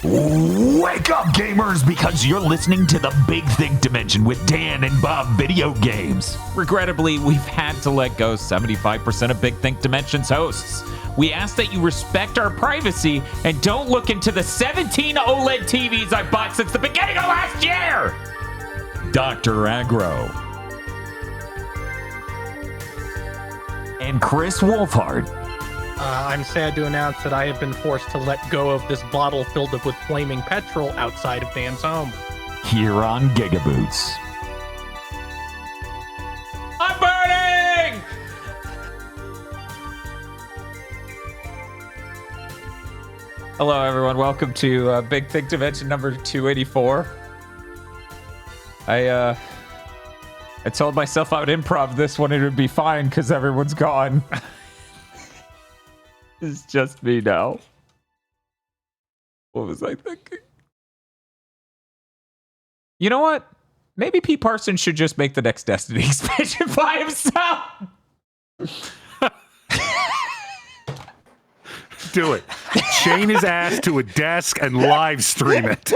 Wake up, gamers, because you're listening to the Big Think Dimension with Dan and Bob Video Games. Regrettably, we've had to let go 75% of Big Think Dimension's hosts. We ask that you respect our privacy and don't look into the 17 OLED TVs I bought since the beginning of last year. Dr. Aggro. And Kris Wolfhard. I'm sad to announce that I have been forced to let go of this bottle filled up with flaming petrol outside of Dan's home. Here on GigaBoots. I'm burning! Hello, everyone. Welcome to Big Think Dimension number 284. I told myself I would improv this one and it would be fine because everyone's gone. It's just me now. What was I thinking? You know what? Maybe Pete Parsons should just make the next Destiny expansion by himself. Do it. Chain his ass to a desk and live stream it.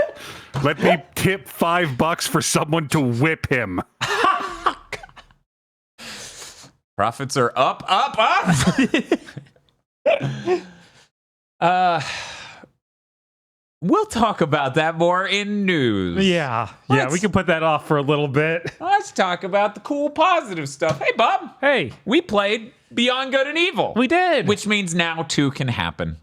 Let me tip $5 for someone to whip him. Profits are up, up, up. We'll talk about that more in news. Yeah, we can put that off for a little bit. Let's talk about the cool, positive stuff. Hey, Bob. Hey. We played Beyond Good and Evil. We did. Which means now 2 can happen.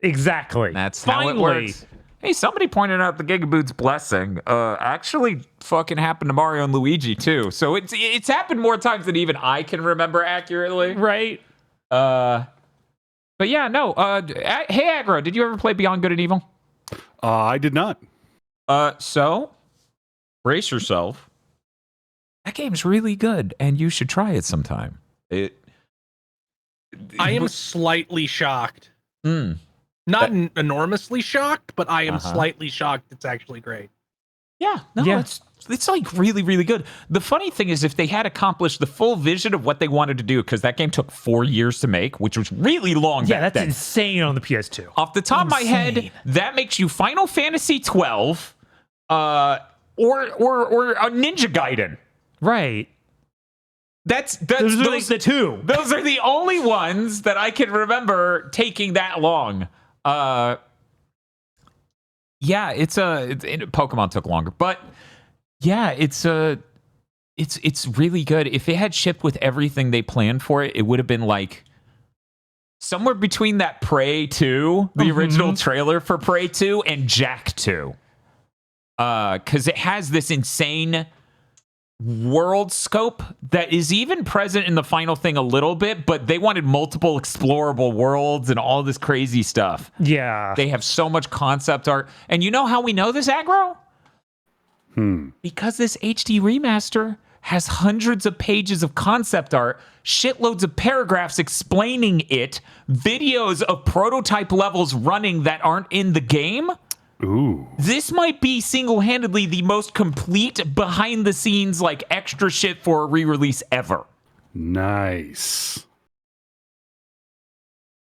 Exactly. That's Finally. how it works. Hey, somebody pointed out the GigaBoots blessing actually fucking happened to Mario and Luigi, too. So it's happened more times than even I can remember accurately. Right. But yeah, no. Hey, Aggro, did you ever play Beyond Good and Evil? I did not. So, brace yourself. That game's really good, and you should try it sometime. I am slightly shocked. Hmm. Not enormously shocked, but I am slightly shocked it's actually great. Yeah, no, it's like really, really good. The funny thing is if they had accomplished the full vision of what they wanted to do, because that game took 4 years to make, which was really long Yeah, back that's then. insane on the PS2. Off the top of my head, that makes you Final Fantasy 12 or a Ninja Gaiden. Right. Those are like the two. Those are the only ones that I can remember taking that long. Yeah, Pokemon took longer, but yeah, it's really good. If it had shipped with everything they planned for it, it would have been like somewhere between that Prey 2, the original trailer for Prey 2, and Jack 2. Because it has this insane world scope that is even present in the final thing a little bit, but they wanted multiple explorable worlds and all this crazy stuff. Yeah. They have so much concept art. And you know how we know this, Aggro? Because this HD remaster has hundreds of pages of concept art, shitloads of paragraphs explaining it, videos of prototype levels running that aren't in the game. Ooh. This might be single-handedly the most complete behind-the-scenes, like, extra shit for a re-release ever. Nice.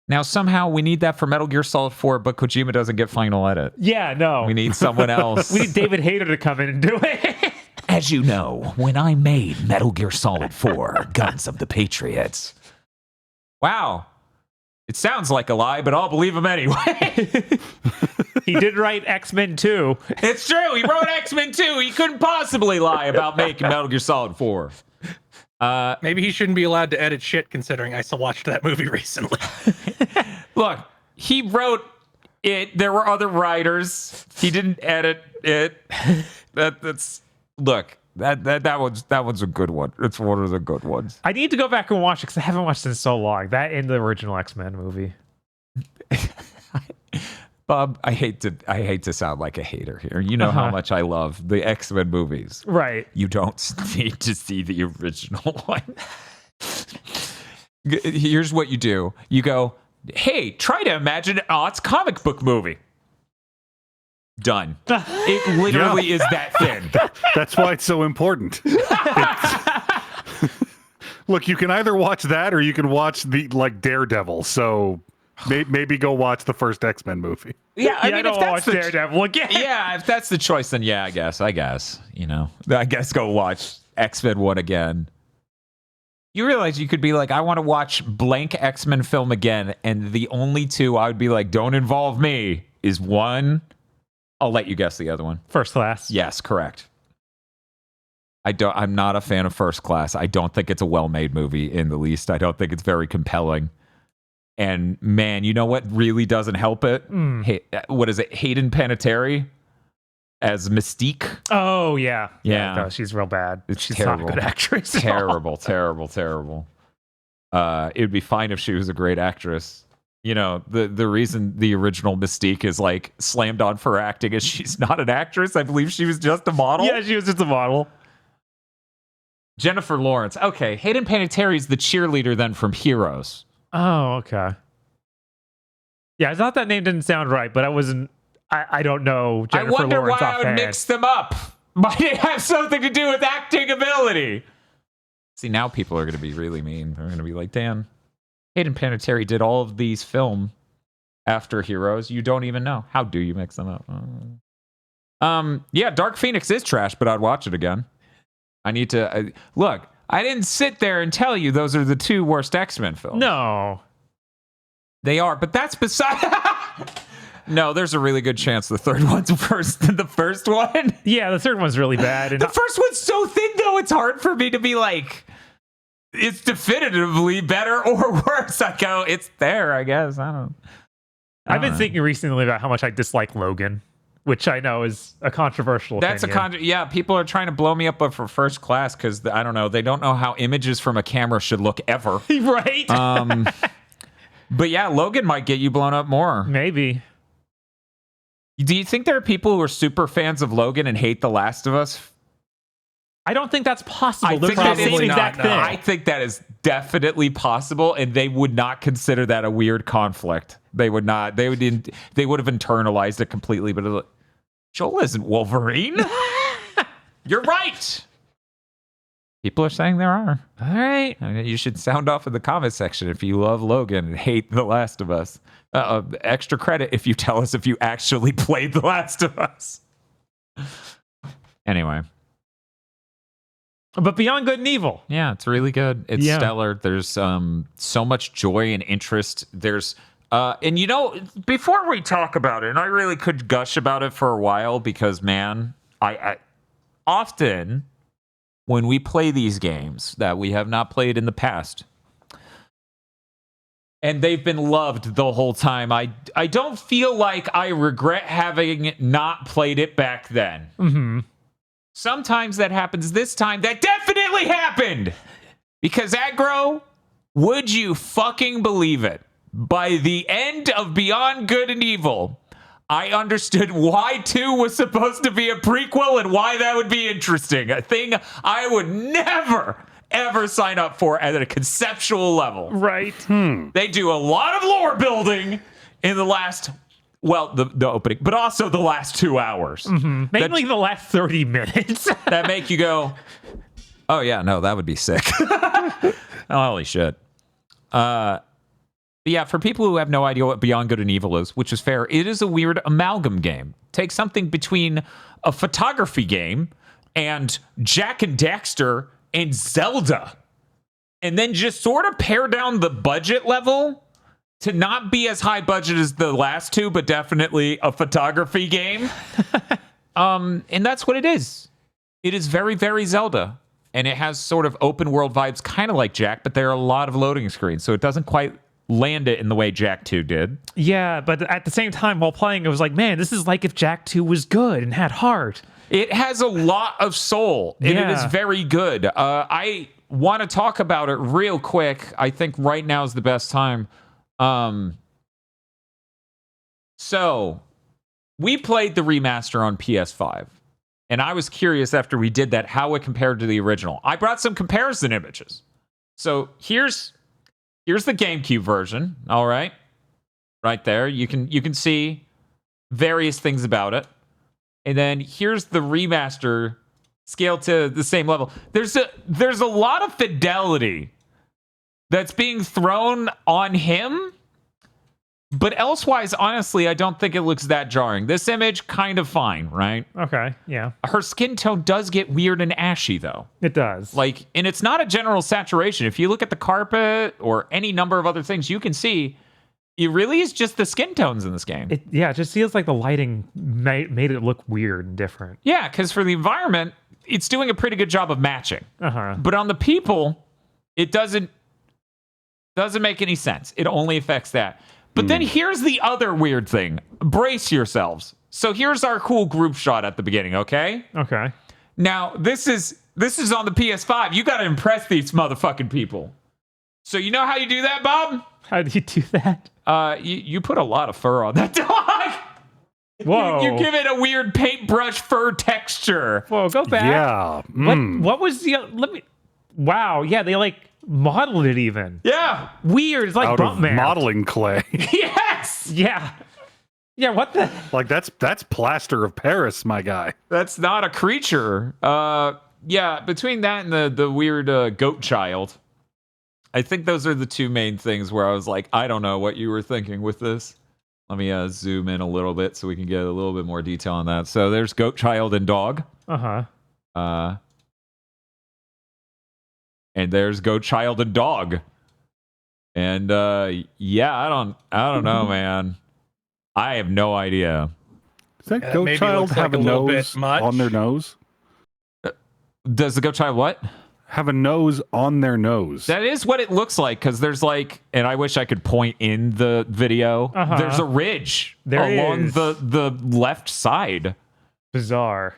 Now, somehow, we need that for Metal Gear Solid 4, but Kojima doesn't get final edit. Yeah, no. We need someone else. We need David Hayter to come in and do it. As you know, when I made Metal Gear Solid 4, Guns of the Patriots. Wow. It sounds like a lie, but I'll believe him anyway. He did write X-Men 2. It's true. He wrote X-Men 2. He couldn't possibly lie about making Metal Gear Solid 4. Maybe he shouldn't be allowed to edit shit, considering I still watched that movie recently. Look, he wrote it. There were other writers. He didn't edit it. Look. That one's a good one. It's one of the good ones. I need to go back and watch it because I haven't watched it in so long. That and the original X-Men movie. Bob, I hate to sound like a hater here. You know how much I love the X-Men movies. Right. You don't need to see the original one. Here's what you do. You go, hey, try to imagine it's a comic book movie. Done. It literally is that thin. That's why it's so important. Look, you can either watch that or you can watch the Daredevil. So Maybe go watch the first X-Men movie. Yeah, I mean, I don't if that's watch the Daredevil again. yeah, if that's the choice, then yeah, I guess, I guess go watch X-Men 1 again. You realize you could be like, I want to watch blank X-Men film again, and the only two I would be like, don't involve me, is one. I'll let you guess the other one. First Class. Yes, correct. I'm not a fan of First Class. I don't think it's a well-made movie in the least. I don't think it's very compelling. And man, you know what really doesn't help it? What is it? Hayden Panettiere as Mystique. Oh yeah. Yeah. No, she's real bad. She's terrible. not a good actress. at all. terrible. It would be fine if she was a great actress. You know, the reason the original Mystique is like slammed on for acting is she's not an actress. I believe she was just a model. Yeah, she was just a model. Jennifer Lawrence. Okay, Hayden Panettiere is the cheerleader then from Heroes. Oh, okay. Yeah, I thought that name didn't sound right, but I don't know Jennifer I wonder Lawrence why I would offhand. mix them up. Might it have something to do with acting ability? See, now people are going to be really mean. They're going to be like, Dan, Hayden Panettiere did all of these film after Heroes. You don't even know. How do you mix them up? Yeah, Dark Phoenix is trash, but I'd watch it again. I need to... look, I didn't sit there and tell you those are the two worst X-Men films. No. They are, but that's beside... No, there's a really good chance the third one's worse than the first one. Yeah, the third one's really bad. And The first one's so thin, though, it's hard for me to be like, it's definitively better or worse. I go, it's there, I guess. I've been thinking recently about how much I dislike Logan, which I know is a controversial opinion. Yeah, people are trying to blow me up for First Class because, I don't know, they don't know how images from a camera should look ever. Right? But yeah, Logan might get you blown up more. Maybe. Do you think there are people who are super fans of Logan and hate The Last of Us? I don't think that's possible. I They're think the that same is exact not, thing. I think that is definitely possible, and they would not consider that a weird conflict. They would not. They would have internalized it completely. But Joel isn't Wolverine. You're right. People are saying there are. All right. I mean, you should sound off in the comment section if you love Logan and hate The Last of Us. Extra credit if you tell us if you actually played The Last of Us. Anyway. But Beyond Good and Evil. Yeah, it's really good. It's stellar. There's so much joy and interest. There's and you know, before we talk about it, and I really could gush about it for a while because, man, I often when we play these games that we have not played in the past, and they've been loved the whole time, I don't feel like I regret having not played it back then. Mm-hmm. Sometimes that happens. This time, that definitely happened. Because aggro, would you fucking believe it? By the end of Beyond Good and Evil, I understood why 2 was supposed to be a prequel and why that would be interesting. A thing I would never, ever sign up for at a conceptual level. Right. They do a lot of lore building in the last... Well, the opening, but also the last 2 hours. Mm-hmm. Mainly the last 30 minutes. That make you go, oh, yeah, no, that would be sick. Holy shit. Yeah, for people who have no idea what Beyond Good and Evil is, which is fair, it is a weird amalgam game. Take something between a photography game and Jak and Daxter and Zelda, and then just sort of pare down the budget level to not be as high budget as the last 2, but definitely a photography game. And that's what it is. It is very, very Zelda. And it has sort of open world vibes, kind of like Jak, but there are a lot of loading screens. So it doesn't quite land it in the way Jak 2 did. Yeah, but at the same time, while playing, it was like, man, this is like if Jak 2 was good and had heart. It has a lot of soul, and it is very good. I want to talk about it real quick. I think right now is the best time. So we played the remaster on PS5, and I was curious after we did that how it compared to the original. I brought some comparison images. So here's the GameCube version. All right, right there. You can see various things about it, and then here's the remaster scaled to the same level. There's a lot of fidelity that's being thrown on him But elsewise, honestly, I don't think it looks that jarring. This image, kind of fine, right? Okay, yeah. Her skin tone does get weird and ashy, though. It does. Like, and it's not a general saturation. If you look at the carpet or any number of other things, you can see it really is just the skin tones in this game. It just feels like the lighting made it look weird and different. Yeah, because for the environment, it's doing a pretty good job of matching. But on the people, it doesn't make any sense. It only affects that. But then here's the other weird thing. Brace yourselves. So here's our cool group shot at the beginning, okay? Okay. Now, this is on the PS5. You got to impress these motherfucking people. So you know how you do that, Bob? How do you do that? You put a lot of fur on that dog. Whoa. You give it a weird paintbrush fur texture. Whoa, go back. Yeah. What was the... Wow, yeah, they like modeled it even. Yeah. Weird. It's like Out bump of man. modeling clay. Yes. Yeah. Yeah, what the... Like, that's plaster of Paris, my guy. That's not a creature. Yeah, between that and the weird goat child, I think those are the two main things where I was like, I don't know what you were thinking with this. Let me zoom in a little bit so we can get a little bit more detail on that. So there's goat child and dog. And there's goat child and dog. And yeah, I don't know, man. I have no idea. Does that goat child have a nose on their nose? Does the goat child what? Have a nose on their nose. That is what it looks like, because there's like, and I wish I could point in the video. There's a ridge along the left side. Bizarre.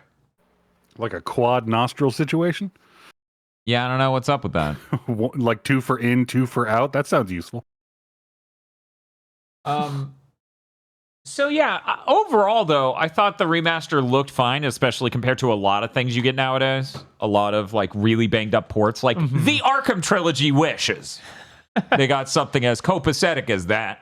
Like a quad nostril situation? Yeah, I don't know what's up with that. Like 2 for in, 2 for out? That sounds useful. So yeah, overall though, I thought the remaster looked fine, especially compared to a lot of things you get nowadays. A lot of like really banged up ports, like the Arkham trilogy wishes. They got something as copacetic as that.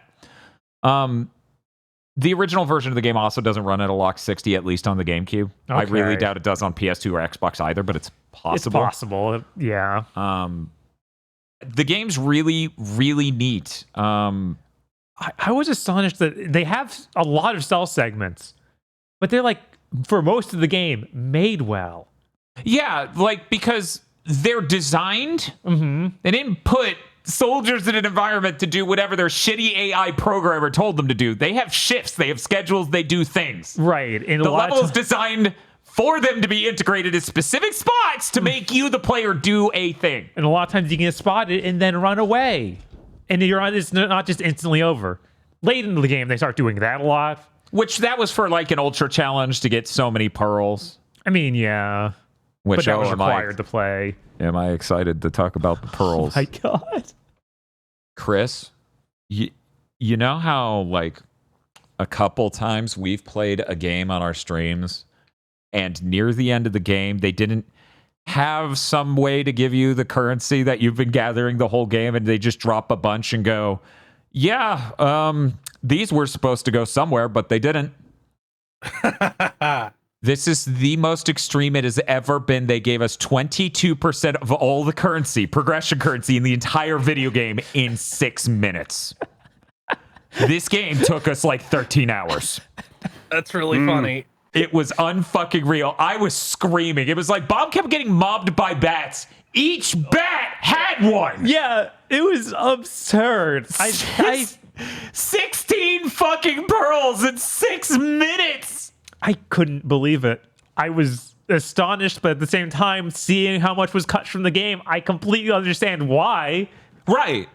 The original version of the game also doesn't run at a lock 60, at least on the GameCube. Okay. I really doubt it does on PS2 or Xbox either, but it's possible. It's possible, yeah. The game's really, really neat. I was astonished that they have a lot of stealth segments, but they're like, for most of the game, made well. Yeah, like, because they're designed. They didn't put soldiers in an environment to do whatever their shitty AI programmer told them to do. They have shifts, they have schedules, they do things. Right. And the level is designed for them to be integrated in specific spots to make you, the player, do a thing. And a lot of times you can get spotted and then run away. And it's not just instantly over. Late into the game, they start doing that a lot. Which that was for like an ultra challenge to get so many pearls. I mean, yeah. Which but that was required to play. Am I excited to talk about the pearls? Oh my God. Kris, you know how like a couple times we've played a game on our streams and near the end of the game, they didn't have some way to give you the currency that you've been gathering the whole game, and they just drop a bunch and go, yeah, these were supposed to go somewhere, but they didn't. This is the most extreme it has ever been. They gave us 22% of all the currency, progression currency, in the entire video game in 6 minutes. This game took us like 13 hours. That's really funny. It was unfucking real. I was screaming. It was like Bob kept getting mobbed by bats. Each bat had one. Yeah, it was absurd. 16 fucking pearls in 6 minutes. I couldn't believe it. I was astonished, but at the same time, seeing how much was cut from the game, I completely understand why. Right.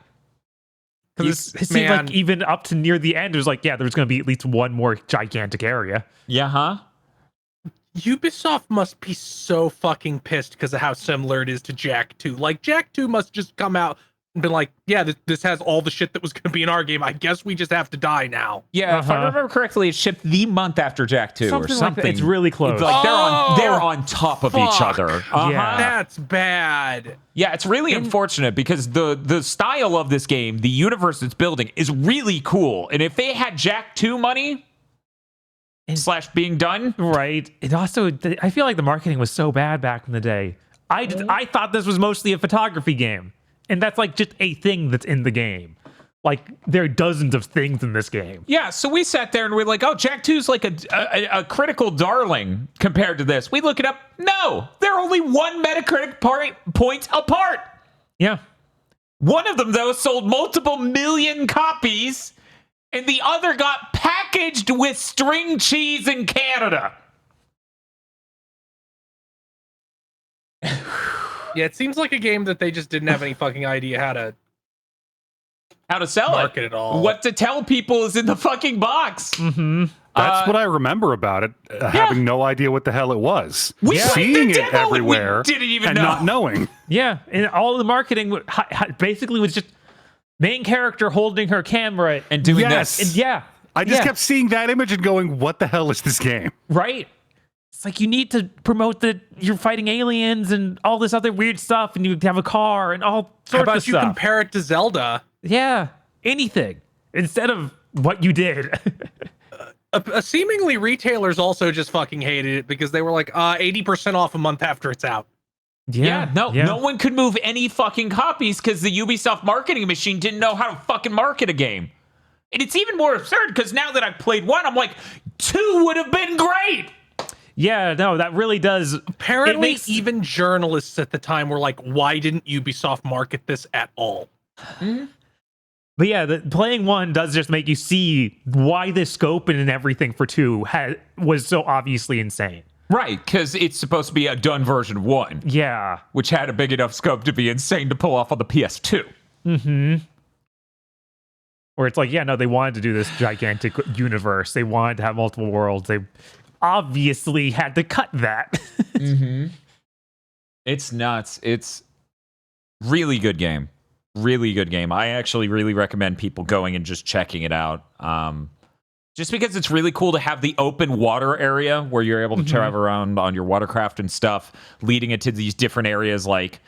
Because it seemed like even up to near the end, it was like, yeah, there's going to be at least one more gigantic area. Yeah, huh? Ubisoft must be so fucking pissed because of how similar it is to Jak 2. Like, Jak 2 must just come out and be like, yeah, this has all the shit that was going to be in our game. I guess we just have to die now. Yeah, if I remember correctly, it shipped the month after Jak 2 or something. Like it's really close. Like they're on top of each other. Yeah. That's bad. Yeah, it's really unfortunate because the style of this game, the universe it's building, is really cool. And if they had Jak 2 money / being done, right? It also, I feel like the marketing was so bad back in the day. I thought this was mostly a photography game, and that's like just a thing that's in the game. Like there are dozens of things in this game. Yeah, so we sat there and we're like, oh, Jak 2's like a critical darling compared to this. We look it up. No, they're only one Metacritic point apart. Yeah. One of them, though, sold multiple million copies, and the other got packaged with string cheese in Canada. Yeah, it seems like a game that they just didn't have any fucking idea How to sell market it. at all. What to tell people is in the fucking box. Mm-hmm. That's what I remember about it, having no idea what the hell it was. We played Seeing the it demo, everywhere we didn't even and know. not knowing. Yeah, and all the marketing basically was just main character holding her camera And doing Yes. this. and yeah. I just yeah, kept seeing that image and going, what the hell is this game? right. It's like you need to promote that you're fighting aliens and all this other weird stuff, and you have a car and all sorts How of about you stuff. compare it to Zelda? Yeah, anything instead of what you did. Seemingly, retailers also just fucking hated it because they were like, 80% off a month after it's out. Yeah, no one could move any fucking copies because the Ubisoft marketing machine didn't know how to fucking market a game. And it's even more absurd because now that I've played one, I'm like, 2 would have been great. Yeah, no, that really does. Apparently, makes- even journalists at the time were like, why didn't Ubisoft market this at all? But yeah, playing 1 does just make you see why the scope and everything for 2 was so obviously insane. Right, because it's supposed to be a done version of 1, Yeah. which had a big enough scope to be insane to pull off on the PS2. Mm-hmm. Where it's like, yeah, no, they wanted to do this gigantic universe. They wanted to have multiple worlds. They obviously had to cut that. Mm-hmm. It's nuts. It's really good game. Really good game. I actually really recommend people going and just checking it out. Just because it's really cool to have the open water area where you're able to travel around on your watercraft and stuff, leading it to these different areas like,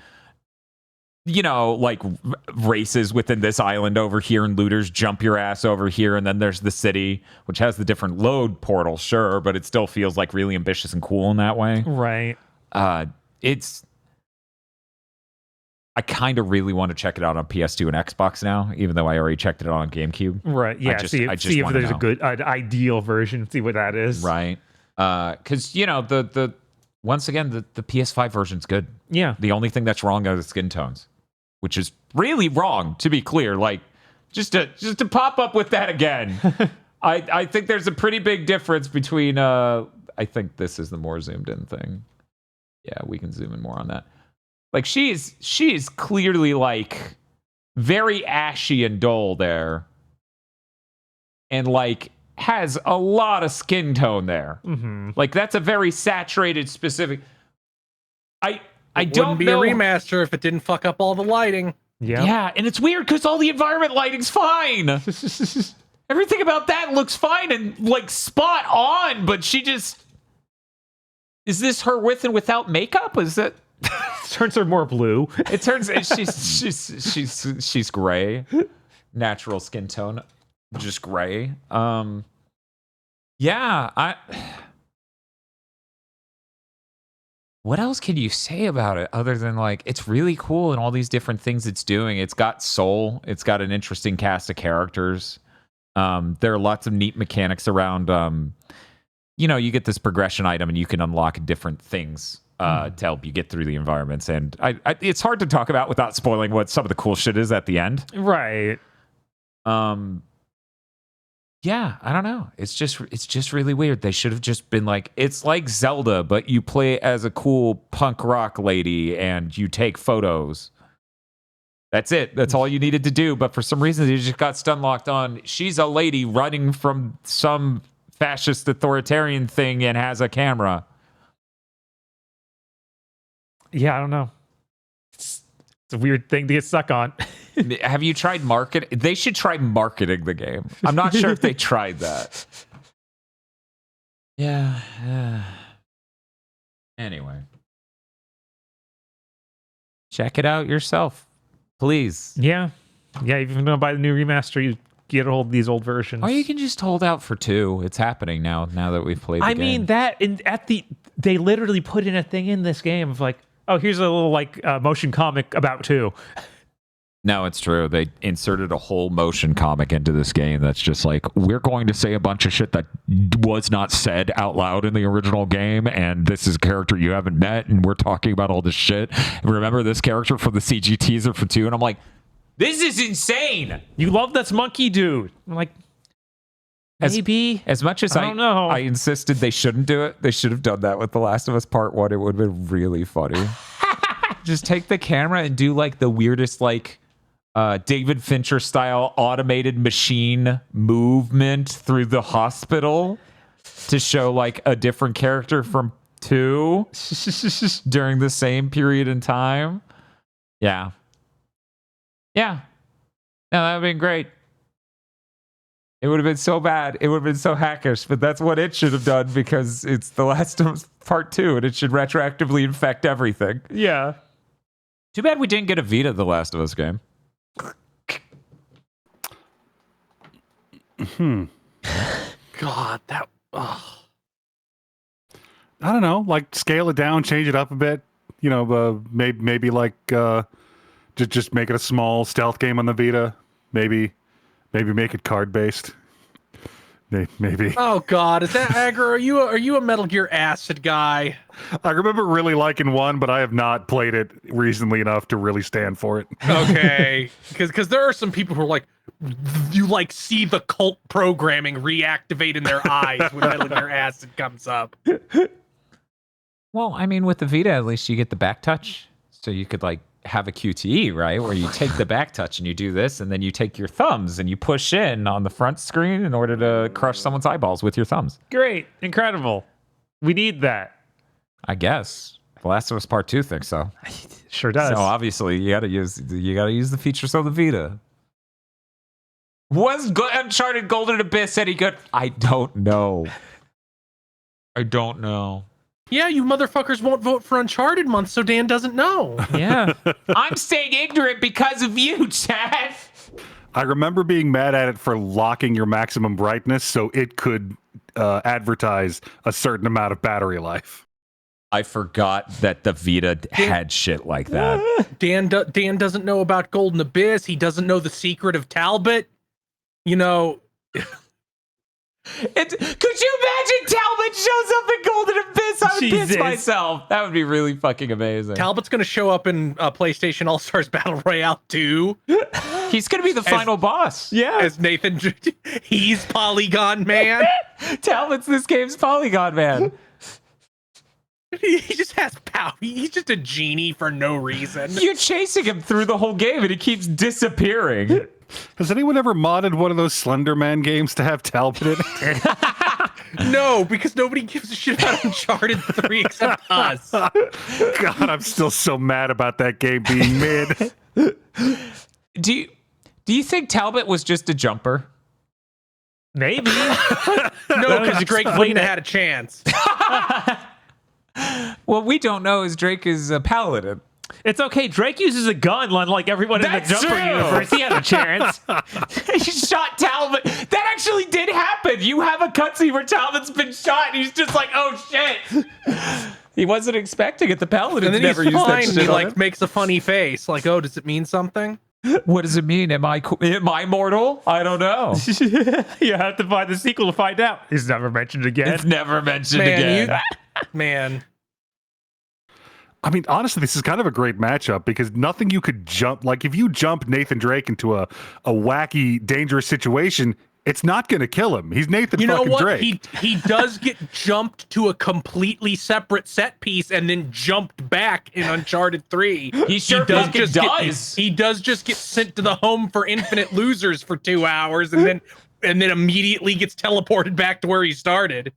you know, like races within this island over here and looters jump your ass over here. And then there's the city, which has the different load portal, sure, but it still feels like really ambitious and cool in that way. Right. I kind of really want to check it out on PS2 and Xbox now, even though I already checked it out on GameCube. Right. Yeah. I just see if wanna there's know. a good, ideal version. See what that is. Right. Because, you know, the once again, the PS5 version's good. Yeah. The only thing that's wrong are the skin tones, which is really wrong, to be clear. Like, just to pop up with that again. I think there's a pretty big difference between, I think this is the more zoomed in thing. Yeah, we can zoom in more on that. Like, she's clearly, like, very ashy and dull there. And, like, has a lot of skin tone there. Mm-hmm. Like, that's a very saturated, specific... I don't Wouldn't be know. a remaster if it didn't fuck up all the lighting. Yeah. Yeah, and it's weird because all the environment lighting's fine. Everything about that looks fine and, like, spot on, but she just... Is this her with and without makeup? Is that... Turns her more blue. It turns she's gray, natural skin tone, just gray. Yeah, what else can you say about it other than like it's really cool and all these different things it's doing? It's got soul. It's got an interesting cast of characters. There are lots of neat mechanics around. You know, you get this progression item and you can unlock different things. To help you get through the environments, and it's hard to talk about without spoiling what some of the cool shit is at the end. Right. Yeah, I don't know. It's just really weird. They should have just been like, it's like Zelda, but you play as a cool punk rock lady and you take photos. That's it. That's all you needed to do. But for some reason, they just got stun locked on. She's a lady running from some fascist authoritarian thing and has a camera. Yeah, I don't know. It's a weird thing to get stuck on. Have you tried marketing? They should try marketing the game. I'm not sure if they tried that. Yeah. Anyway. Check it out yourself, please. Yeah. Yeah, if you're going to buy the new remaster, you get a hold of these old versions. Or you can just hold out for 2. It's happening now that we've played the game. I mean, they literally put in a thing in this game of like, oh, here's a little like motion comic about 2. No, it's true. They inserted a whole motion comic into this game that's just like, we're going to say a bunch of shit that was not said out loud in the original game, and this is a character you haven't met, and we're talking about all this shit. Remember this character from the CG teaser for 2? And I'm like, this is insane! You love this monkey dude. I'm like, maybe. As much as I don't know. I insisted they shouldn't do it, they should have done that with The Last of Us Part 1. It would have been really funny. Just take the camera and do like the weirdest, like, David Fincher style automated machine movement through the hospital to show like a different character from 2 during the same period in time. Yeah. No, that would have been great. It would have been so bad. It would have been so hackish, but that's what it should have done because it's The Last of Us Part 2 and it should retroactively infect everything. Yeah. Too bad we didn't get a Vita The Last of Us game. God, that. I don't know, like scale it down, change it up a bit. You know, maybe like just make it a small stealth game on the Vita. Maybe make it card based. Maybe. Oh God, is that aggro? Are you a Metal Gear Acid guy? I remember really liking 1, but I have not played it recently enough to really stand for it. Okay, because there are some people who are like, you like see the cult programming reactivate in their eyes when Metal Gear Acid comes up. Well, I mean, with the Vita, at least you get the back touch. So you could like have a QTE, right? Where you take the back touch and you do this, and then you take your thumbs and you push in on the front screen in order to crush someone's eyeballs with your thumbs. Great. Incredible. We need that. I guess. The Last of Us Part 2 thinks so. Sure does. So obviously you gotta use the features of the Vita. Was Uncharted Golden Abyss any good? I don't know. Yeah, you motherfuckers won't vote for Uncharted month, so Dan doesn't know. Yeah. I'm staying ignorant because of you, Chad. I remember being mad at it for locking your maximum brightness so it could advertise a certain amount of battery life. I forgot that the Vita had shit like that. Dan doesn't know about Golden Abyss. He doesn't know the secret of Talbot. You know... Could you imagine Talbot shows up in Golden Abyss? I would piss myself. That would be really fucking amazing. Talbot's going to show up in PlayStation All-Stars Battle Royale 2. He's going to be the final boss. Yeah. As Nathan... He's Polygon Man. Talbot's this game's Polygon Man. He just has power. He's just a genie for no reason. You're chasing him through the whole game and he keeps disappearing. Has anyone ever modded one of those Slender Man games to have Talbot in it? No, because nobody gives a shit about Uncharted 3 except us. God, I'm still so mad about that game being mid. Do you think Talbot was just a jumper? Maybe. No, because Drake wouldn't have had a chance. What we don't know is Drake is a paladin. It's okay. Drake uses a gun, unlike everyone in the Jumper universe. He had a chance. He shot Talbot. That actually did happen. You have a cutscene where Talbot's been shot, and he's just like, "Oh shit." He wasn't expecting it. The paladin and then never he's used fine. that shit. He like makes a funny face, like, "Oh, does it mean something?" What does it mean? Am I mortal? I don't know. You have to find the sequel to find out. He's never mentioned again. It's never mentioned again. Man. I mean, honestly, this is kind of a great matchup because nothing you could jump. Like, if you jump Nathan Drake into a wacky, dangerous situation, it's not going to kill him. He's Nathan fucking Drake. He does get jumped to a completely separate set piece and then jumped back in Uncharted 3. He sure does. He does just get sent to the home for infinite losers for 2 hours and then immediately gets teleported back to where he started.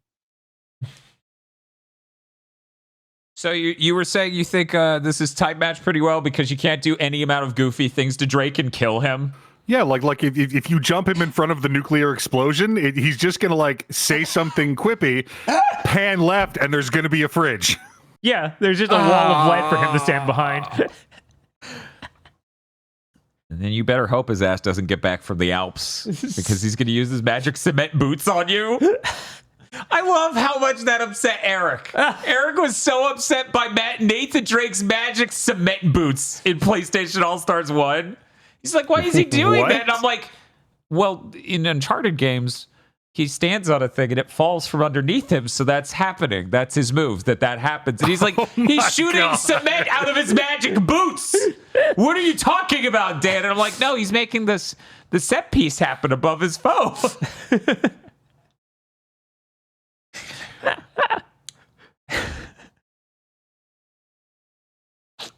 So you were saying you think this is type matched pretty well because you can't do any amount of goofy things to Drake and kill him? Yeah, like if you jump him in front of the nuclear explosion, he's just gonna like say something quippy, pan left, and there's gonna be a fridge. Yeah, there's just a wall of lead for him to stand behind. And then you better hope his ass doesn't get back from the Alps because he's gonna use his magic cement boots on you. I love how much that upset Eric. Eric was so upset by Nathan Drake's magic cement boots in PlayStation All-Stars 1. He's like, why is he doing What? that? And I'm like, well, in Uncharted games, he stands on a thing and it falls from underneath him. So that's happening. That's his move, that happens. And he's like, he's shooting cement out of his magic boots. What are you talking about, Dan? And I'm like, no, he's making the set piece happen above his foe.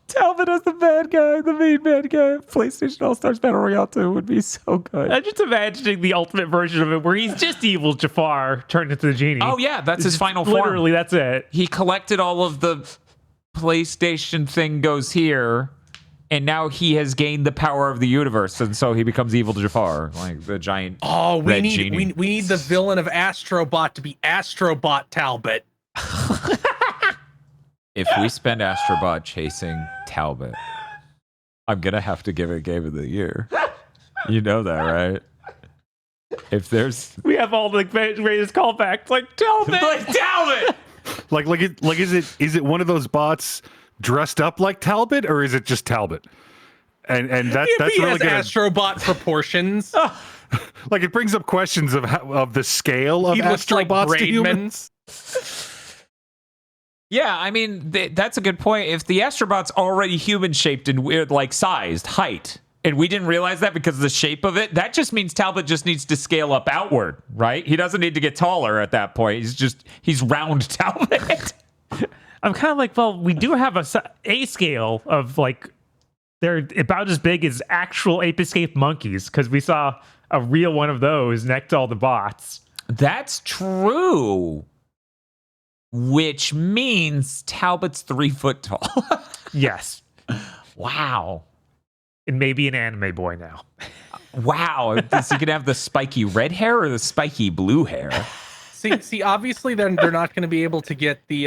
Talbot as the bad guy, the main bad guy of PlayStation All-Stars Battle Royale 2 would be so good. I'm just imagining the ultimate version of it where he's just evil Jafar turned into the genie. Oh, yeah, that's his final form. Literally, that's it. He collected all of the PlayStation thing goes here, and now he has gained the power of the universe, and so he becomes evil Jafar, like the giant red genie. We need the villain of Astrobot to be Astrobot Talbot. If we spend Astrobot chasing Talbot, I'm gonna have to give it Game of the Year. You know that, right? If there's, We have all the greatest callbacks, like Talbot. Talbot. Is it one of those bots dressed up like Talbot, or is it just Talbot? And that's He really has gonna Astrobot proportions. like it brings up questions of the scale of He looks like Astrobots to Braidman. humans. Yeah, I mean, that's a good point. If the Astrobot's already human-shaped and weird, like sized, height, and we didn't realize that because of the shape of it, that just means Talbot just needs to scale up outward, right? He doesn't need to get taller at that point. He's round Talbot. I'm kind of like, well, we do have a scale of like, they're about as big as actual Ape Escape monkeys because we saw a real one of those next to all the bots. That's true. Which means Talbot's 3 foot tall. Yes. Wow. And maybe an anime boy now. Wow. Is he going to have the spiky red hair or the spiky blue hair? See, obviously they're not going to be able to get the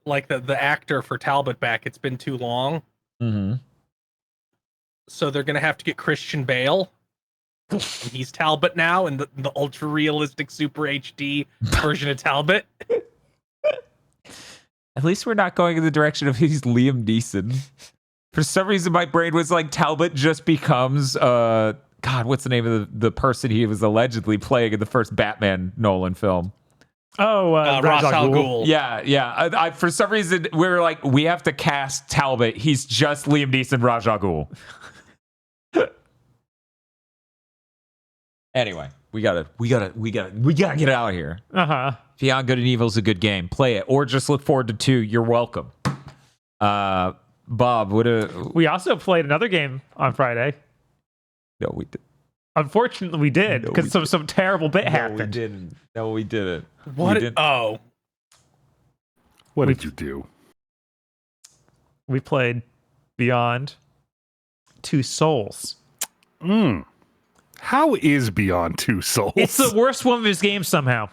the actor for Talbot back. It's been too long. Mm-hmm. So they're going to have to get Christian Bale. And he's Talbot now, and the ultra realistic Super HD version of Talbot. At least we're not going in the direction of he's Liam Neeson. For some reason, my brain was like Talbot just becomes God. What's the name of the person he was allegedly playing in the first Batman Nolan film? Oh, Ra's al Ghul. Yeah. I for some reason we were like, we have to cast Talbot. He's just Liam Neeson, Ra's al Ghul. Anyway, we gotta get out of here. Beyond Good and Evil is a good game. Play it, or just look forward to 2. You're welcome. Bob, we also played another game on Friday. No, we did. Unfortunately, we did because some terrible bit happened. We didn't. What? We didn't. What did you do? We played Beyond Two Souls. How is Beyond Two Souls? It's the worst one of his games somehow.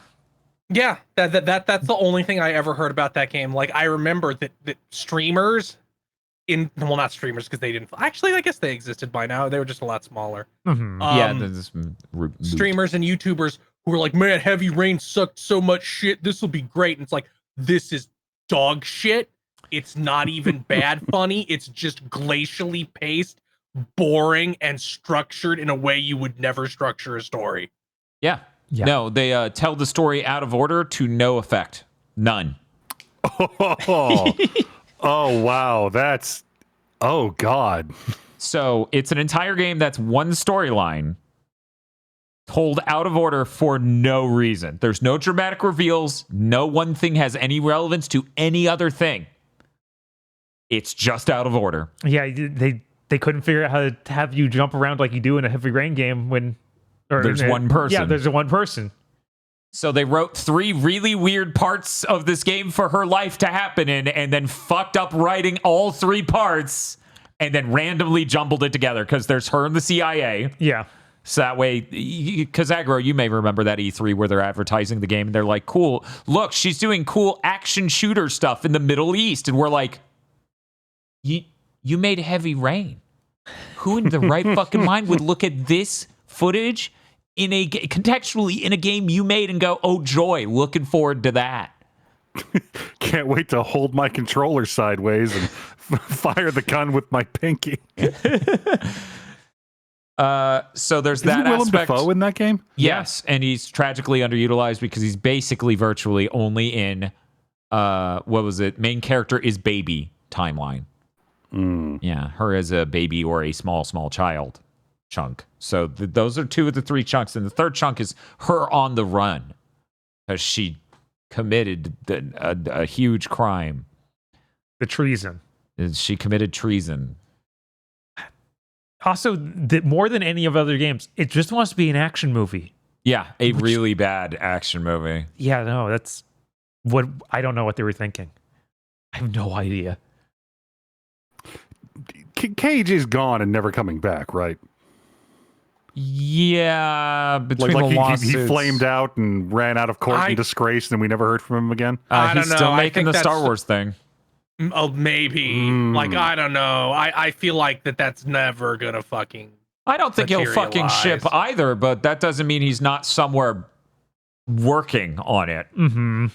Yeah, that's the only thing I ever heard about that game. Like, I remember that streamers not streamers because they didn't. Actually, I guess they existed by now. They were just a lot smaller. Mm-hmm. Streamers and YouTubers who were like, "Man, Heavy Rain sucked so much shit. This will be great." And it's like, this is dog shit. It's not even bad funny. It's just glacially paced, boring, and structured in a way you would never structure a story. Yeah. No, they tell the story out of order to no effect. None. Oh, wow. Oh, God. So it's an entire game that's one storyline told out of order for no reason. There's no dramatic reveals. No one thing has any relevance to any other thing. It's just out of order. Yeah, they couldn't figure out how to have you jump around like you do in a Heavy Rain game when there's one person. Yeah, there's one person. So they wrote 3 really weird parts of this game for her life to happen in, and then fucked up writing all 3 parts, and then randomly jumbled it together because there's her and the CIA. Yeah. So that way, because Aggro, you may remember that E3 where they're advertising the game, and they're like, cool, look, she's doing cool action shooter stuff in the Middle East. And we're like, you made Heavy Rain. Who in the right fucking mind would look at this footage contextually in a game you made and go, oh joy, looking forward to that. Can't wait to hold my controller sideways and fire the gun with my pinky. So there's Isn't that Willem aspect. Dafoe in that game? Yes, and he's tragically underutilized because he's basically virtually only in what was it? Main character is baby timeline. Yeah, her as a baby or a small child chunk. So those are two of the three chunks, and the third chunk is her on the run because she committed a huge crime. The treason. She committed treason. Also, more than any of other games, it just wants to be an action movie. Yeah, a really bad action movie. Yeah, no, that's what I don't know what they were thinking. I have no idea. Cage is gone and never coming back, right? Yeah, between the he lawsuits. flamed out and ran out of court in disgrace, and we never heard from him again. I don't he's know. still I making think the Star that's- Wars thing. Oh, maybe. Like, I don't know. I feel like that's never gonna fucking. I don't think he'll fucking ship materialize. either, but that doesn't mean he's not somewhere working on it. Mm-hmm.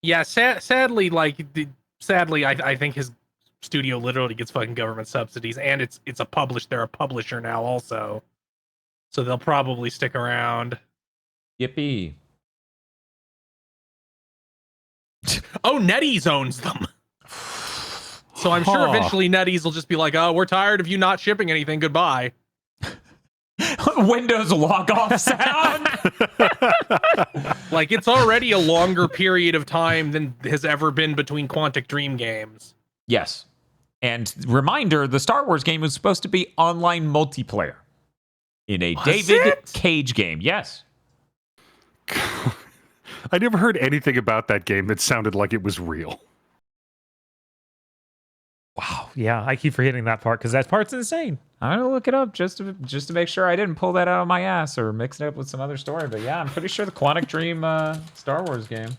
Yeah, sadly, I think his studio literally gets fucking government subsidies, and it's a they're a publisher now also, so they'll probably stick around. Yippee. Oh, NetEase owns them. So I'm sure eventually NetEase will just be like, oh, we're tired of you not shipping anything. Goodbye. Windows log off sound. Like, it's already a longer period of time than has ever been between Quantic Dream games. Yes. And reminder, the Star Wars game was supposed to be online multiplayer in a David Cage game. Yes. I never heard anything about that game that sounded like it was real. Wow. Yeah, I keep forgetting that part because that part's insane. I'm gonna look it up just to make sure I didn't pull that out of my ass or mix it up with some other story. But yeah, I'm pretty sure the Quantic Dream Star Wars game.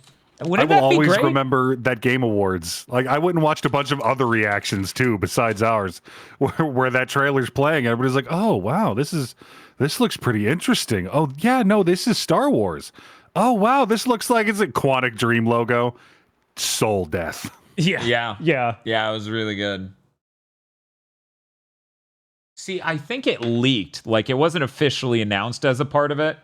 Wouldn't I will that be always great? remember that Game Awards. Like, I went and watched a bunch of other reactions too, besides ours, where that trailer's playing. Everybody's like, "Oh wow, this looks pretty interesting." Oh yeah, no, this is Star Wars. Oh wow, this looks like it's a Quantic Dream logo. Soul death. Yeah. Yeah, it was really good. See, I think it leaked. Like, it wasn't officially announced as a part of it.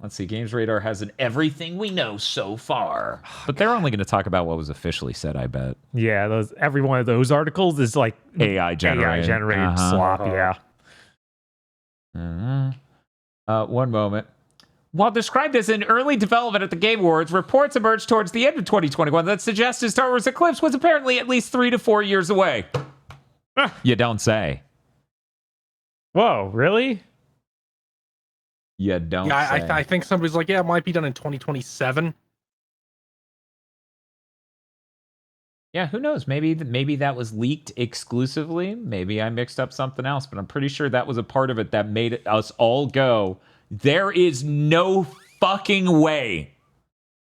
Let's see. Games Radar has an everything we know so far. But they're only going to talk about what was officially said, I bet. Yeah, every one of those articles is like AI generated. slop, yeah. One moment. While described as in early development at the Game Awards, reports emerged towards the end of 2021 that suggested Star Wars Eclipse was apparently at least 3 to 4 years away. You don't say. Whoa, really? You don't Yeah, say. I think somebody's like, yeah, it might be done in 2027. Yeah, who knows? Maybe that was leaked exclusively. Maybe I mixed up something else, but I'm pretty sure that was a part of it that made us all go, there is no fucking way.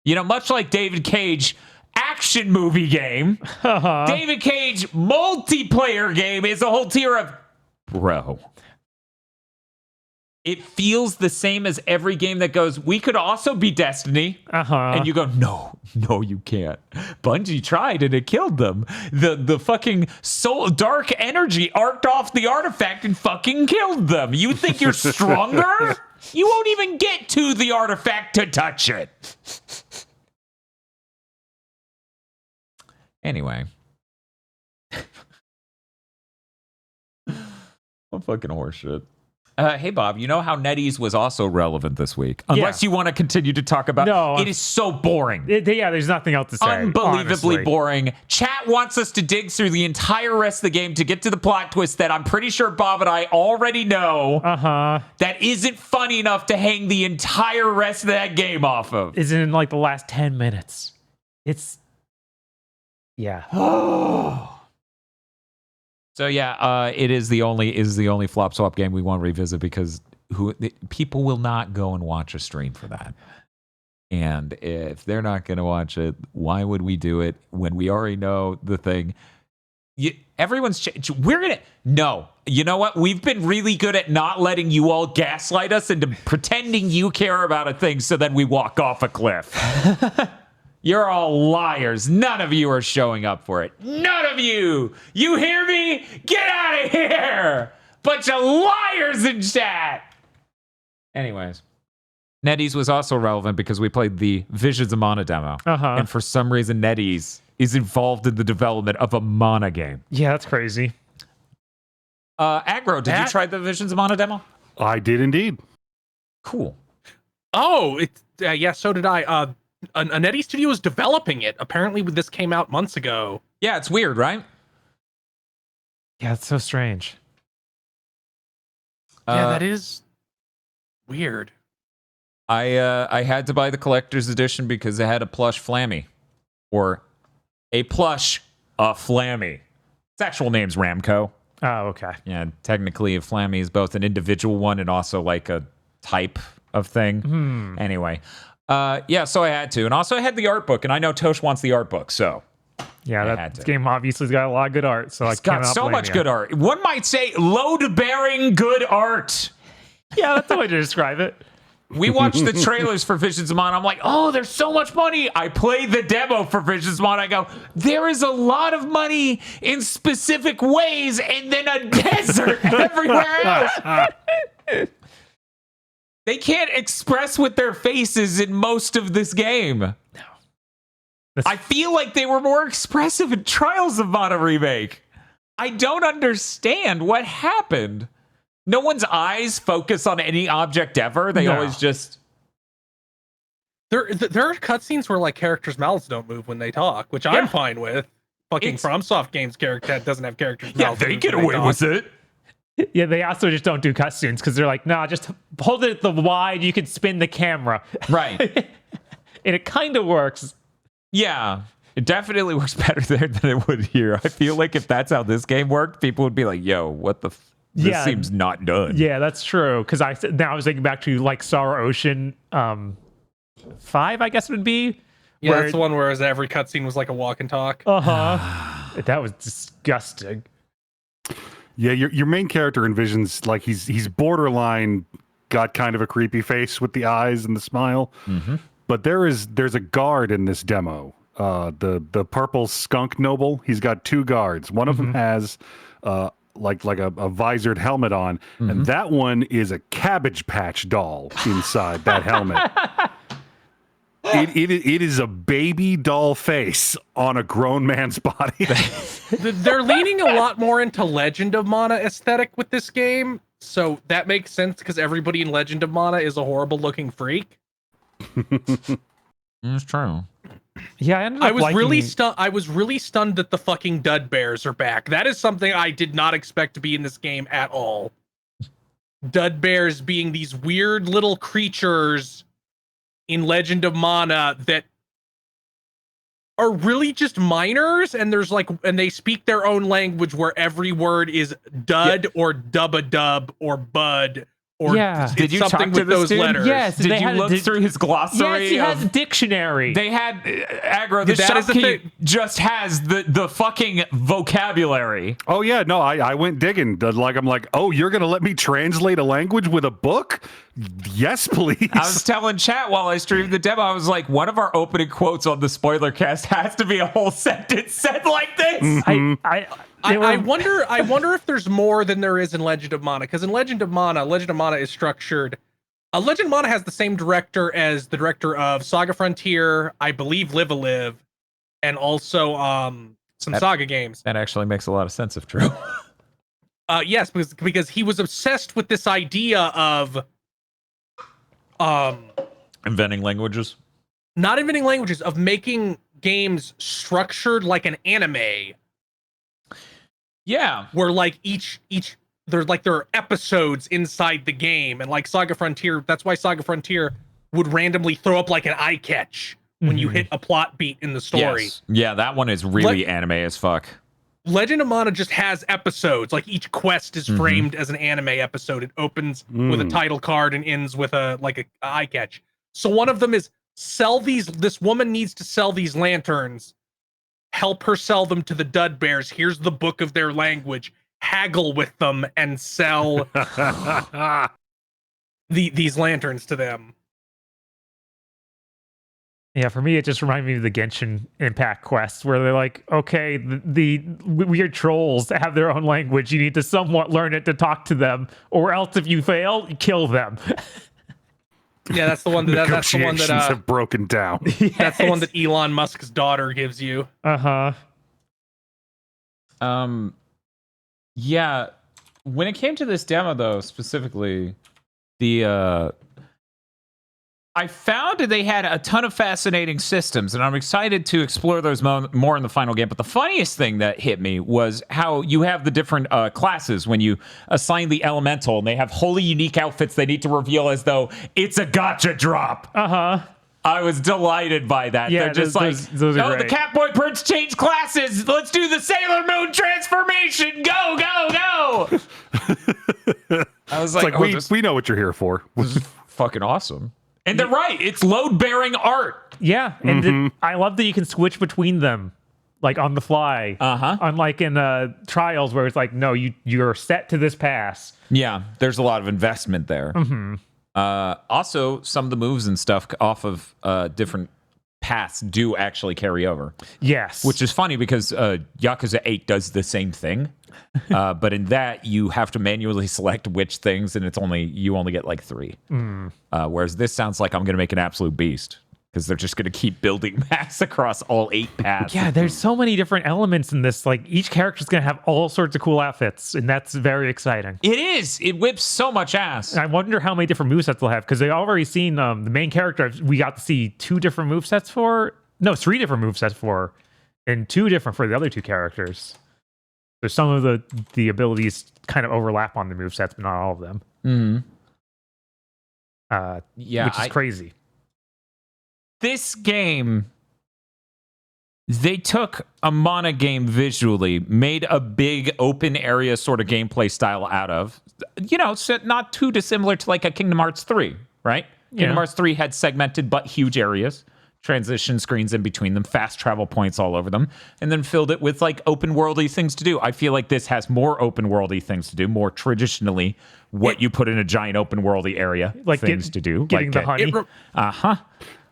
You know, much like David Cage action movie game, David Cage multiplayer game is a whole tier of, bro. It feels the same as every game that goes, we could also be Destiny. And you go, no, you can't. Bungie tried and it killed them. The fucking soul dark energy arced off the artifact and fucking killed them. You think you're stronger? You won't even get to the artifact to touch it. Anyway. I'm fucking horseshit. Hey, Bob, you know how NetEase was also relevant this week? Unless you want to continue to talk about it. Is so boring. There's nothing else to say. Unbelievably honestly. boring. Chat wants us to dig through the entire rest of the game to get to the plot twist that I'm pretty sure Bob and I already know. That isn't funny enough to hang the entire rest of that game off of. Is in like the last 10 minutes. It's... Yeah. So yeah, it is the only flop swap game we want to revisit because people will not go and watch a stream for that. And if they're not going to watch it, why would we do it when we already know the thing? No. You know what? We've been really good at not letting you all gaslight us into pretending you care about a thing so then we walk off a cliff. You're all liars. None of you are showing up for it. None of you. You hear me? Get out of here. Bunch of liars in chat. Anyways. NetEase was also relevant because we played the Visions of Mana demo. And for some reason, NetEase is involved in the development of a Mana game. Yeah, that's crazy. Aggro, did you try the Visions of Mana demo? I did indeed. Cool. Oh, yeah, so did I. A NetEase studio is developing it. Apparently, this came out months ago. Yeah, it's weird, right? Yeah, it's so strange. Yeah, that is weird. I had to buy the collector's edition because it had a plush Flammy. Or a plush Flammy. Its actual name's Ramco. Oh, okay. Yeah, technically a Flammy is both an individual one and also like a type of thing. Anyway. Yeah, so I had to. And also I had the art book, and I know Tosh wants the art book, so yeah, that game obviously has got a lot of good art. So it's got so much good art. One might say load-bearing good art. Yeah, that's the way to describe it. We watched the trailers for Visions of Mana. I'm like, oh, there's so much money. I played the demo for Visions of Mana. I go, there is a lot of money in specific ways, and then a desert everywhere else. They can't express with their faces in most of this game. No. I feel like they were more expressive in Trials of Mana Remake. I don't understand what happened. No one's eyes focus on any object ever. They always just... There are cutscenes where like characters' mouths don't move when they talk, which I'm fine with. Fucking FromSoft Games character that doesn't have characters' mouths. Yeah, they get away with it. Yeah, they also just don't do cutscenes because they're like, nah, just hold it at the wide. You can spin the camera. Right. And it kind of works. Yeah, it definitely works better there than it would here. I feel like if that's how this game worked, people would be like, yo, what the... This seems not done. Yeah, that's true. Because now I was thinking back to like Sorrow Ocean 5, I guess it would be. Yeah, that's the one where every cutscene was like a walk and talk. That was disgusting. Yeah, your main character envisions like he's borderline got kind of a creepy face with the eyes and the smile. But there's a guard in this demo. The purple skunk noble. He's got two guards. One of them has like a visored helmet on, and that one is a Cabbage Patch doll inside that helmet. It is a baby doll face on a grown man's body. They're leaning a lot more into Legend of Mana aesthetic with this game, so that makes sense because everybody in Legend of Mana is a horrible looking freak. It's true. Yeah, I was really stunned that the fucking Dud Bears are back. That is something I did not expect to be in this game at all. Dud Bears being these weird little creatures in Legend of Mana that are really just minors, and they speak their own language where every word is dud or dub-a-dub or bud. Or did you talk to those letters? Yes. Did you look through his glossary? Yes, he has a dictionary. They had Aggro. The shopkeep just has the fucking vocabulary. Oh yeah, no, I went digging. Like I'm like, oh, you're gonna let me translate a language with a book? Yes, please. I was telling chat while I streamed the demo. I was like, one of our opening quotes on the spoiler cast has to be a whole sentence said like this. I wonder if there's more than there is in Legend of Mana, because in Legend of Mana is structured. Legend of Mana has the same director as the director of Saga Frontier, I believe Live a Live, and also some Saga games. That actually makes a lot of sense if true. Yes, because he was obsessed with this idea of inventing languages. Not inventing languages, of making games structured like an anime. Yeah, where like each there are episodes inside the game, and like Saga Frontier, that's why Saga Frontier would randomly throw up like an eye catch when you hit a plot beat in the story. Yes. Yeah, that one is really anime as fuck. Legend of Mana just has episodes. Like each quest is framed as an anime episode. It opens with a title card and ends with a eye catch. So one of them is this woman needs to sell these lanterns. Help her sell them to the Dud Bears. Here's the book of their language. Haggle with them and sell these lanterns to them. Yeah, for me, it just reminded me of the Genshin Impact quests, where they're like, okay, the weird trolls have their own language. You need to somewhat learn it to talk to them, or else if you fail, kill them. Yeah, that's the one that that's the one Negotiations that have broken down. that's the one that Elon Musk's daughter gives you. Uh-huh. Yeah. When it came to this demo, though, specifically, I found they had a ton of fascinating systems, and I'm excited to explore those more in the final game. But the funniest thing that hit me was how you have the different classes when you assign the elemental, and they have wholly unique outfits they need to reveal as though it's a gotcha drop. Uh-huh. I was delighted by that. Yeah, they're just those are the great. Catboy Prince changed classes. Let's do the Sailor Moon transformation. Go, go, go. I was It's like, like we know what you're here for. this is fucking awesome. And they're right. It's load-bearing art. Yeah, and I love that you can switch between them, like on the fly. Uh-huh. Unlike in Trials, where it's like, no, you're set to this pass. Yeah, there's a lot of investment there. Mm-hmm. Also, some of the moves and stuff off of different paths do actually carry over. Yes. Which is funny because Yakuza 8 does the same thing. But in that, you have to manually select which things, and you only get like 3. Whereas this sounds like I'm going to make an absolute beast, because they're just going to keep building maps across all 8 paths. Yeah, there's so many different elements in this. Like, each character's going to have all sorts of cool outfits, and that's very exciting. It is. It whips so much ass. And I wonder how many different movesets they'll have, because they've already seen the main character. We got to see 2 different movesets for. No, 3 different movesets for, and 2 different for the other 2 characters. So some of the abilities kind of overlap on the movesets, but not all of them. Yeah, which is crazy. This game, they took a Mana game visually, made a big open area sort of gameplay style out of, so not too dissimilar to like a Kingdom Hearts 3, right? Kingdom Hearts 3 had segmented but huge areas, transition screens in between them, fast travel points all over them, and then filled it with like open worldy things to do. I feel like this has more open worldy things to do, more traditionally what you put in a giant open worldy area, like things to do. Getting like the honey.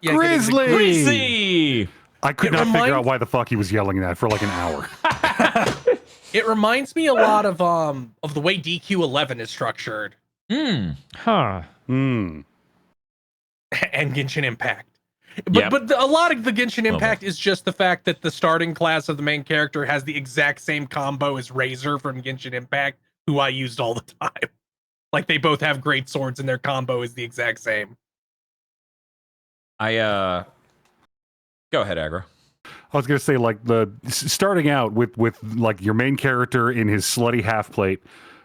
Yeah, Grizzly! I could not figure reminds- out why the fuck he was yelling that for like an hour. It reminds me a lot of the way DQ11 is structured Huh. and Genshin Impact. But a lot of the Genshin Impact is just the fact that the starting class of the main character has the exact same combo as Razor from Genshin Impact, who I used all the time. Like, they both have great swords and their combo is the exact same. Go ahead, Aggro. I was gonna say, like, starting out with like your main character in his slutty half plate,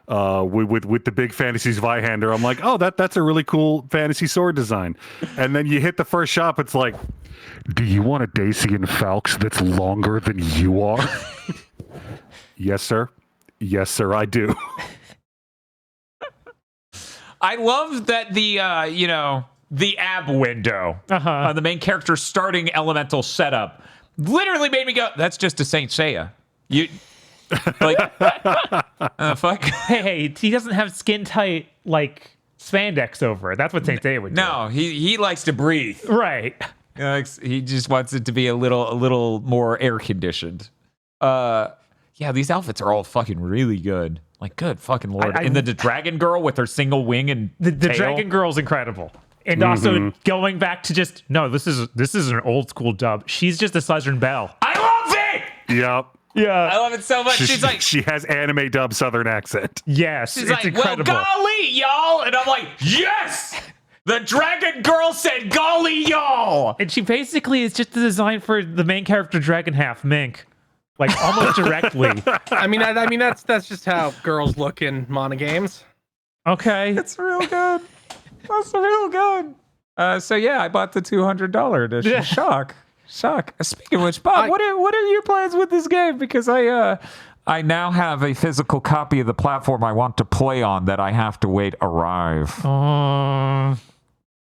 with the big fantasy Zweihander. I'm like, oh, that's a really cool fantasy sword design. And then you hit the first shop, it's like, do you want a Dacian Falx that's longer than you are? Yes, sir. Yes, sir, I do. I love that the ab window on the main character's starting elemental setup literally made me go, that's just a Saint Seiya. You like fuck? Hey, he doesn't have skin tight like spandex over it. That's what Saint Seiya would do. No, he likes to breathe. Right. He just wants it to be a little more air conditioned. Yeah, these outfits are all fucking really good. Like, good fucking lord. And the dragon girl with her single wing and the tail. dragon girl's incredible. And also going back to just this is an old school dub. She's just a Southern Belle. I love it. Yep. Yeah, I love it so much. She's like, she has anime dub Southern accent. yes, she's it's like, incredible. well, golly, y'all, and I'm like, yes. The dragon girl said, golly, y'all. And she basically is just the design for the main character, Dragon Half Mink, like almost directly. I mean that's just how girls look in Mana games. Okay, It's real good. That's real good. So yeah, I bought the $200 edition. Yeah. Shock. Speaking of which, Bob, what are your plans with this game? Because I now have a physical copy of the platform I want to play on that I have to wait arrive.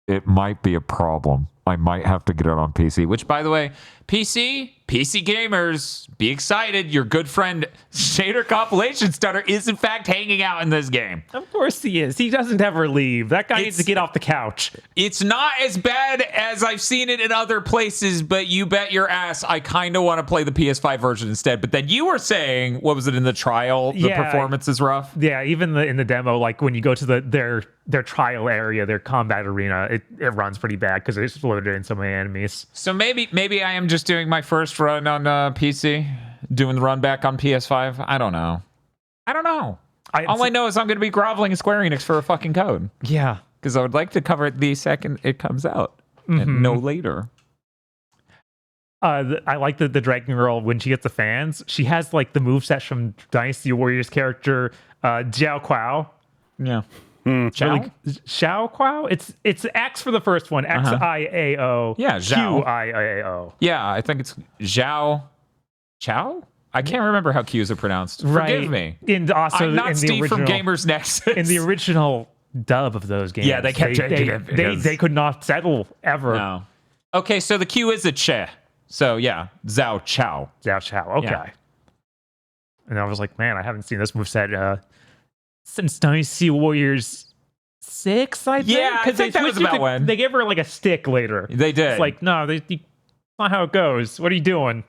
It might be a problem. I might have to get it on PC. Which, by the way, PC PC gamers, be excited. Your good friend Shader Compilation Stunner is in fact hanging out in this game. Of course he is. He doesn't ever leave. That guy needs to get off the couch. It's not as bad as I've seen it in other places, but you bet your ass I kind of want to play the PS5 version instead. But then you were saying, what was it in the trial? The performance is rough. Yeah, even in the demo, like when you go to their trial area, their combat arena, it runs pretty bad because they just loaded in so many enemies. So maybe I am just doing my first run on PC, doing the run back on PS5. I don't know. All I know is I'm going to be groveling at Square Enix for a fucking code. Yeah. Because I would like to cover it the second it comes out, and no later. I like the Dragon Girl when she gets the fans. She has like the moveset from Dynasty Warriors character Jiao Kuo. Yeah. Really, Xiao Kuo? It's X for the first one. Xiao. Yeah, Zhao. Qiao. Yeah, I think it's Zhao. Chow? I can't remember how Q's are pronounced. Forgive me. And also I'm not in the Steve original, from Gamers Nexus. in the original dub of those games. Yeah, they kept changing it. They could not settle ever. No. Okay, so the Q is a che. So yeah, Zhao Chow. Xiao Chao. Okay. Yeah. And I was like, man, I haven't seen this moveset since Dynasty Warriors 6, I think. Yeah, I think that was about when. They gave her like a stick later. They did. It's like, no, that's not how it goes. What are you doing?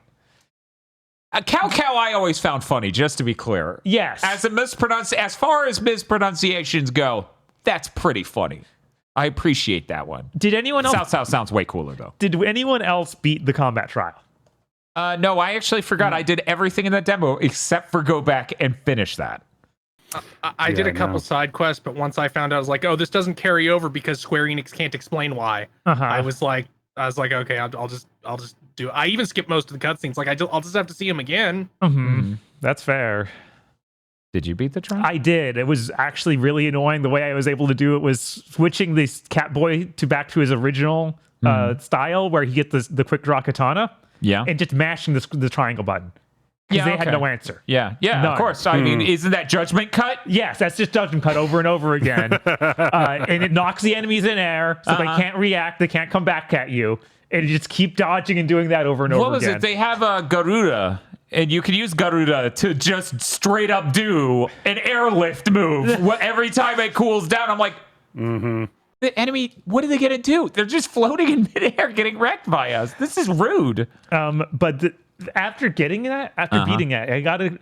Cow I always found funny, just to be clear. Yes. As far as mispronunciations go, that's pretty funny. I appreciate that one. Did anyone else? South sounds way cooler though. Did anyone else beat the combat trial? No, I actually forgot. I did everything in that demo except for go back and finish that. I did a couple side quests, but once I found out, I was like, oh, this doesn't carry over because Square Enix can't explain why. I was like, okay, I'll just do it. I even skipped most of the cutscenes. Like I'll just have to see him again. That's fair. Did you beat the trial? I did. It was actually really annoying. The way I was able to do it was switching this Catboy back to his original style, where he gets the quick draw katana. Yeah. And just mashing the triangle button. Because they had no answer. Yeah, None. Of course. I mean, isn't that judgment cut? Yes, that's just judgment cut over and over again. And it knocks the enemies in air, so they can't react, they can't come back at you. And you just keep dodging and doing that over and over again. What was it? They have a Garuda, and you can use Garuda to just straight up do an airlift move. Every time it cools down, I'm like, the enemy, what are they going to do? They're just floating in midair getting wrecked by us. This is rude. But after getting that, beating it, I got an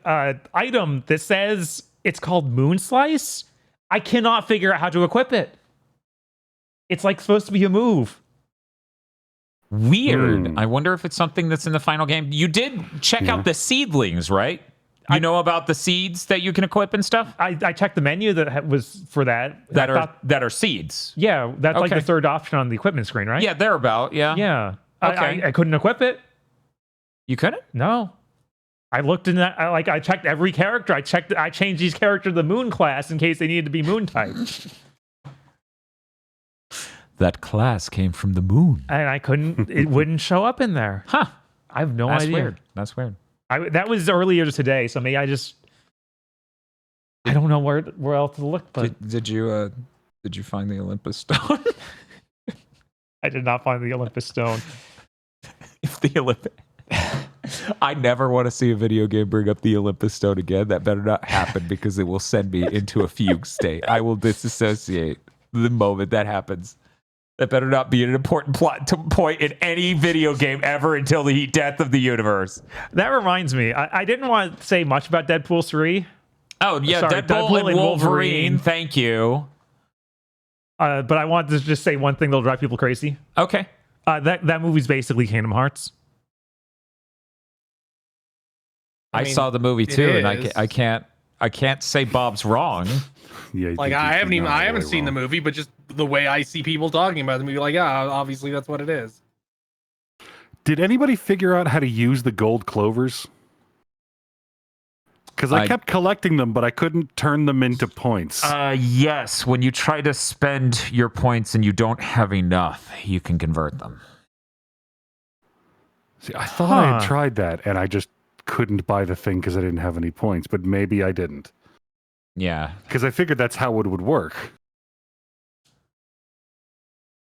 item that says it's called Moon Slice. I cannot figure out how to equip it. It's like supposed to be a move. Weird. I wonder if it's something that's in the final game. You did check out the seedlings, right? You know about the seeds that you can equip and stuff? I checked the menu that was for that. That are seeds. Yeah, that's like the third option on the equipment screen, right? Yeah, they're about, yeah. Yeah. Okay. I couldn't equip it. You couldn't? No. I looked in that. I checked every character. I changed each character to the moon class in case they needed to be moon type. That class came from the moon. And I couldn't. It wouldn't show up in there. Huh. I have no idea. That's weird. That was earlier today, so maybe I don't know where else to look. But did you find the Olympus Stone? I did not find the Olympus Stone. If the Olympus, I never want to see a video game bring up the Olympus Stone again. That better not happen because it will send me into a fugue state. I will disassociate the moment that happens. That better not be an important plot point in any video game ever until the death of the universe. That reminds me, I didn't want to say much about Deadpool 3. Oh, yeah, Sorry, Deadpool and Wolverine. Thank you. But I wanted to just say one thing that'll drive people crazy. Okay. That movie's basically Kingdom Hearts. I saw the movie too, and I can't say Bob's wrong. Yeah, like I haven't seen the movie, but just the way I see people talking about the movie, like, yeah, obviously that's what it is. Did anybody figure out how to use the gold clovers? Because I kept collecting them, but I couldn't turn them into points. Yes, when you try to spend your points and you don't have enough, you can convert them. See, I thought I had tried that, and I just couldn't buy the thing because I didn't have any points, but maybe I didn't. Yeah. Because I figured that's how it would work.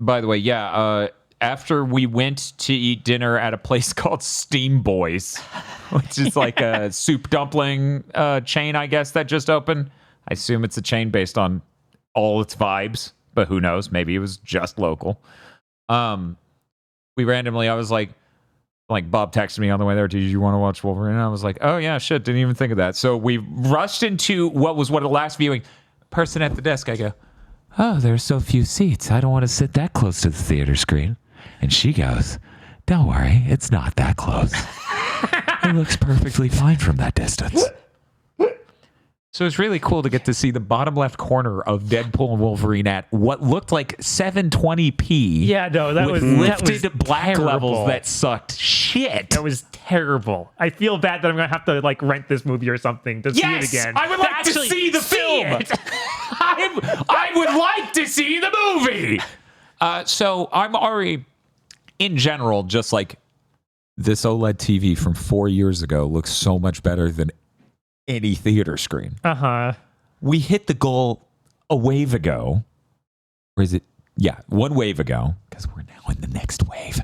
By the way, yeah, after we went to eat dinner at a place called Steam Boys, which is like a soup dumpling chain, I guess, that just opened. I assume it's a chain based on all its vibes, but who knows? Maybe it was just local. We randomly, I was like Bob texted me on the way there, did you want to watch Wolverine? And I was like, oh yeah, shit, didn't even think of that. So we rushed into what was the last viewing. Person at the desk, I go, oh, there's so few seats. I don't want to sit that close to the theater screen. And she goes, don't worry, it's not that close. It looks perfectly fine from that distance. So it's really cool to get to see the bottom left corner of Deadpool and Wolverine at what looked like 720p. Yeah, no, that was lifted black terrible. levels that sucked shit. That was terrible. I feel bad that I'm gonna have to like rent this movie or something to see it again. I would like to see the film. I would like to see the movie. So I'm already, in general, just like this OLED TV from 4 years ago looks so much better than any theater screen. We hit the goal a wave ago. Or is it? Yeah, one wave ago, because we're now in the next wave.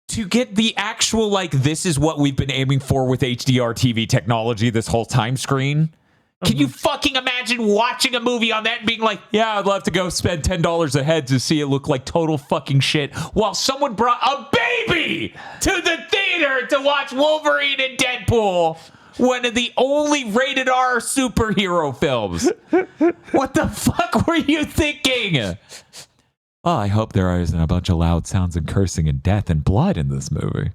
To get the actual, like, this is what we've been aiming for with HDR TV technology this whole time screen. Can you fucking imagine watching a movie on that and being like, yeah, I'd love to go spend $10 a head to see it look like total fucking shit, while someone brought a baby to the theater to watch Wolverine and Deadpool, one of the only rated R superhero films. What the fuck were you thinking? Oh, I hope there isn't a bunch of loud sounds and cursing and death and blood in this movie.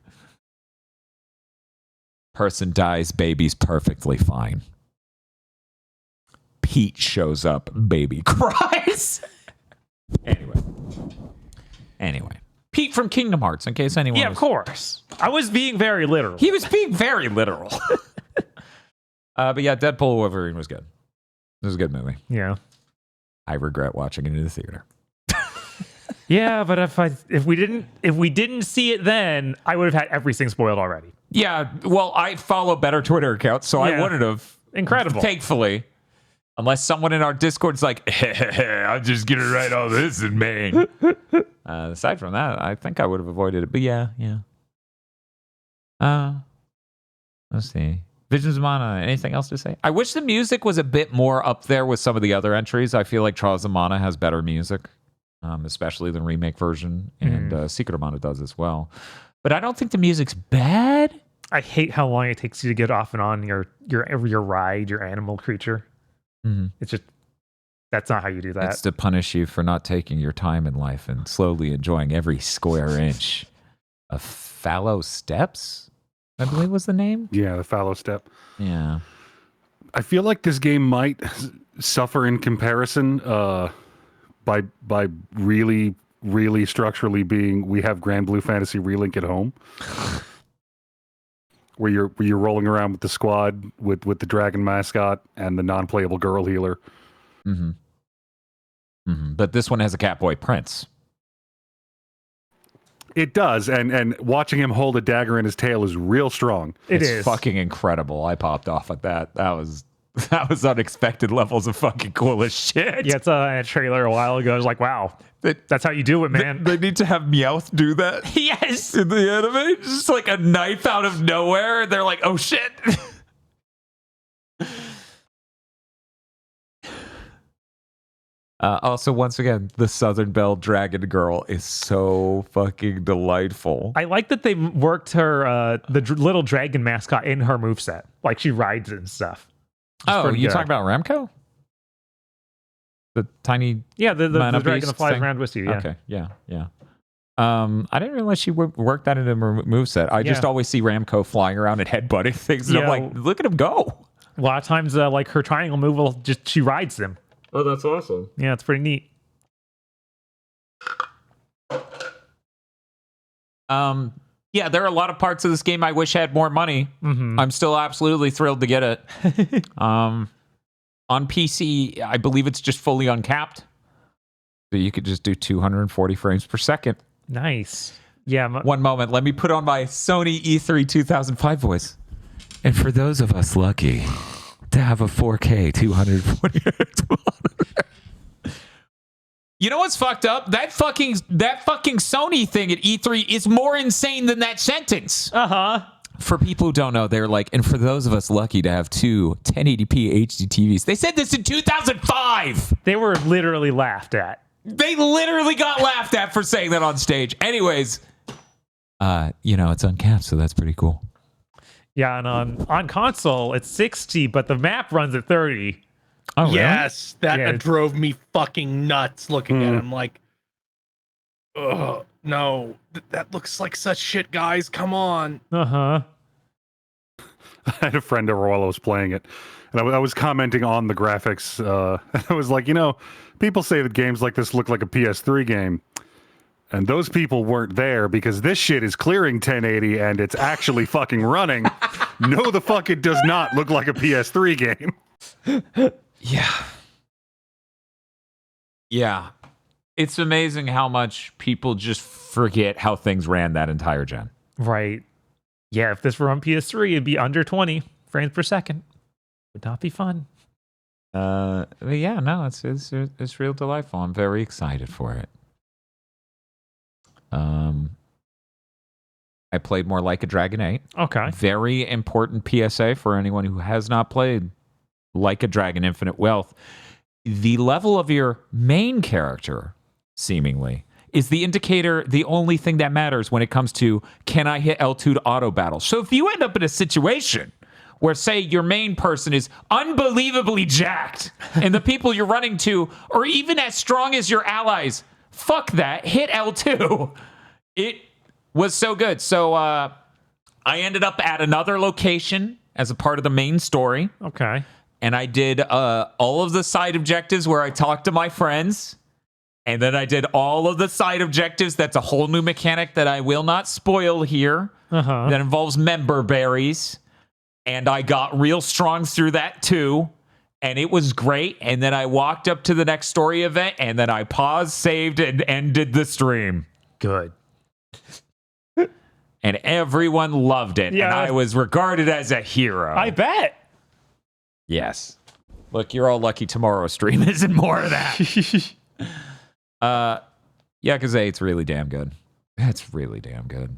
Person dies, baby's perfectly fine. Pete shows up, baby cries. Anyway. Pete from Kingdom Hearts, in case anyone of course. I was being very literal. He was being very literal. But yeah, Deadpool and Wolverine was good. It was a good movie. Yeah. I regret watching it in the theater. Yeah, but if we didn't see it then, I would have had everything spoiled already. Yeah, well, I follow better Twitter accounts, so I wouldn't have. Incredible. Thankfully. Unless someone in our Discord's like, I'm just going to write all this in Maine. Aside from that, I think I would have avoided it. But yeah. Let's see. Visions of Mana, anything else to say? I wish the music was a bit more up there with some of the other entries. I feel like Trials of Mana has better music, especially the remake version, and Secret of Mana does as well. But I don't think the music's bad. I hate how long it takes you to get off and on your ride, your animal creature. It's just, that's not how you do that. It's to punish you for not taking your time in life and slowly enjoying every square inch of Fallow Steps, I believe was the name. Yeah, the Fallow Step. Yeah. I feel like this game might suffer in comparison by really, really structurally being, we have Grand Blue Fantasy Relink at home. Where you're rolling around with the squad with the dragon mascot and the non-playable girl healer. But this one has a Catboy Prince. It does, and watching him hold a dagger in his tail is real strong. It's fucking incredible. I popped off at that. That was unexpected levels of fucking cool as shit. Yeah, it's a trailer a while ago. I was like, wow, that's how you do it, man. They need to have Meowth do that. Yes. In the anime. Just like a knife out of nowhere. They're like, oh shit. Also, once again, the Southern Belle Dragon Girl is so fucking delightful. I like that they worked her, little dragon mascot in her moveset. Like she rides it and stuff. You talking about Ramco? The tiny the dragon that flies thing? around with you. Yeah. Okay, yeah. I didn't realize she worked that into her moveset. I just always see Ramco flying around and headbutting things, and I'm like, look at him go. A lot of times, like her triangle move will just, she rides them. Oh, that's awesome. Yeah, it's pretty neat. Yeah, there are a lot of parts of this game I wish had more money. I'm still absolutely thrilled to get it. On PC, I believe it's just fully uncapped. So you could just do 240 frames per second. Nice. Yeah. One moment. Let me put on my Sony E3 2005 voice. And for those of us lucky to have a 4K 240 hertz monitor, You know what's fucked up? That fucking Sony thing at E3 is more insane than that sentence. For people who don't know, they're like, and for those of us lucky to have two 1080p HD TVs, they said this in 2005. They were literally laughed at. They literally got laughed at for saying that on stage. Anyways, it's uncapped, so that's pretty cool. Yeah, and on console, it's 60, but the map runs at 30. Oh, really? Yes, that drove me fucking nuts looking at it. I'm like, ugh, no, that looks like such shit, guys. Come on. Uh-huh. I had a friend over while I was playing it, and I was commenting on the graphics. I was like, people say that games like this look like a PS3 game. And those people weren't there because this shit is clearing 1080 and it's actually fucking running. No, the fuck it does not look like a PS3 game. Yeah. Yeah. It's amazing how much people just forget how things ran that entire gen. Right. Yeah, if this were on PS3, it'd be under 20 frames per second. Would not be fun. But yeah, no, it's real delightful. I'm very excited for it. I played more Like a Dragon 8. Okay. Very important PSA for anyone who has not played Like a Dragon Infinite Wealth. The level of your main character, seemingly, is the indicator, the only thing that matters when it comes to, can I hit L2 to auto battle? So if you end up in a situation where, say, your main person is unbelievably jacked and the people you're running to are even as strong as your allies, fuck that, hit L2. It was so good. So I ended up at another location as a part of the main story. Okay. And I did all of the side objectives where I talked to my friends. And then I did all of the side objectives. That's a whole new mechanic that I will not spoil here. That involves member berries. And I got real strong through that too. And it was great. And then I walked up to the next story event. And then I paused, saved, and ended the stream. Good. And everyone loved it. Yeah. And I was regarded as a hero. I bet. Yes. Look, you're all lucky tomorrow's stream isn't more of that. Yakuza 8's really damn good. It's really damn good.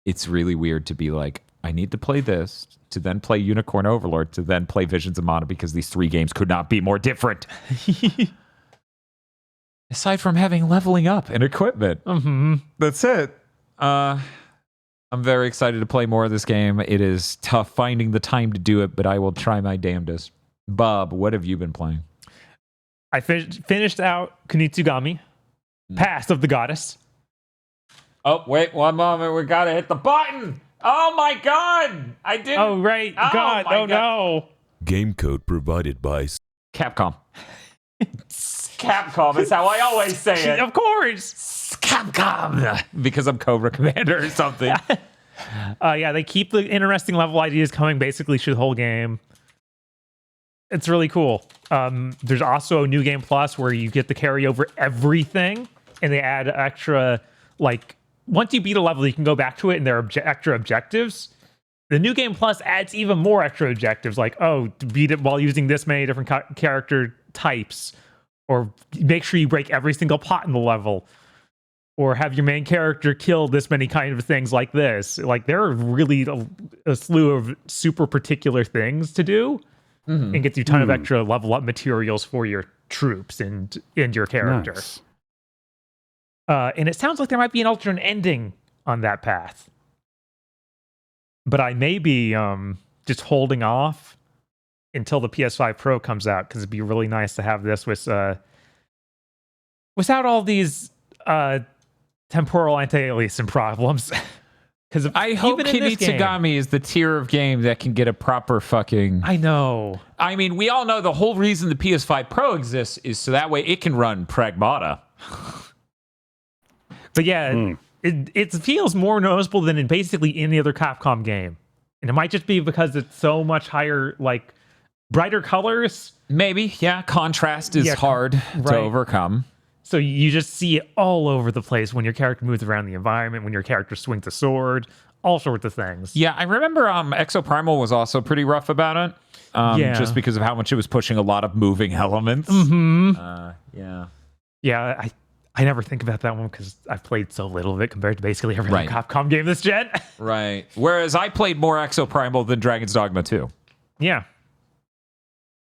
It's really weird to be like, I need to play this, to then play Unicorn Overlord, to then play Visions of Mana, because these three games could not be more different. Aside from having leveling up and equipment. That's it. I'm very excited to play more of this game. It is tough finding the time to do it, but I will try my damnedest. Bob, what have you been playing? I finished out Kunitsu-Gami, Pass of the Goddess. Oh, wait, one moment. We gotta hit the button. Oh my god! I didn't. Oh, right. God. Oh, no. Game code provided by Capcom. Capcom is how I always say it. Of course. Capcom. Because I'm Cobra Commander or something. Yeah, they keep the interesting level ideas coming basically through the whole game. It's really cool. There's also a New Game Plus where you get to carry over everything, and they add extra, like, once you beat a level, you can go back to it, and there are extra objectives. The New Game Plus adds even more extra objectives, like, oh, to beat it while using this many different character types, or make sure you break every single pot in the level, or have your main character kill this many kind of things like this. Like, there are really a slew of super particular things to do, and gets you a ton of extra level up materials for your troops and your character. Nice. And it sounds like there might be an alternate ending on that path. But I may be just holding off until the PS5 Pro comes out, because it'd be really nice to have this without all these temporal anti-aliasing problems. Because I hope Kunitsu-Gami is the tier of game that can get a proper fucking... I know. I mean, we all know the whole reason the PS5 Pro exists is so that way it can run Pragmata. But yeah, it feels more noticeable than in basically any other Capcom game. And it might just be because it's so much higher, like, brighter colors. Maybe, yeah. Contrast is hard to overcome. So you just see it all over the place when your character moves around the environment, when your character swings a sword, all sorts of things. Yeah, I remember Exoprimal was also pretty rough about it. Just because of how much it was pushing a lot of moving elements. Yeah. Yeah, I never think about that one because I've played so little of it compared to basically every Right. Capcom game this gen. Right. Whereas I played more Exoprimal than Dragon's Dogma 2. Yeah.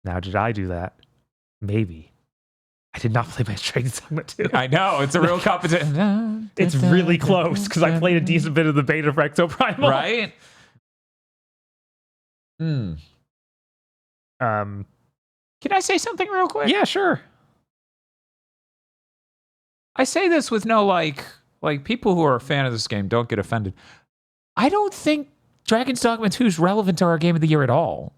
Now, did I do that? Maybe. I did not play my Dragon's Dogma 2. I know, it's a real competition. It's really close because I played a decent bit of the beta for Exoprimal. Right? Can I say something real quick? Yeah, sure. I say this with no like people who are a fan of this game don't get offended. I don't think Dragon's Dogma 2 is relevant to our game of the year at all.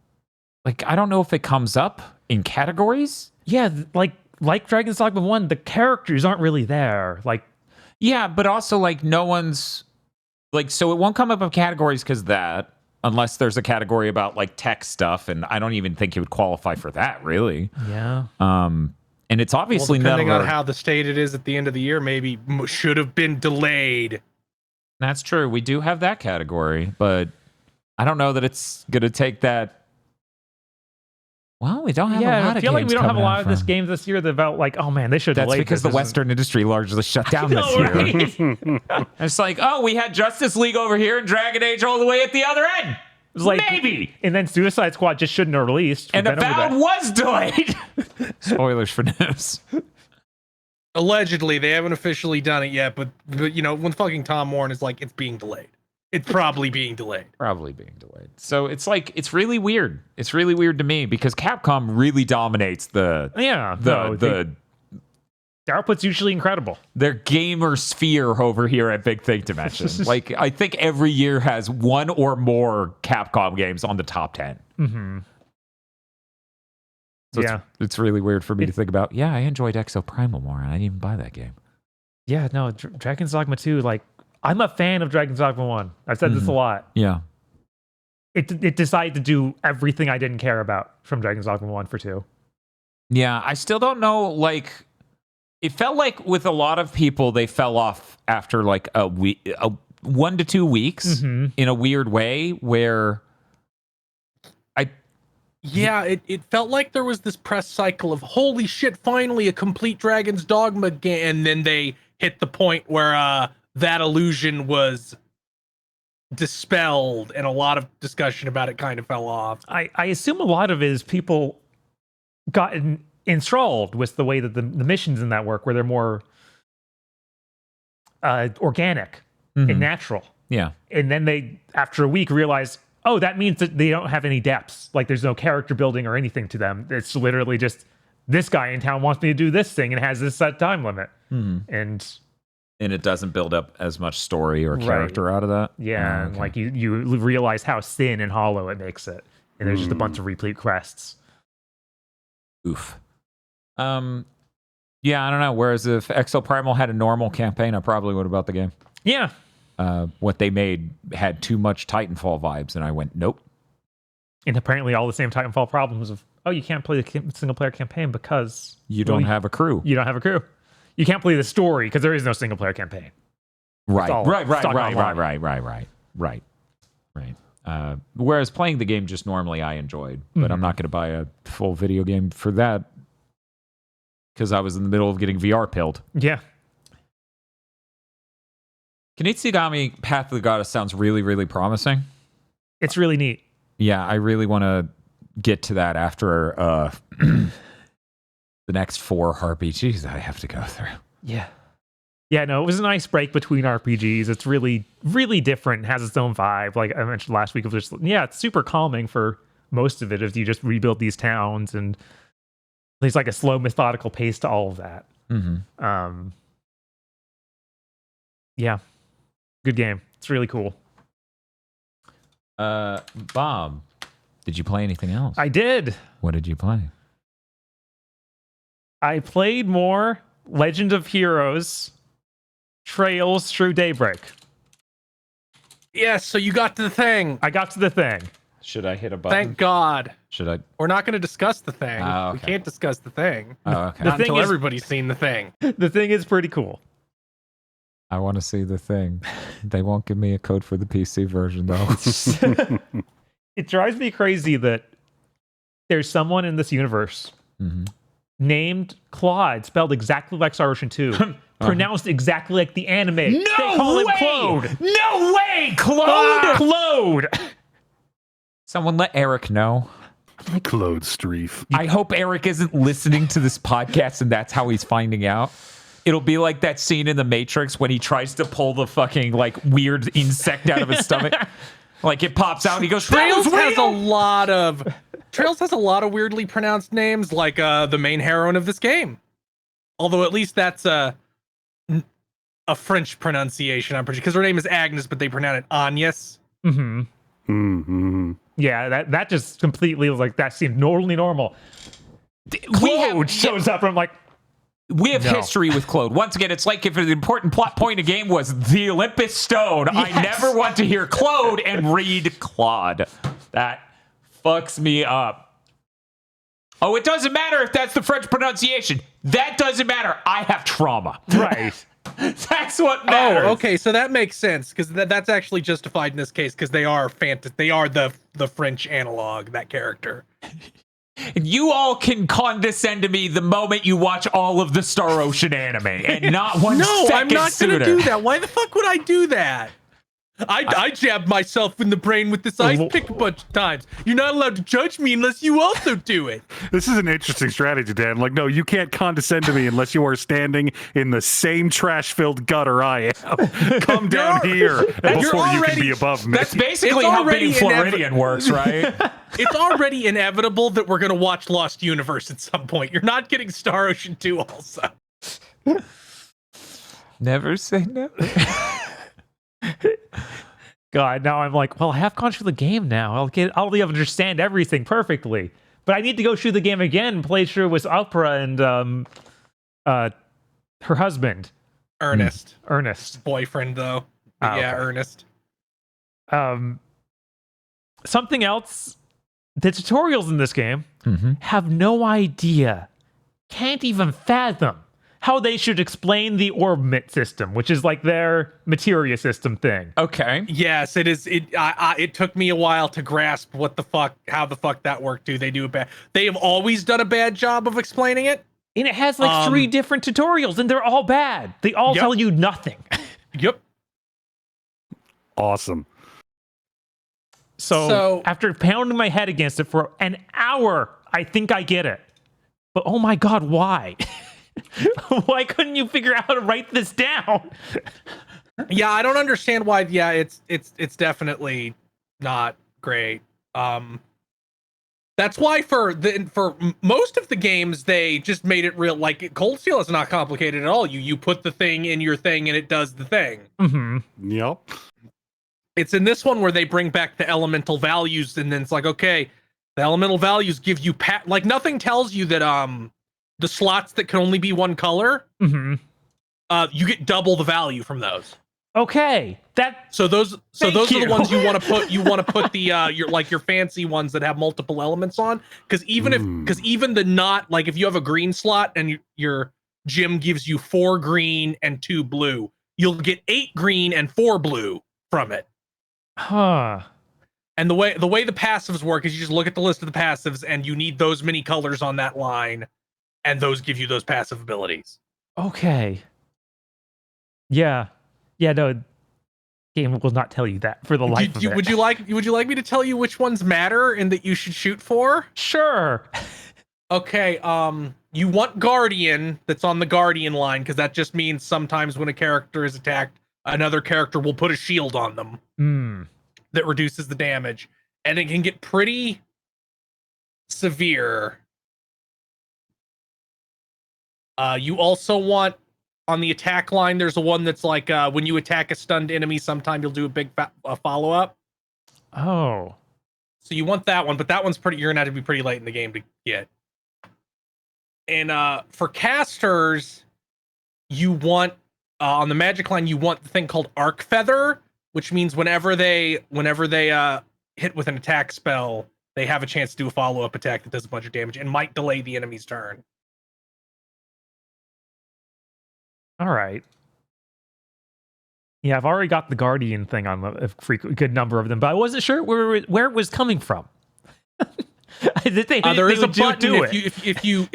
Like, I don't know if it comes up in categories. Yeah, like Dragon's Dogma 1, the characters aren't really there. Like, yeah, but also like no one's like, so it won't come up in categories because that, unless there's a category about like tech stuff, and I don't even think it would qualify for that really. yeah. And it's obviously depending none of on how the state it is at the end of the year, maybe should have been delayed. That's true. We do have that category, but I don't know that it's going to take that. Well, we don't have a lot of I feel like games we don't have a coming lot out of this from- games this year that felt like, oh man, they should have That's delayed because the this. Western industry largely shut down this know, year. right? It's like, oh, we had Justice League over here and Dragon Age all the way at the other end. It was like, Maybe. And then Suicide Squad just shouldn't have released. And We've been over Avowed that. was delayed. Spoilers for news. Allegedly, they haven't officially done it yet, but you know, when fucking Tom Warren is like, it's being delayed. It's probably being delayed. Probably being delayed. So it's like, it's really weird. It's really weird to me because Capcom really dominates the their output's usually incredible. their gamer sphere over here at Big Think Dimension. Like, I think every year has one or more Capcom games on the top 10. Mm-hmm. So Yeah. it's really weird for me to think about. Yeah, I enjoyed Exoprimal more, and I didn't even buy that game. Yeah, no, Dragon's Dogma 2, like, I'm a fan of Dragon's Dogma 1. I've said this a lot. Yeah. It decided to do everything I didn't care about from Dragon's Dogma 1 for 2. Yeah, I still don't know, like, it felt like with a lot of people, they fell off after like a week, 1 to 2 weeks in a weird way where Yeah, it felt like there was this press cycle of holy shit, finally a complete Dragon's Dogma game, and then they hit the point where that illusion was dispelled and a lot of discussion about it kind of fell off. I assume a lot of it is people got enthralled with the way that the missions in that work, where they're more organic and natural. yeah. And then they, after a week, realize, oh, that means that they don't have any depths. Like, there's no character building or anything to them. It's literally just, this guy in town wants me to do this thing and has this set time limit. And it doesn't build up as much story or character out of that. yeah, Oh, and okay. like you realize how thin and hollow it makes it. And there's just a bunch of replete quests. Oof. Yeah, I don't know. Whereas if Exoprimal had a normal campaign, I probably would have bought the game. Yeah. What they made had too much Titanfall vibes, and I went, nope. And apparently all the same Titanfall problems of, oh, you can't play the single player campaign because You don't have a crew. you don't have a crew. You can't play the story because there is no single player campaign. Right. all Right. stuck Right. Whereas playing the game just normally I enjoyed, but I'm not going to buy a full video game for that because I was in the middle of getting VR pilled. Yeah. Kunitsu-Gami Path of the Goddess sounds really, really promising. It's really neat. Yeah, I really want to get to that after the next 4 RPGs that I have to go through. Yeah. Yeah, no, it was a nice break between RPGs. It's really, really different. It has its own vibe. Like I mentioned last week, of just, yeah, it's super calming for most of it if you just rebuild these towns, and there's like a slow, methodical pace to all of that. Yeah. Good game. It's really cool. Bob, did you play anything else? I did. What did you play? I played more Legend of Heroes Trails Through Daybreak. Yeah, so you got to the thing. I got to the thing. Should I hit a button? Thank God. Should I? We're not going to discuss the thing. Oh, We okay. can't discuss the thing. Oh, okay. The Not thing until is- everybody's seen the thing. The thing is pretty cool. I want to see the thing. They won't give me a code for the PC version though. It drives me crazy that there's someone in this universe named Claude, spelled exactly like Star Ocean 2, pronounced exactly like the anime. They call him Claude. No way, Claude! Claude! Someone let Eric know. Claude Streef. I hope Eric isn't listening to this podcast and that's how he's finding out. It'll be like that scene in The Matrix when he tries to pull the fucking like weird insect out of his stomach. Like it pops out and he goes, Trails has a lot of weirdly pronounced names, like the main heroine of this game. Although at least that's a French pronunciation, I'm pretty sure, because her name is Agnes, but they pronounce it Agnes. Yeah, that just completely was like, that seemed totally normal. Claude shows up and I'm like, we have history with Claude. Once again, it's like if an important plot point of game was the Olympus Stone. Yes. I never want to hear Claude and read Claude. That fucks me up. Oh, it doesn't matter if that's the French pronunciation. That doesn't matter. I have trauma. Right. That's what matters. Oh, okay, so that makes sense because that's actually justified in this case because they are They are the French analog, that character. You all can condescend to me the moment you watch all of the Star Ocean anime, and not one No, second I'm not sooner. gonna do that. Why the fuck would I do that? I jabbed myself in the brain with this ice pick a bunch of times. You're not allowed to judge me unless you also do it. This is an interesting strategy, Dan. Like, no, you can't condescend to me unless you are standing in the same trash-filled gutter I am. Come down here before you can be above me. That's basically how being Floridian works, right? It's already inevitable that we're going to watch Lost Universe at some point. You're not getting Star Ocean 2 also. Never say never. God, now I'm like, well, I have gone through the game now. I'll be able to understand everything perfectly. But I need to go through the game again, play through with Opera and her husband. Ernest. Boyfriend, though. Oh, yeah, okay. Ernest. Something else. The tutorials in this game have no idea, can't even fathom how they should explain the orbit system, which is like their materia system thing. Okay. Yes, it is. It took me a while to grasp how the fuck that worked. They have always done a bad job of explaining it. And it has like 3 different tutorials, and they're all bad. They all tell you nothing. Yep. Awesome. So after pounding my head against it for an hour, I think I get it. But oh my God, why? Why couldn't you figure out how to write this down? Yeah, I don't understand why. Yeah, it's definitely not great. That's why for most of the games they just made it real. Like Cold Steel is not complicated at all. You put the thing in your thing and it does the thing. Yep. It's in this one where they bring back the elemental values, and then it's like, okay, the elemental values give you like nothing tells you that the slots that can only be one color, you get double the value from those. Okay, those are the ones you want to put. You want to put the your fancy ones that have multiple elements on, because even the not like if you have a green slot and your gym gives you 4 green and 2 blue, you'll get 8 green and 4 blue from it. Huh. And the way the passives work is you just look at the list of the passives and you need those many colors on that line, and those give you those passive abilities. Okay. Yeah. No. Game will not tell you that for the life of it. Would you like me to tell you which ones matter and that you should shoot for? Sure. Okay. You want Guardian that's on the Guardian line because that just means sometimes when a character is attacked, another character will put a shield on them that reduces the damage, and it can get pretty severe. You also want on the attack line. There's a one that's like when you attack a stunned enemy, sometime you'll do a big follow up. Oh, so you want that one, but that one's pretty. You're gonna have to be pretty late in the game to get. And for casters, you want on the magic line, you want the thing called Arc Feather, which means whenever they hit with an attack spell, they have a chance to do a follow up attack that does a bunch of damage and might delay the enemy's turn. All right. Yeah, I've already got the Guardian thing on a good number of them, but I wasn't sure where it was coming from. There is a button if you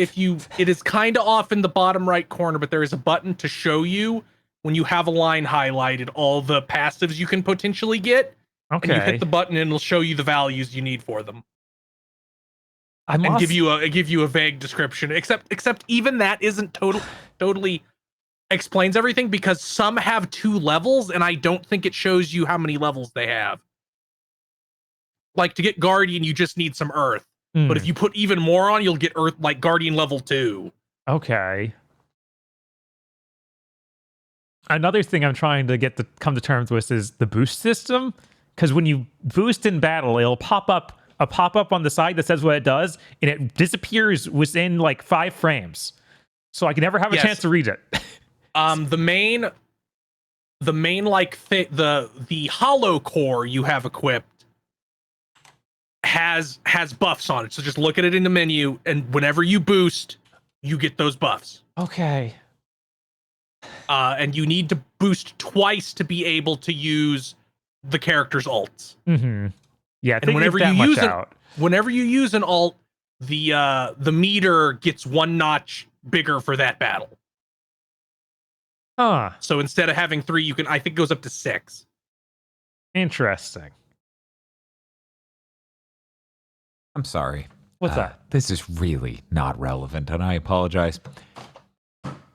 it is kind of off in the bottom right corner, but there is a button to show you when you have a line highlighted all the passives you can potentially get. Okay. And you hit the button and it'll show you the values you need for them. And give you a vague description. Except even that isn't totally explains everything, because some have 2 levels and I don't think it shows you how many levels they have. Like to get Guardian, you just need some Earth. But if you put even more on, you'll get Earth like Guardian level 2. Okay. Another thing I'm trying to come to terms with is the boost system. Because when you boost in battle, it'll pop up on the side that says what it does, and it disappears within like 5 frames. So I can never have a chance to read it. The main like the hollow core you have equipped has buffs on it. So just look at it in the menu, and whenever you boost, you get those buffs. Okay. And you need to boost twice to be able to use the character's ults. Mm-hmm. Yeah, and whenever you use an ult, the meter gets 1 notch bigger for that battle. Huh. So instead of having 3, I think it goes up to 6. Interesting. I'm sorry. What's that? This is really not relevant, and I apologize.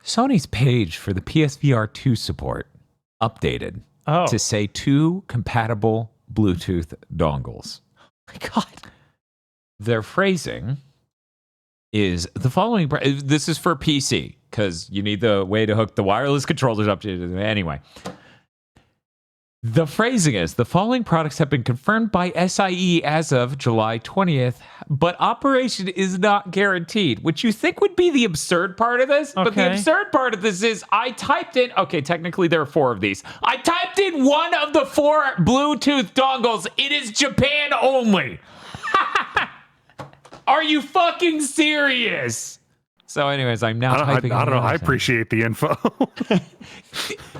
Sony's page for the PSVR 2 support updated to say 2 compatible Bluetooth dongles. Oh my God. Their phrasing is the following. This is for PC, because you need the way to hook the wireless controllers up to. Anyway, the phrasing is the following products have been confirmed by SIE as of July 20th, but operation is not guaranteed, which you think would be the absurd part of this. But the absurd part of this is I typed in, okay, technically there are 4 of these. I typed in one of the 4 Bluetooth dongles. It is Japan only. Are you fucking serious? So anyways, I'm now typing. I don't know. I appreciate the info.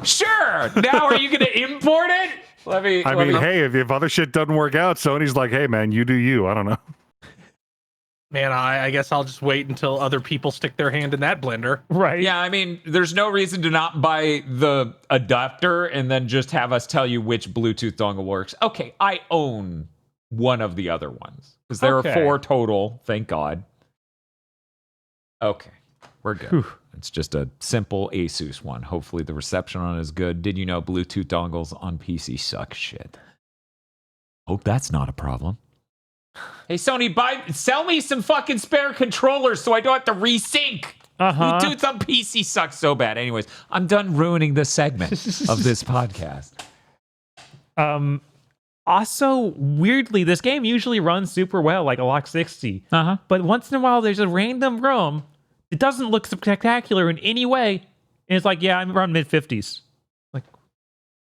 Sure. Now are you going to import it? I mean, hey, if other shit doesn't work out, Sony's like, hey, man, you do you. I don't know. Man, I guess I'll just wait until other people stick their hand in that blender. Right. Yeah, I mean, there's no reason to not buy the adapter and then just have us tell you which Bluetooth dongle works. Okay, I own one of the other ones, because there are 4 total, thank God. Okay, we're good. Whew. It's just a simple Asus one. Hopefully the reception on it is good. Did you know Bluetooth dongles on PC suck shit? Hope that's not a problem. Hey, Sony, sell me some fucking spare controllers so I don't have to resync. Bluetooth on PC sucks so bad. Anyways, I'm done ruining this segment of this podcast. Also, weirdly, this game usually runs super well, like a Lock 60. But once in a while, there's a random room. It doesn't look spectacular in any way. And it's like, yeah, I'm around mid-50s. Like,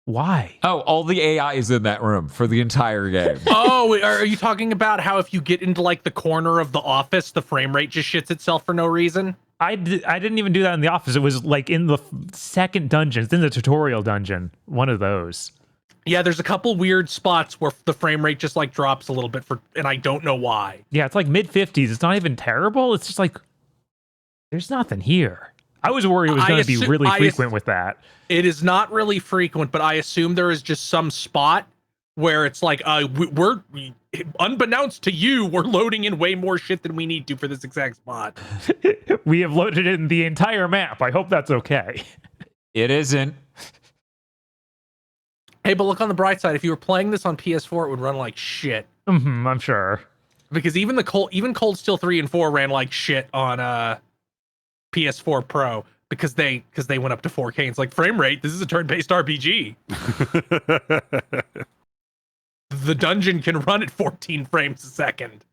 why? Oh, all the AI is in that room for the entire game. Oh, are you talking about how if you get into like the corner of the office, the frame rate just shits itself for no reason? I didn't even do that in the office. It was like in the second dungeon. It's in the tutorial dungeon. One of those. Yeah, there's a couple weird spots where the frame rate just like drops a little bit and I don't know why. Yeah, it's like mid-50s. It's not even terrible. It's just like, there's nothing here. I was worried it was going to be really frequent with that. It is not really frequent, but I assume there is just some spot where it's like, we're unbeknownst to you, we're loading in way more shit than we need to for this exact spot. We have loaded in the entire map. I hope that's okay. It isn't. Hey, but look on the bright side. If you were playing this on PS4, it would run like shit. I'm sure. Because even Cold Steel 3 and 4 ran like shit on PS4 Pro because they went up to 4K. And it's like, frame rate, this is a turn-based RPG. The dungeon can run at 14 frames a second.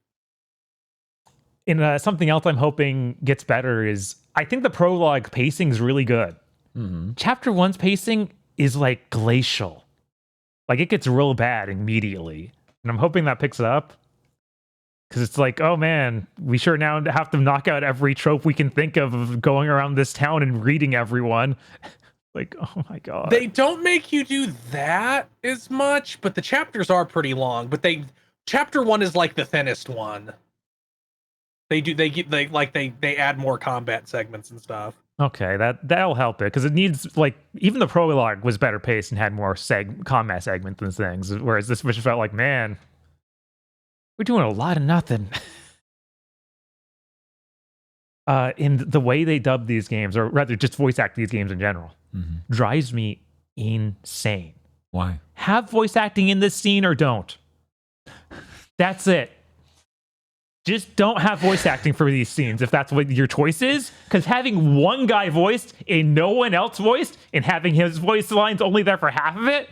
And something else I'm hoping gets better is, I think the prologue pacing is really good. Chapter 1's pacing is like glacial. Like, it gets real bad immediately. And I'm hoping that picks up. Because it's like, oh man, we sure now have to knock out every trope we can think of going around this town and reading everyone. Like, oh my god. They don't make you do that as much, but the chapters are pretty long. But chapter 1 is like the thinnest one. They add more combat segments and stuff. Okay, that'll help it because it needs like even the prologue was better paced and had more combat segments and things. Whereas this which felt like, man, we're doing a lot of nothing. In the way they dub these games, or rather just voice act these games in general, drives me insane. Why? Have voice acting in this scene or don't. That's it. Just don't have voice acting for these scenes if that's what your choice is. Because having one guy voiced and no one else voiced, and having his voice lines only there for half of it,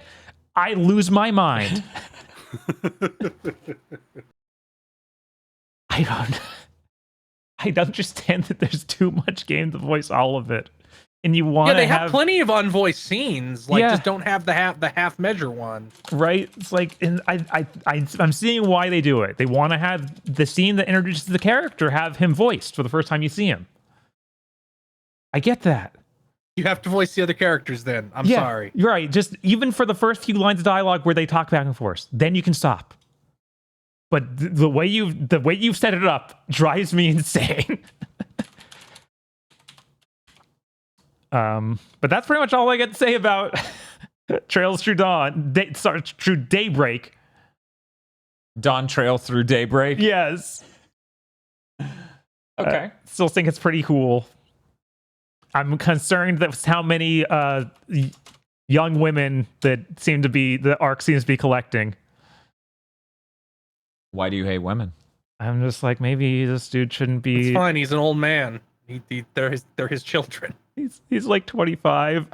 I lose my mind. I don't understand that there's too much game to voice all of it. And you want they have plenty of unvoiced scenes. Like, just don't have the half measure one. Right? It's like, and I'm seeing why they do it. They want to have the scene that introduces the character have him voiced for the first time you see him. I get that. You have to voice the other characters then. I'm sorry. You're right. Just even for the first few lines of dialogue where they talk back and forth, then you can stop. But the way you've set it up drives me insane. But that's pretty much all I get to say about Trails Through Dawn. Through Daybreak. Dawn Trail Through Daybreak? Yes. Okay. Still think it's pretty cool. I'm concerned that how many young women that the arc seems to be collecting. Why do you hate women? I'm just like, maybe this dude shouldn't be. It's fine. He's an old man. They're his children. He's like 25.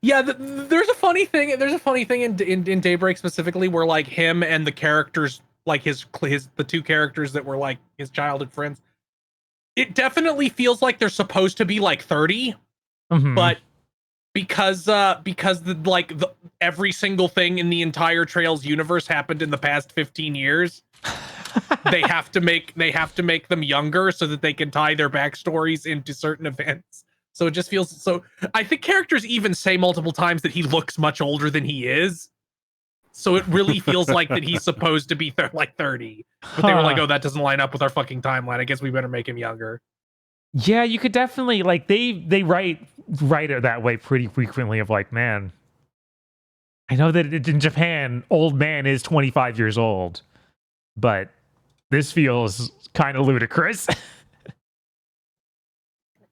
Yeah, there's a funny thing. There's a funny thing in Daybreak specifically where like him and the characters, like the two characters that were like his childhood friends, it definitely feels like they're supposed to be like 30, but because every single thing in the entire Trails universe happened in the past 15 years. they have to make them younger so that they can tie their backstories into certain events. So it just feels so. I think characters even say multiple times that he looks much older than he is. So it really feels like that he's supposed to be like 30. But they were like, "Oh, that doesn't line up with our fucking timeline. I guess we better make him younger." Yeah, you could definitely like they write it that way pretty frequently. Of like, man, I know that in Japan, old man is 25 years old, but this feels kind of ludicrous.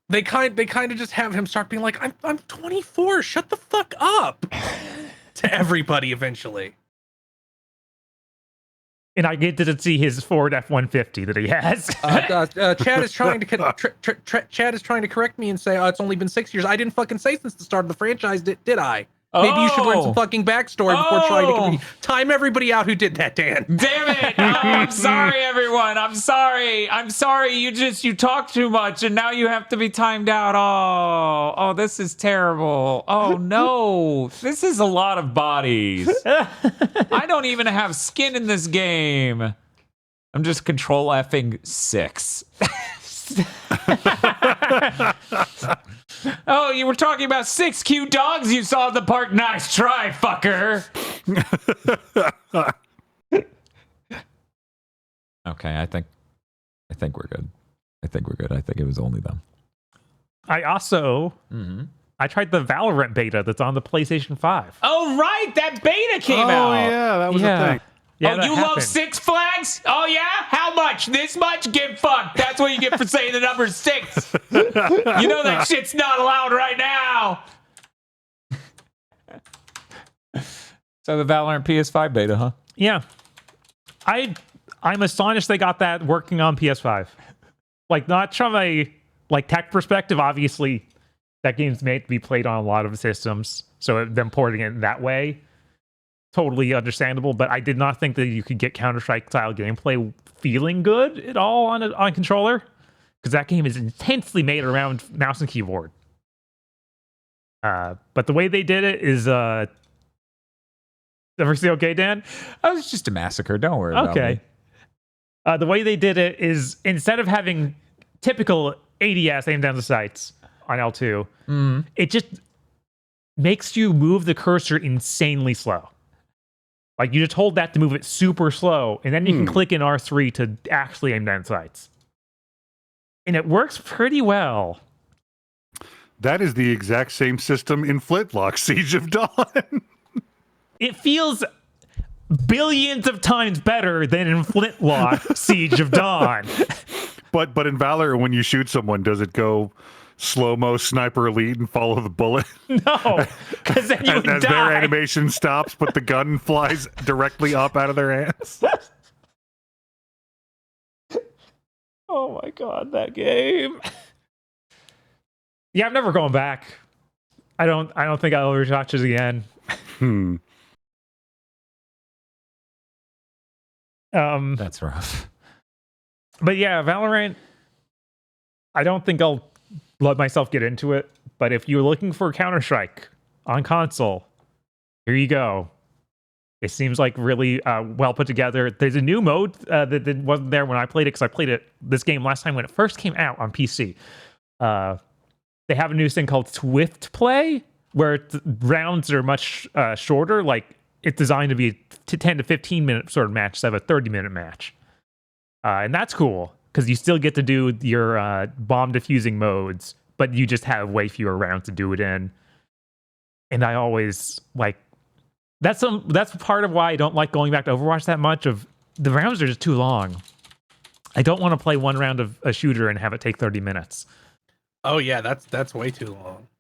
They kind of just have him start being like, I'm 24. Shut the fuck up to everybody eventually. And I get to see his Ford F-150 that he has. Chad is trying to Chad is trying to correct me and say it's only been 6 years. I didn't fucking say since the start of the franchise, did I? Maybe you should learn some fucking backstory before trying to time everybody out who did that, Dan. Damn it! Oh, I'm sorry, everyone. I'm sorry. You talk too much, and now you have to be timed out. Oh, this is terrible. Oh no, this is a lot of bodies. I don't even have skin in this game. I'm just control F'ing 6. Oh, you were talking about 6 cute dogs you saw at the park. Nice try, fucker. Okay, I think we're good. I think it was only them. I also I tried the Valorant beta that's on the PlayStation 5. Oh right, that beta came out. Oh yeah, that was a thing. Yeah, oh, you love Six Flags? Oh yeah? How much? This much? Get fucked. That's what you get for saying the number 6. You know that shit's not allowed right now. So the Valorant PS5 beta, huh? Yeah. I'm astonished they got that working on PS5. Like, not from a tech perspective, obviously that game's made to be played on a lot of systems, so them porting it in that way, totally understandable. But I did not think that you could get Counter-Strike style gameplay feeling good at all on controller, because that game is intensely made around mouse and keyboard. But the way they did it is everything okay, Dan? Oh, it's just a massacre. Don't worry about me. The way they did it is, instead of having typical ADS aim down the sights, on L2. It just makes you move the cursor insanely slow. Like, you just hold that to move it super slow, and then you can click in R3 to actually aim down sights. And it works pretty well. That is the exact same system in Flintlock Siege of Dawn. It feels billions of times better than in Flintlock Siege of Dawn. But in Valor, when you shoot someone, does it go slow-mo sniper elite and follow the bullet? No, because then you would as die. their animation stops, but the gun flies directly up out of their hands? Oh my god, that game. Yeah, I'm never going back. I don't think I'll ever watch it again. That's rough. But yeah, Valorant, I don't think I'll let myself get into it. But if you're looking for Counter-Strike on console, here you go. It seems like really well put together. There's a new mode that wasn't there when I played it, because I played this game last time when it first came out on PC. They have a new thing called Swift Play, where rounds are much shorter. Like, it's designed to be 10 to 15 minute sort of match instead of a 30-minute match. And that's cool, because you still get to do your bomb defusing modes, but you just have way fewer rounds to do it in. And I always like that's part of why I don't like going back to Overwatch that much. Of the rounds are just too long. I don't want to play one round of a shooter and have it take 30 minutes. Oh yeah, that's way too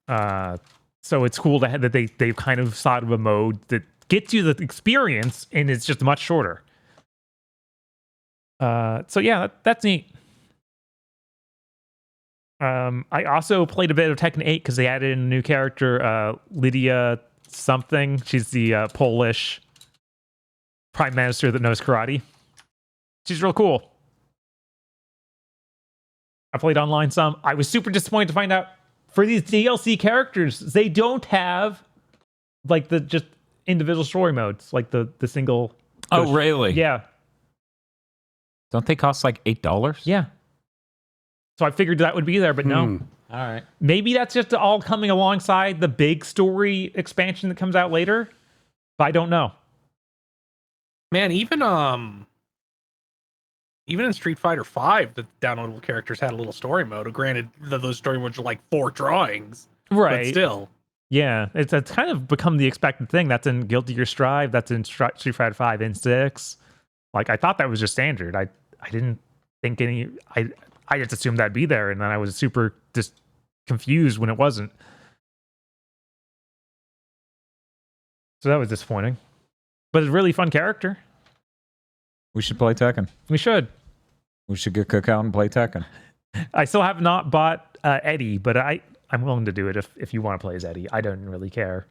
long. So it's cool that they've kind of thought of a mode that gets you the experience and it's just much shorter. So yeah, that's neat. I also played a bit of Tekken 8 because they added in a new character, Lydia something. She's the Polish prime minister that knows karate. She's real cool. I played online some. I was super disappointed to find out for these DLC characters, they don't have like the just individual story modes, like the single. Oh, really? Yeah. Don't they cost like $8? Yeah. So I figured that would be there, but no. All right. Maybe that's just all coming alongside the big story expansion that comes out later. But I don't know. Man, even in Street Fighter V, the downloadable characters had a little story mode. Granted, those story modes are like 4 drawings, Right. but still. Yeah, it's kind of become the expected thing. That's in Guilty Gear Strive. That's in Street Fighter 5 and 6. Like, I thought that was just standard. I didn't think any. I just assumed that'd be there, and then I was super just confused when it wasn't. So that was disappointing. But it's a really fun character. We should play Tekken. We should. We should get Cookout and play Tekken. I still have not bought Eddie, but I'm willing to do it if you want to play as Eddie. I don't really care.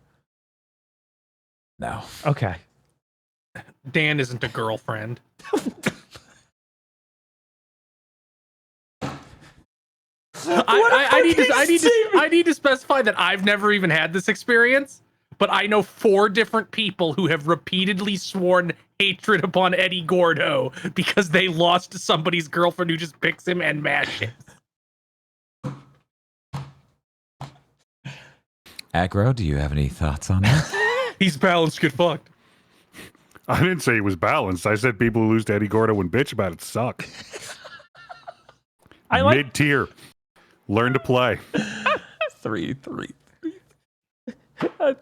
No. Okay. Dan isn't a girlfriend. I need to specify that I've never even had this experience, but I know 4 different people who have repeatedly sworn hatred upon Eddie Gordo because they lost somebody's girlfriend who just picks him and mashes. Aggro, do you have any thoughts on it? He's balanced, get fucked. I didn't say he was balanced. I said people who lose to Eddie Gordo and bitch about it suck. I like mid-tier. Learn to play. 3. I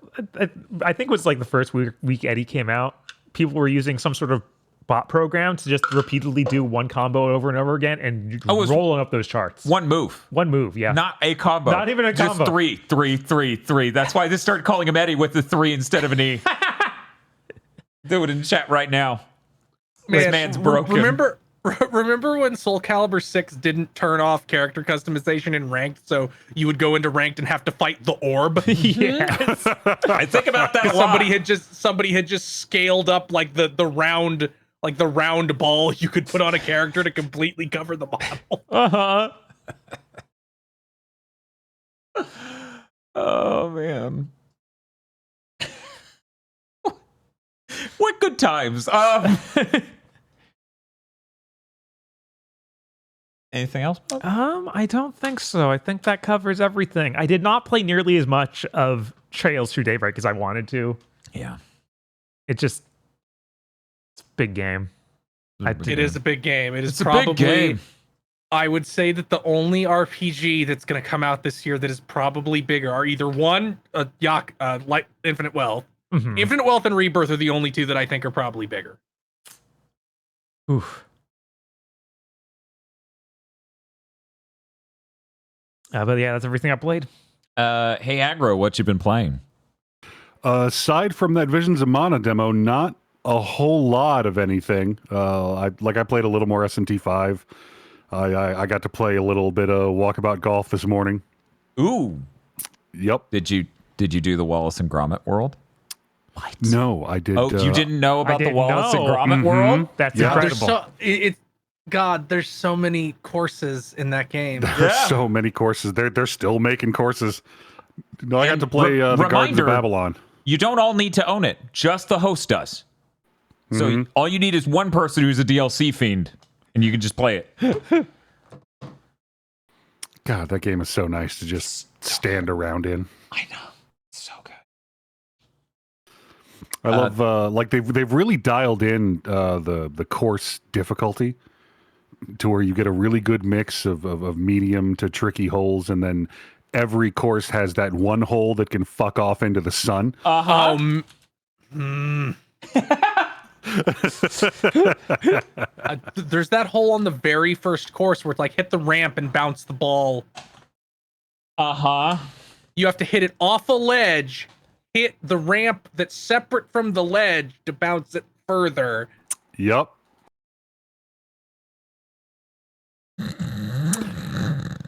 think it was like the first week Eddie came out, people were using some sort of bot program to just repeatedly do one combo over and over again and rolling up those charts. One move. One move, yeah. Not a combo. Not even a combo. Just 3. That's why they started calling him Eddie with the 3 instead of an E. Do it in chat right now. This man's broken. Remember when Soul Calibur 6 didn't turn off character customization in ranked, so you would go into ranked and have to fight the orb? Yes. I think about that a lot. Somebody had just scaled up like the round ball you could put on a character to completely cover the model. Uh-huh. Oh man. What good times. Anything else, Bob? I don't think so. I think that covers everything. I did not play nearly as much of Trails Through Daybreak as I wanted to. Yeah. It's a big game. It is a big game. It is It's probably a big game. I would say that the only RPG that's going to come out this year that is probably bigger are either one, like Infinite Wealth. Mhm. Infinite Wealth and Rebirth are the only two that I think are probably bigger. Oof. But yeah, that's everything I played. Hey, Aggro, what you been playing? Aside from that Visions of Mana demo, not a whole lot of anything. I played a little more S&T 5. I got to play a little bit of Walkabout Golf this morning. Ooh. Yep. Did you do the Wallace and Gromit world? What? No, I did. Oh, you didn't know about the didn't Wallace and know. Gromit world? That's Yeah. incredible. There's so many courses in that game. There's so many courses. They're still making courses. No, I got And to play the Gardens reminder, of Babylon. You don't all need to own it. Just the host does. So all you need is one person who's a DLC fiend, and you can just play it. God, that game is so nice to just stand around in. I know. So good. I love they've really dialed in the course difficulty to where you get a really good mix of medium to tricky holes, and then every course has that one hole that can fuck off into the sun. There's that hole on the very first course where it's like hit the ramp and bounce the ball. You have to hit it off a ledge, hit the ramp that's separate from the ledge to bounce it further. Yep.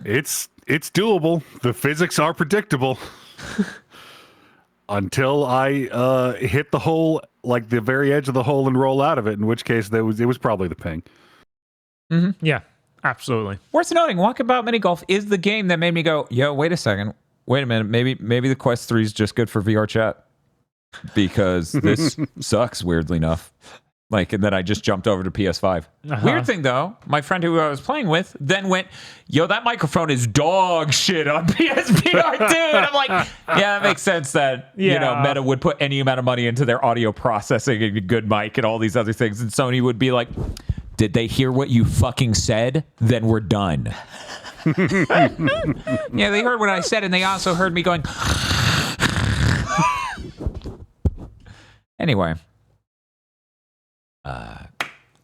It's doable. The physics are predictable. Until I hit the hole, like the very edge of the hole, and roll out of it, in which case it was probably the ping. Yeah, absolutely. Worth noting, Walkabout Mini Golf is the game that made me go, yo, wait a second. Wait a minute. Maybe the Quest 3 is just good for VR chat. Because this sucks, weirdly enough. And then I just jumped over to PS5. Weird thing, though, my friend who I was playing with then went, yo, that microphone is dog shit on PSVR, dude. I'm like, yeah, it makes sense that, Meta would put any amount of money into their audio processing and a good mic and all these other things. And Sony would be like, did they hear what you fucking said? Then we're done. Yeah, they heard what I said, and they also heard me going. Anyway.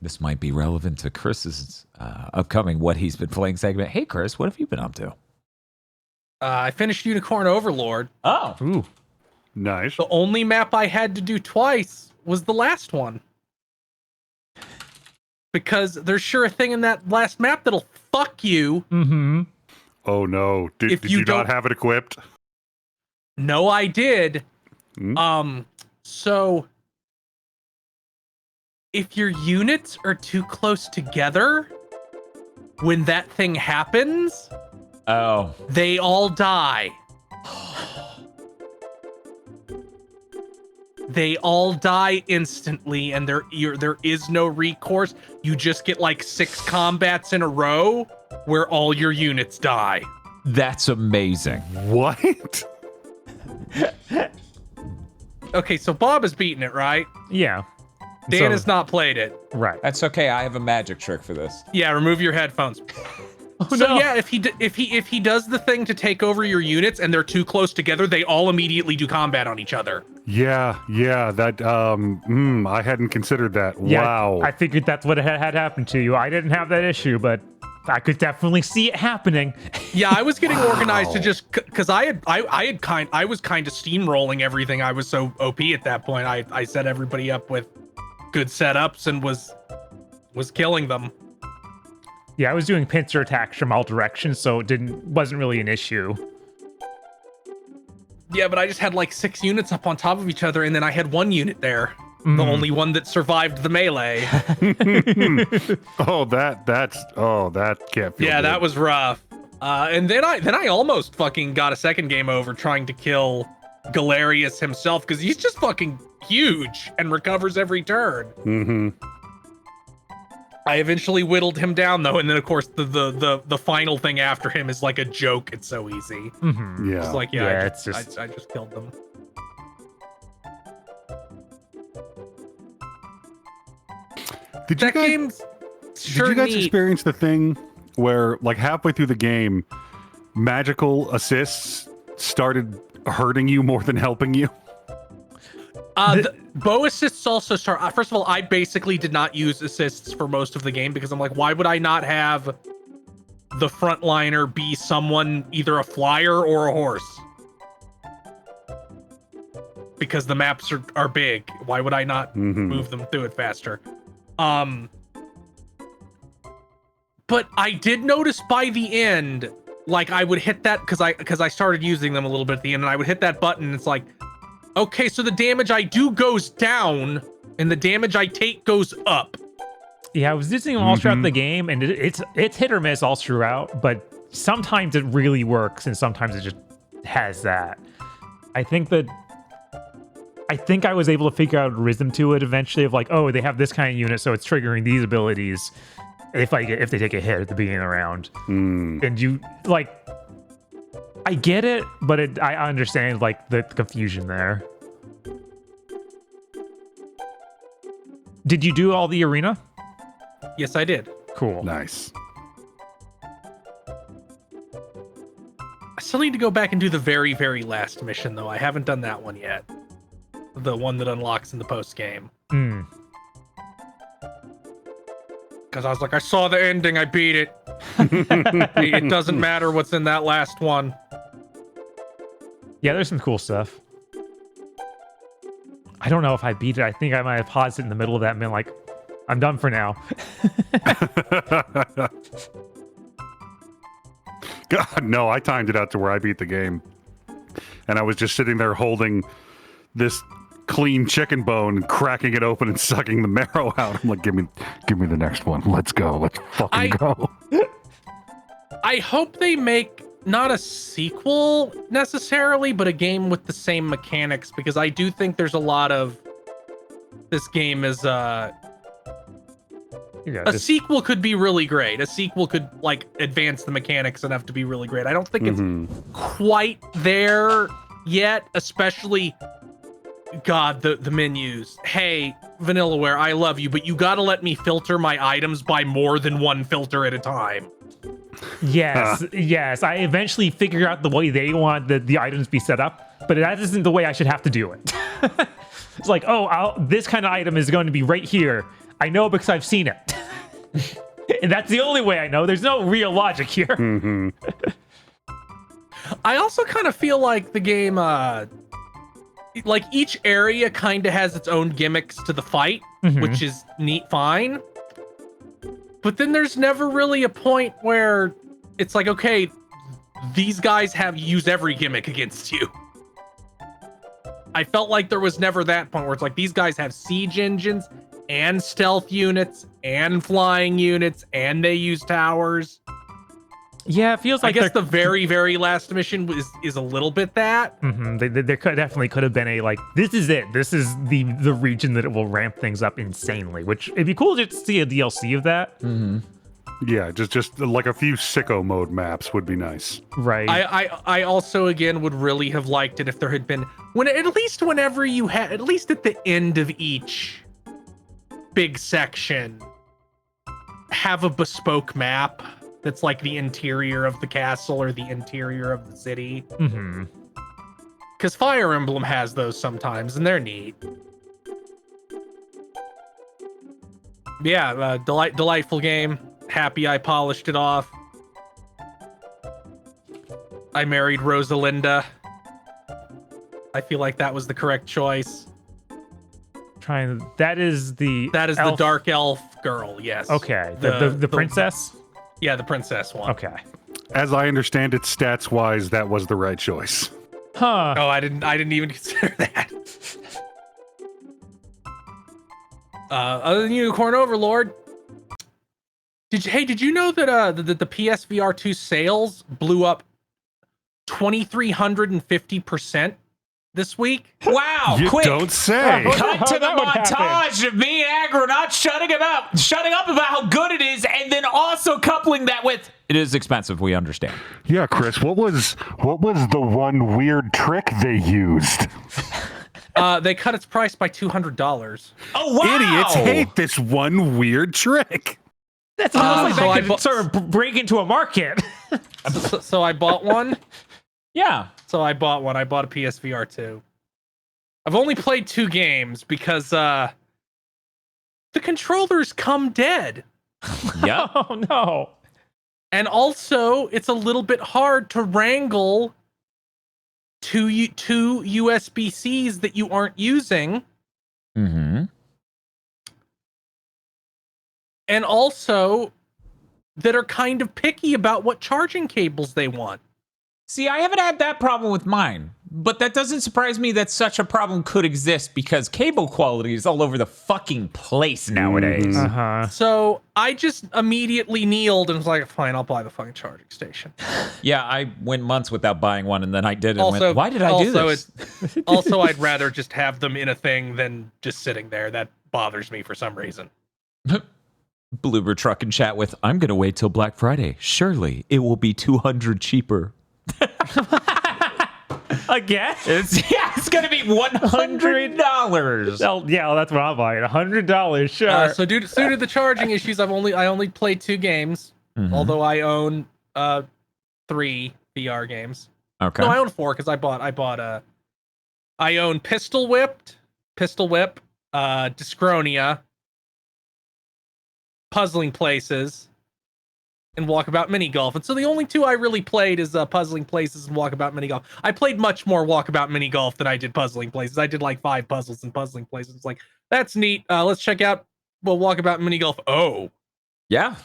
This might be relevant to Chris's upcoming What He's Been Playing segment. Hey, Kris, what have you been up to? I finished Unicorn Overlord. Oh. Ooh. Nice. The only map I had to do twice was the last one. Because there's sure a thing in that last map that'll fuck you. Mm-hmm. Oh, no. Did you not have it equipped? No, I did. Hmm? So if your units are too close together, when that thing happens, they all die. They all die instantly, and there is no recourse. You just get like 6 combats in a row where all your units die. That's amazing. What? Okay, so Bob has beaten it, right? Yeah. Dan has not played it. Right. That's okay. I have a magic trick for this. Yeah, remove your headphones. Oh, So no. yeah, if he does the thing to take over your units and they're too close together, they all immediately do combat on each other. Yeah. That, I hadn't considered that. Yeah, Wow. I figured that's what had happened to you. I didn't have that issue, but I could definitely see it happening. Yeah, I was getting organized to just because I was kind of steamrolling everything. I was so OP at that point. I set everybody up with good setups and was killing them. Yeah, I was doing pincer attacks from all directions, so it wasn't really an issue. Yeah, but I just had like 6 units up on top of each other, and then I had 1 unit there, the only one that survived the melee. that can't feel Yeah, good. that was rough. And then I almost fucking got a second game over trying to kill Galerius himself because he's just fucking huge and recovers every turn. Mm-hmm. I eventually whittled him down though, and then of course the final thing after him is like a joke. It's so easy. Mm-hmm. Yeah. It's like I just killed them. Did you Game's sure Did you guys neat. experience the thing where, like, halfway through the game, magical assists started hurting you more than helping you? The bow assists also start. First of all, I basically did not use assists for most of the game because I'm like, why would I not have the frontliner be someone, either a flyer or a horse? Because the maps are big. Why would I not move them through it faster? But I did notice by the end, like I would hit that because I started using them a little bit at the end, and I would hit that button. And it's like, okay, so the damage I do goes down, and the damage I take goes up. Yeah, I was using them all throughout the game, and it's hit or miss all throughout. But sometimes it really works, and sometimes it just has that. I think I was able to figure out a rhythm to it eventually of like, oh, they have this kind of unit, so it's triggering these abilities if they take a hit at the beginning of the round. And you like, I get it, but I understand like the confusion there. Did you do all the arena? Yes, I did. Cool. Nice. I still need to go back and do the very, very last mission, though. I haven't done that one yet. The one that unlocks in the post game. Because I was like, I saw the ending, I beat it. It doesn't matter what's in that last one. Yeah, there's some cool stuff. I don't know if I beat it. I think I might have paused it in the middle of that and been like, I'm done for now. God, no, I timed it out to where I beat the game. And I was just sitting there holding this clean chicken bone and cracking it open and sucking the marrow out. I'm like, give me the next one. Let's go. Let's fucking go. I hope they make not a sequel necessarily, but a game with the same mechanics, because I do think there's a lot of this game is sequel could be really great. A sequel could like advance the mechanics enough to be really great. I don't think it's quite there yet, especially God, the menus. Hey, Vanillaware, I love you, but you gotta let me filter my items by more than one filter at a time. Yes, yes. I eventually figure out the way they want the items be set up, but that isn't the way I should have to do it. It's like, oh, this kind of item is going to be right here. I know because I've seen it. And that's the only way I know. There's no real logic here. I also kind of feel like the game, like each area kind of has its own gimmicks to the fight, which is neat, fine. But then there's never really a point where it's like, okay, these guys use every gimmick against you. I felt like there was never that point where it's like, these guys have siege engines and stealth units and flying units and they use towers. Yeah, it feels like I guess the very, very last mission is a little bit that. There definitely could have been a like, this is it. This is the region that it will ramp things up insanely. Which it'd be cool just to see a DLC of that. Yeah, just like a few sicko mode maps would be nice. Right. I also again would really have liked it if there had been whenever you had, at least at the end of each big section, have a bespoke map that's like the interior of the castle or the interior of the city. Because Fire Emblem has those sometimes, and they're neat. Yeah, delightful game. Happy I polished it off. I married Rosalinda. I feel like that was the correct choice. That is the the dark elf girl, yes. Okay, the princess? Yeah, the princess one. Okay. As I understand it, stats-wise, that was the right choice. Huh. Oh, I didn't even consider that. Other than Unicorn Overlord, did you know that the PSVR 2 sales blew up 2,350% this week. Wow, You quick. don't say. Cut to the That would happen. montage of me and Aggro not shutting up about how good it is, and then also coupling that with it is expensive. We understand. Yeah, Chris, what was the one weird trick they used? They cut its price by $200. Oh wow! Idiots hate this one weird trick. That's almost so I like they bu- could sort of break into a market. So I bought one. Yeah. I bought a PSVR 2. I've only played 2 games because the controllers come dead. Yep. Oh no. And also, it's a little bit hard to wrangle two USB-Cs that you aren't using. Mm-hmm. And also, that are kind of picky about what charging cables they want. See, I haven't had that problem with mine, but that doesn't surprise me that such a problem could exist because cable quality is all over the fucking place nowadays. Uh-huh. So I just immediately kneeled and was like, fine, I'll buy the fucking charging station. Yeah, I went months without buying one, and then I did it. And Also, went, why did I do this? Also, I'd rather just have them in a thing than just sitting there. That bothers me for some reason. Bloober truck and chat with, I'm going to wait till Black Friday. Surely it will be $200 cheaper. Again? It's going to be $100. Oh, yeah, that's what I'll buy. $100, sure. So due to the charging issues, I only played 2 games, Mhm. although I own 3 VR games. Okay. No, I own 4 because I own Pistol Whip, Dyschronia, Puzzling Places, and Walkabout Mini Golf. And so the only 2 I really played is Puzzling Places and Walkabout Mini Golf. I played much more Walkabout Mini Golf than I did Puzzling Places. I did like 5 puzzles in Puzzling Places. It's like, that's neat. Let's check out Walkabout Mini Golf. Oh. Yeah.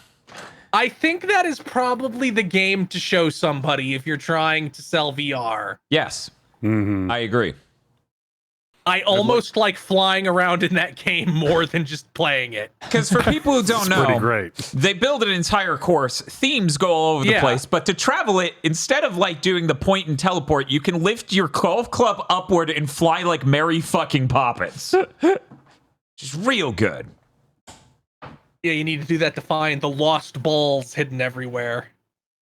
I think that is probably the game to show somebody if you're trying to sell VR. Yes. Mm-hmm. I agree. I almost like flying around in that game more than just playing it. Because for people who don't Pretty know, great. they build an entire course. Themes go all over the Yeah. place. But to travel it, instead of like doing the point and teleport, you can lift your golf club upward and fly like Mary fucking Poppins. Just real good. Yeah, you need to do that to find the lost balls hidden everywhere.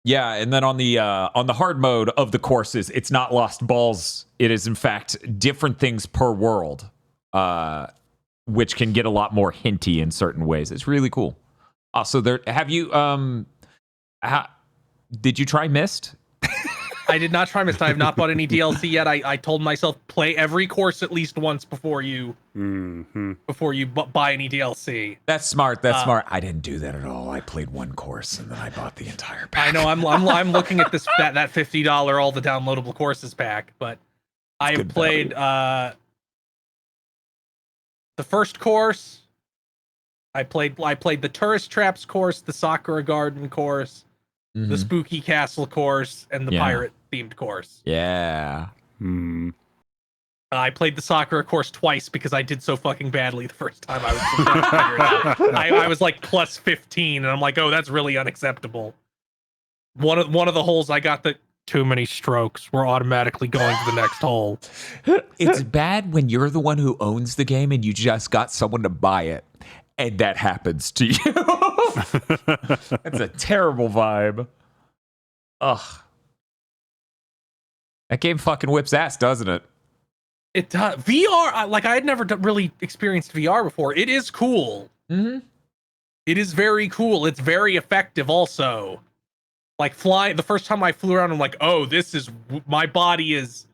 Yeah, and then on the hard mode of the courses, it's not lost balls. It is in fact different things per world, which can get a lot more hinty in certain ways. It's really cool. Also, have you did you try Myst? I did not try Myst. I have not bought any DLC yet. I told myself play every course at least once before you buy any DLC. That's smart. That's smart. I didn't do that at all. I played one course and then I bought the entire pack. I know I'm looking at that $50 all the downloadable courses pack, but I have good played the first course. I played the Tourist Traps course, the Sakura Garden course, the Spooky Castle course, and the Yeah. Pirate themed course. Yeah. I played the Sakura course twice because I did so fucking badly the first time I was trying to figure it out. I was like plus 15, and I'm like, oh, that's really unacceptable. One of the holes I got the too many strokes. We're automatically going to the next hole. It's bad when you're the one who owns the game and you just got someone to buy it, and that happens to you. That's a terrible vibe. Ugh. That game fucking whips ass, doesn't it? It does. VR, I had never really experienced VR before. It is cool. Mm-hmm. It is very cool. It's very effective also. Like flying, the first time I flew around, I'm like, oh, my body is...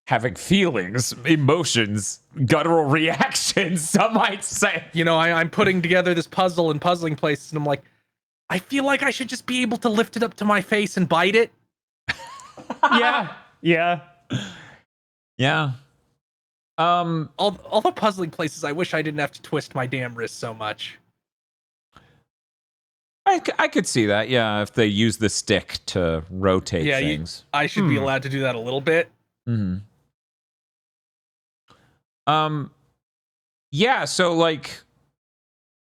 Having feelings, emotions, guttural reactions, some might say. You know, I'm putting together this puzzle and puzzling places, and I'm like, I feel like I should just be able to lift it up to my face and bite it. Yeah. Yeah. All the puzzling places, I wish I didn't have to twist my damn wrist so much. I could see that, yeah, if they use the stick to rotate things. I should be allowed to do that a little bit. Yeah, so like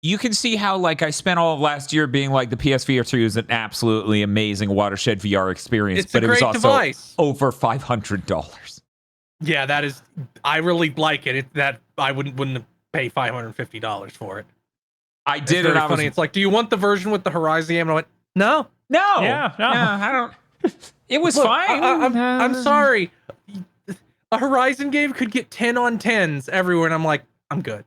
you can see how like I spent all of last year being like the PSVR 2 is an absolutely amazing watershed VR experience, It's but a it was great also device. over $500. Yeah, that is. I really like it. That I wouldn't pay $550 for it. I It's did very it. I was funny. It's like, do you want the version with the Horizon game? And I went, no. no, Yeah, no. I don't. It was Look, fine. I'm sorry. A Horizon game could get 10 on 10s everywhere, and I'm like, I'm good.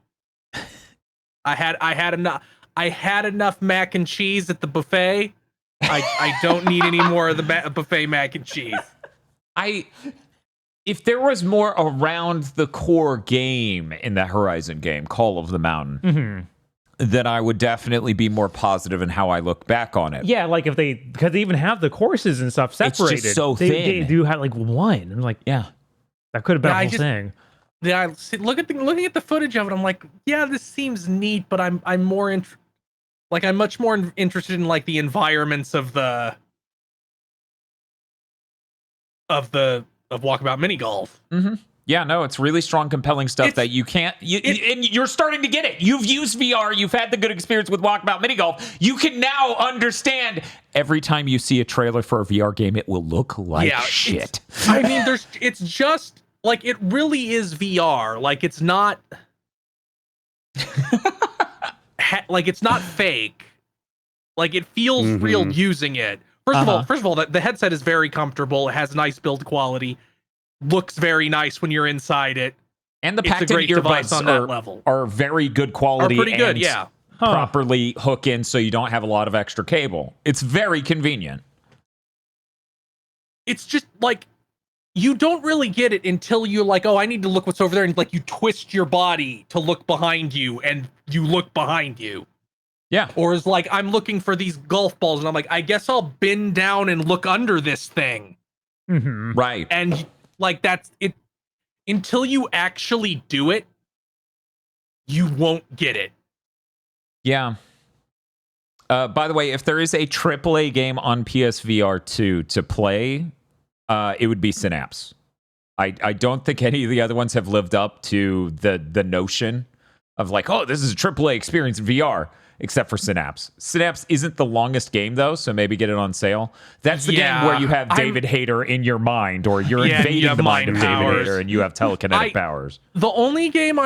I had enough mac and cheese at the buffet. I don't need any more of the buffet mac and cheese. If there was more around the core game in that Horizon game, Call of the Mountain, then I would definitely be more positive in how I look back on it. Yeah, like if because they even have the courses and stuff It's separated. just so they thin. do have like one. I'm like, Yeah. that could have been Yeah, a whole thing. Yeah, looking at the footage of it, I'm like, yeah, this seems neat, but I'm much more interested in like the environments of Walkabout mini golf. Mm-hmm. Yeah, no, it's really strong, compelling stuff It's- that you can't. And you're starting to get it. You've used VR. You've had the good experience with Walkabout Mini Golf. You can now understand. Every time you see a trailer for a VR game, it will look like shit. I mean, it's just like it really is VR. Like it's not like it's not fake. Like it feels real using it. First of all, the headset is very comfortable. It has nice build quality. Looks very nice when you're inside it. And the It's a packed great device earbuds on that level. are very good quality. Are pretty good, and yeah. properly hook in so you don't have a lot of extra cable. It's very convenient. It's just like you don't really get it until you're like, oh, I need to look what's over there, and like you twist your body to look behind you, and you look behind you. Yeah. Or is like, I'm looking for these golf balls, and I'm like, I guess I'll bend down and look under this thing. Right. And like that's it. Until you actually do it, you won't get it. Yeah. By the way, if there is a AAA game on PSVR 2 to play, it would be Synapse. I don't think any of the other ones have lived up to the notion of like, oh, this is a AAA experience in VR, except for Synapse. Synapse isn't the longest game, though, so maybe get it on sale. That's the game where you have David Hayter in your mind, or you're invading the mind of David Hayter, and you have telekinetic powers. The only thing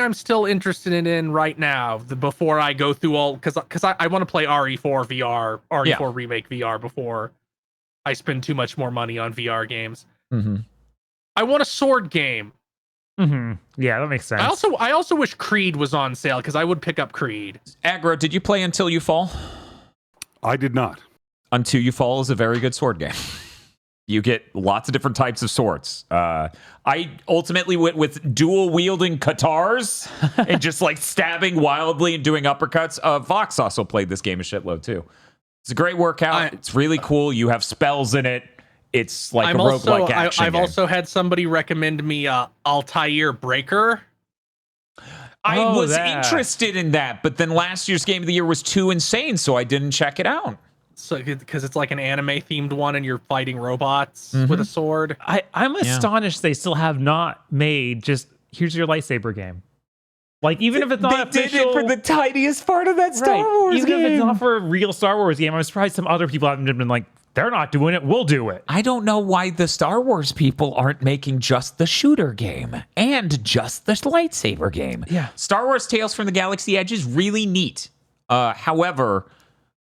I'm still interested in right now, before I go through all, because I want to play RE4 VR, RE4 Remake VR before I spend too much more money on VR games. I want a sword game. Yeah, that makes sense. I also wish Creed was on sale, because I would pick up Creed. Aggro, did you play Until You Fall? I did not. Until You Fall is a very good sword game. You get lots of different types of swords. I ultimately went with dual wielding katars and just like stabbing wildly and doing uppercuts. Vox also played this game a shitload too. It's a great workout. It's really cool. You have spells in it. It's like a roguelike action I've game. also had somebody recommend me Altair Breaker. I was interested in that, but then last year's Game of the Year was too insane, so I didn't check it out. So because it's like an anime themed one, and you're fighting robots with a sword. I'm astonished they still have not made just here's your lightsaber game. Like even if it's not they official, did it for the tiniest part of that Star Wars even game. if it's not for a real Star Wars game, I'm surprised some other people haven't been like, they're not doing it, we'll do it. I don't know why the Star Wars people aren't making just the shooter game and just the lightsaber game. Yeah. Star Wars Tales from the Galaxy Edge is really neat. However,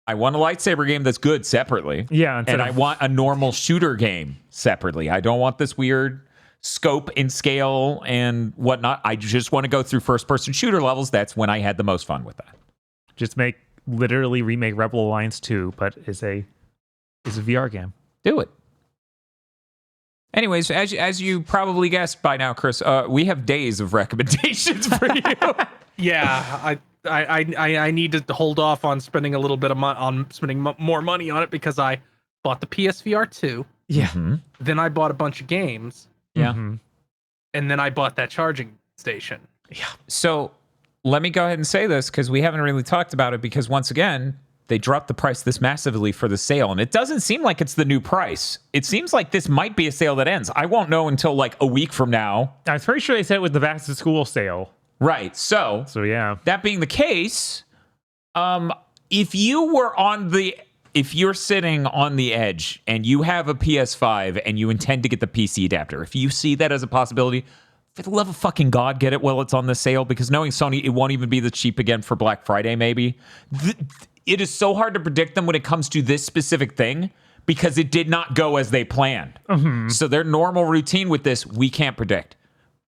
I want a lightsaber game that's good separately. Yeah, and I want a normal shooter game separately. I don't want this weird scope and scale and whatnot. I just want to go through first-person shooter levels. That's when I had the most fun with that. Just literally remake Rebel Alliance 2, but is a VR game. Do it. Anyways, as you probably guessed by now, Kris, we have days of recommendations for you. Yeah, I need to hold off on spending a little bit of more money on it, because I bought the PSVR 2. Yeah. Then I bought a bunch of games. Yeah. And then I bought that charging station. Yeah. So let me go ahead and say this, because we haven't really talked about it, because once again, they dropped the price this massively for the sale, and it doesn't seem like it's the new price. It seems like this might be a sale that ends. I won't know until like a week from now. I was pretty sure they said it was the back to school sale. Right. So yeah. that being the case, if you're sitting on the edge and you have a PS5 and you intend to get the PC adapter, if you see that as a possibility, for the love of fucking God, get it while it's on the sale, because knowing Sony, it won't even be this cheap again for Black Friday, maybe. It is so hard to predict them when it comes to this specific thing because it did not go as they planned. So their normal routine with this, we can't predict.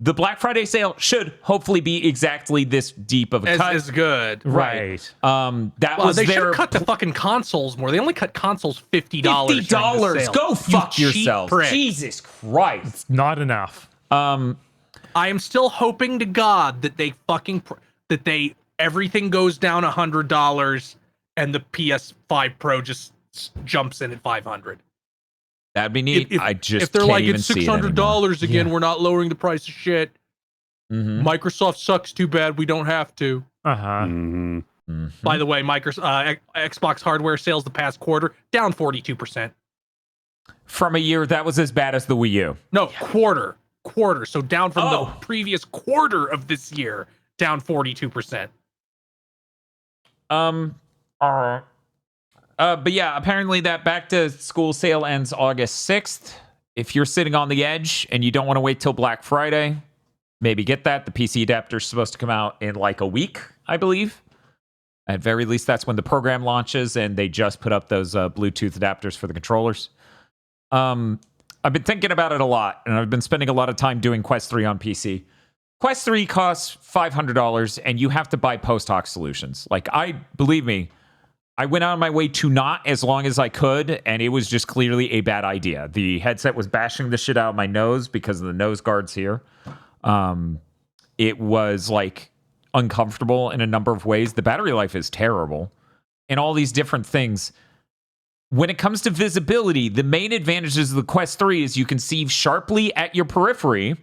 The Black Friday sale should hopefully be exactly this deep of a cut. As good. Right. They should have cut the fucking consoles more. They only cut consoles $50. $50. Go fuck yourself. Jesus Christ. It's not enough. I am still hoping to God that they everything goes down $100 and the PS5 Pro just jumps in at $500. That'd be neat. If they're like, it's $600 again, we're not lowering the price of shit. Microsoft sucks too bad. We don't have to. By the way, Xbox hardware sales the past quarter down 42%. From a year that was as bad as the Wii U. No, quarter. So down from the previous quarter of this year, down 42%. But yeah, apparently that back to school sale ends August 6th. If you're sitting on the edge and you don't want to wait till Black Friday, maybe get that. The PC adapter is supposed to come out in like a week, I believe. At very least, that's when the program launches, and they just put up those Bluetooth adapters for the controllers. I've been thinking about it a lot, and I've been spending a lot of time doing Quest 3 on PC. Quest 3 costs $500, and you have to buy post-hoc solutions. Believe me, I went out of my way to not as long as I could, and it was just clearly a bad idea. The headset was bashing the shit out of my nose because of the nose guards here. It was uncomfortable in a number of ways. The battery life is terrible, and all these different things. When it comes to visibility, the main advantages of the Quest 3 is you can see sharply at your periphery,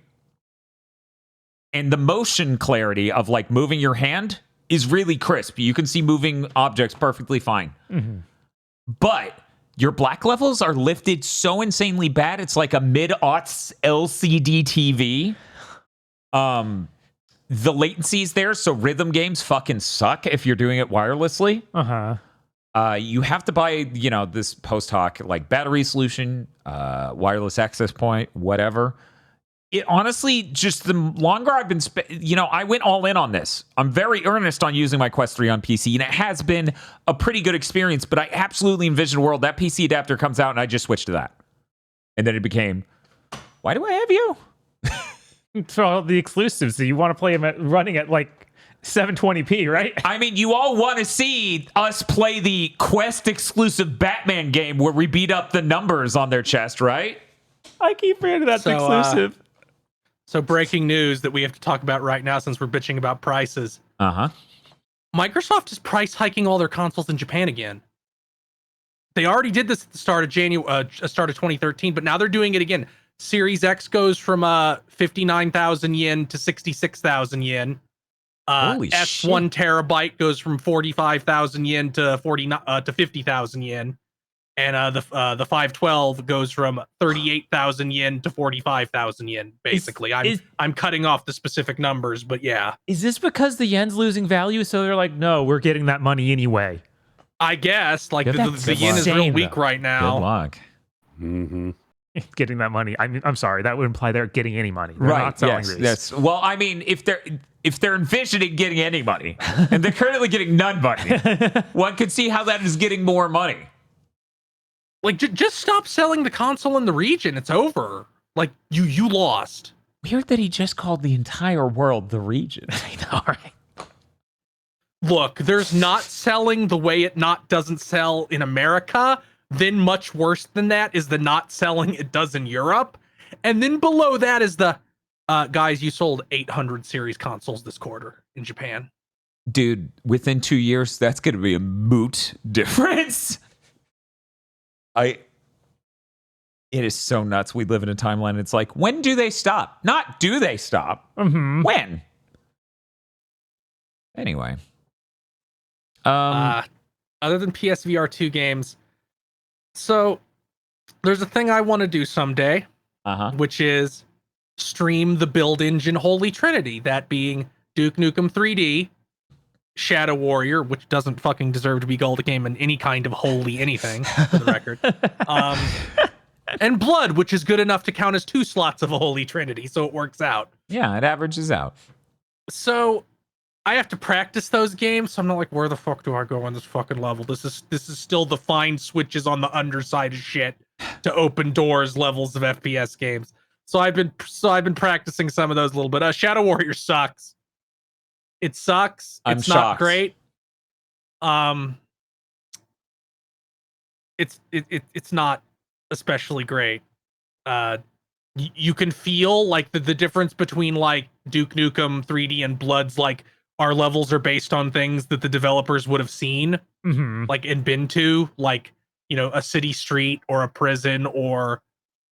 and the motion clarity of moving your hand is really crisp. You can see moving objects perfectly fine. But your black levels are lifted so insanely bad, it's like a mid-aughts LCD TV. The latency is there, so rhythm games fucking suck if you're doing it wirelessly. You have to buy, this post-hoc battery solution, wireless access point, whatever. It honestly, just the longer I've been, I went all in on this. I'm very earnest on using my Quest 3 on PC, and it has been a pretty good experience, but I absolutely envision a world that PC adapter comes out and I just switch to that. And then it became, why do I have you? For all the exclusives, so you want to play them running at 720p, right? I mean, you all want to see us play the Quest exclusive Batman game where we beat up the numbers on their chest, right? I keep forgetting that's exclusive. So breaking news that we have to talk about right now since we're bitching about prices. Microsoft is price hiking all their consoles in Japan again. They already did this at the start of start of 2013, but now they're doing it again. Series X goes from 59,000 yen to 66,000 yen. Holy S1 shit. terabyte goes from 45,000 yen to 50,000 yen. And the 512 goes from 38,000 yen to 45,000 yen. Basically, I'm cutting off the specific numbers, but yeah. Is this because the yen's losing value? So they're like, no, we're getting that money anyway. I guess the yen is real weak right now. Good luck. Getting that money. I mean, I'm sorry, that would imply they're getting any money. They're not selling these. Yes. Well, I mean, if they're envisioning getting any money, and they're currently getting none money, one could see how that is getting more money. Just stop selling the console in the region. It's over. You lost. Weird that he just called the entire world the region. I know, right? Look, there's not selling the way it doesn't sell in America. Then much worse than that is the not selling it does in Europe. And then below that is the, guys, you sold 800 series consoles this quarter in Japan. Dude, within 2 years, that's going to be a moot difference. It is so nuts. We live in a timeline. It's like, when do they stop? Not do they stop? When? Anyway. Other than PSVR 2 games, so there's a thing I want to do someday, which is stream the build engine Holy Trinity, that being Duke Nukem 3D, Shadow Warrior, which doesn't fucking deserve to be called a game in any kind of holy anything, for the record. And Blood, which is good enough to count as 2 slots of a holy trinity, so it works out. Yeah, it averages out. So I have to practice those games, so I'm not like, where the fuck do I go on this fucking level? This is still the fine switches on the underside of shit to open doors levels of FPS games. So I've been practicing some of those a little bit. Shadow Warrior sucks. It sucks. I'm it's shocked. Not great. It's not especially great. You can feel like the difference between like Duke Nukem 3D and Blood's like our levels are based on things that the developers would have seen, like and been to, like, you know, a city street or a prison or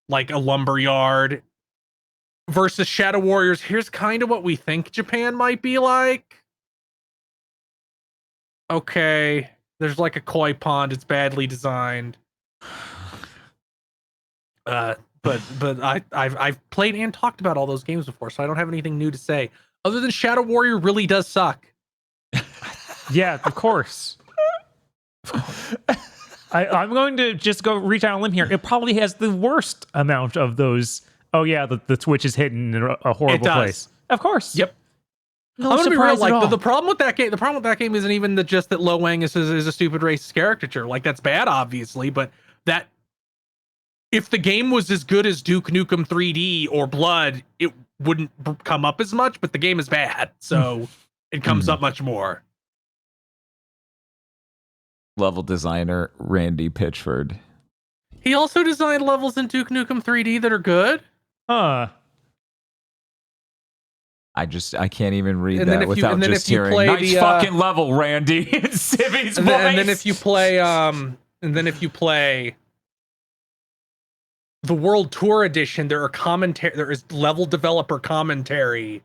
like a lumber yard. Versus Shadow Warriors, here's kind of what we think Japan might be like. Okay, there's like a koi pond. It's badly designed. But I've played and talked about all those games before, so I don't have anything new to say. Other than Shadow Warrior really does suck. Yeah, of course. I'm going to just go reach out on a limb here. It probably has the worst amount of those. Oh yeah, the Twitch is hidden in a horrible place. Of course. Yep. No I'm gonna be real. surprise at Like all. the problem with that game, isn't even just that Lo Wang is a stupid racist caricature. Like that's bad, obviously, but that if the game was as good as Duke Nukem 3D or Blood, it wouldn't come up as much. But the game is bad, so it comes up much more. Level designer Randy Pitchford. He also designed levels in Duke Nukem 3D that are good. Huh. I can't even read And then that if you- without and then just if you hearing play nice the, fucking level, Randy. It's Civi's And voice. then if you play the World Tour Edition, there is level developer commentary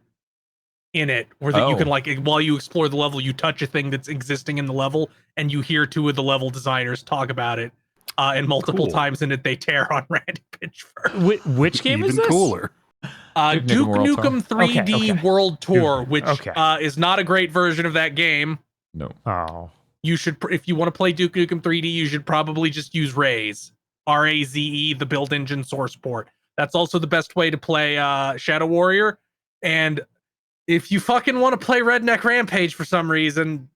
in it where that you can, like, while you explore the level, you touch a thing that's existing in the level and you hear 2 of the level designers talk about it. And multiple times in it, they tear on Randy Pitchford. Which game Even is this? cooler. Duke Nukem 3D Okay. World Tour, which Okay. is not a great version of that game. No. Oh. You should, if you want to play Duke Nukem 3D, you should probably just use Raze, RAZE, the build engine source port. That's also the best way to play Shadow Warrior. And if you fucking want to play Redneck Rampage for some reason,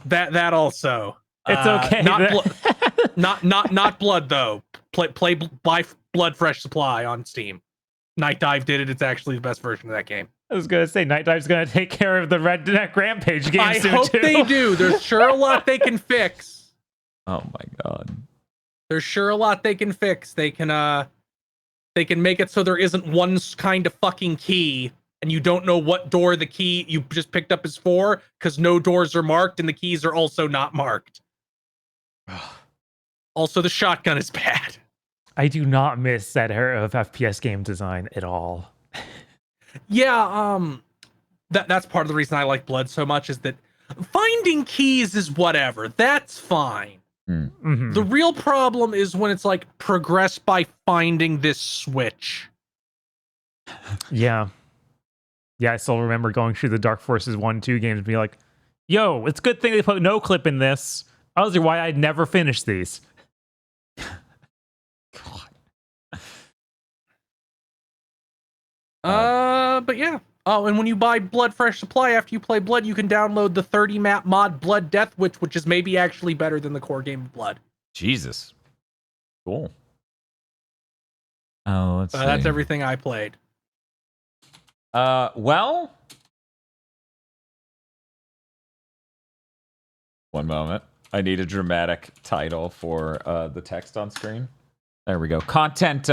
that also. It's okay. Not Blood though. Buy Blood Fresh Supply on Steam. Night Dive did it. It's actually the best version of that game. I was gonna say Night Dive's gonna take care of the Redneck Rampage game I soon hope too. they do. There's sure a lot they can fix. Oh my god. There's sure a lot they can fix. They can make it so there isn't one kind of fucking key and you don't know what door the key you just picked up is for because no doors are marked and the keys are also not marked. Also, the shotgun is bad. I do not miss that era of FPS game design at all. Yeah, that's part of the reason I like Blood so much is that finding keys is whatever. That's fine. Mhm. The real problem is when it's like progress by finding this switch. Yeah. Yeah, I still remember going through the Dark Forces 1-2 games and being like, yo, it's a good thing they put no clip in this. Otherwise, why I'd never finish these. But yeah. Oh, and when you buy Blood Fresh Supply after you play Blood, you can download the 30 map mod Blood Death Witch, which is maybe actually better than the core game of Blood. Jesus. Cool. Oh, let's see. That's everything I played. Well, one moment. I need a dramatic title for the text on screen. There we go. Content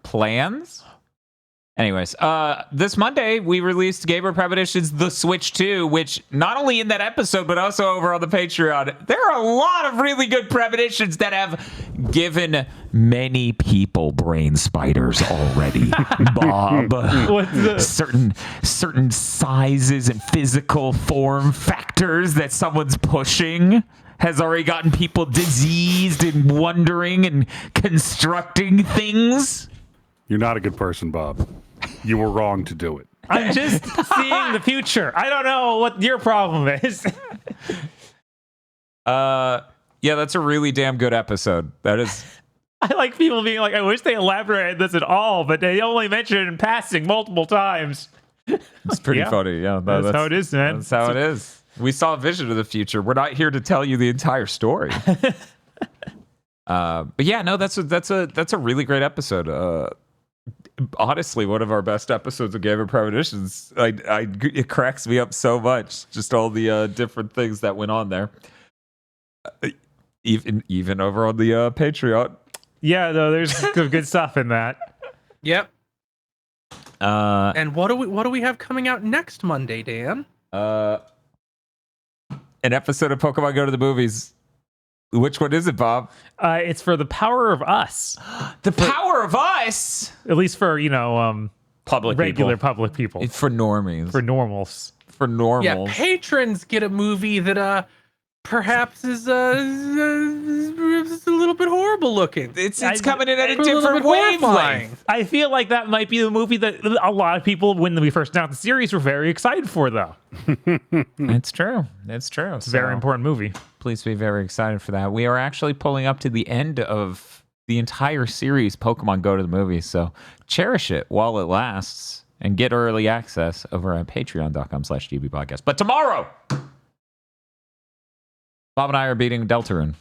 plans. Anyways, this Monday we released Gamer Premonitions The Switch 2, which not only in that episode, but also over on the Patreon, there are a lot of really good premonitions that have given many people brain spiders already. Bob, What's the- certain sizes and physical form factors that someone's pushing has already gotten people diseased and wondering and constructing things. You're not a good person, Bob. You were wrong to do it. I'm just seeing the future. I don't know what your problem is. Yeah, that's a really damn good episode. That is. I like people being like, I wish they elaborated this at all, but they only mention it in passing multiple times. It's pretty funny. Yeah, that's how it is, man. That's how it is. We saw a vision of the future. We're not here to tell you the entire story. But yeah, no, that's a really great episode. Honestly, one of our best episodes of Game of Premonitions. It cracks me up so much. Just all the different things that went on there. Even over on the Patreon. Yeah, though there's some good stuff in that. Yep. And what do we have coming out next Monday, Dan? An episode of Pokemon Go to the Movies. Which one is it, Bob? It's for the Power of Us. The Power of Us. At least for Public regular people. public people. It's for normies. For normals. For normals. Yeah, patrons get a movie that perhaps is a little bit horrible looking. It's coming in at a It's a little different bit horrifying. wavelength. I feel like that might be the movie that a lot of people, when we first announced the series, were very excited for, though. It's true. It's true. It's a very important movie. Please be very excited for that. We are actually pulling up to the end of the entire series, Pokemon Go to the Movies. So cherish it while it lasts and get early access over at patreon.com/gbpodcast. But tomorrow, Bob and I are beating Deltarune.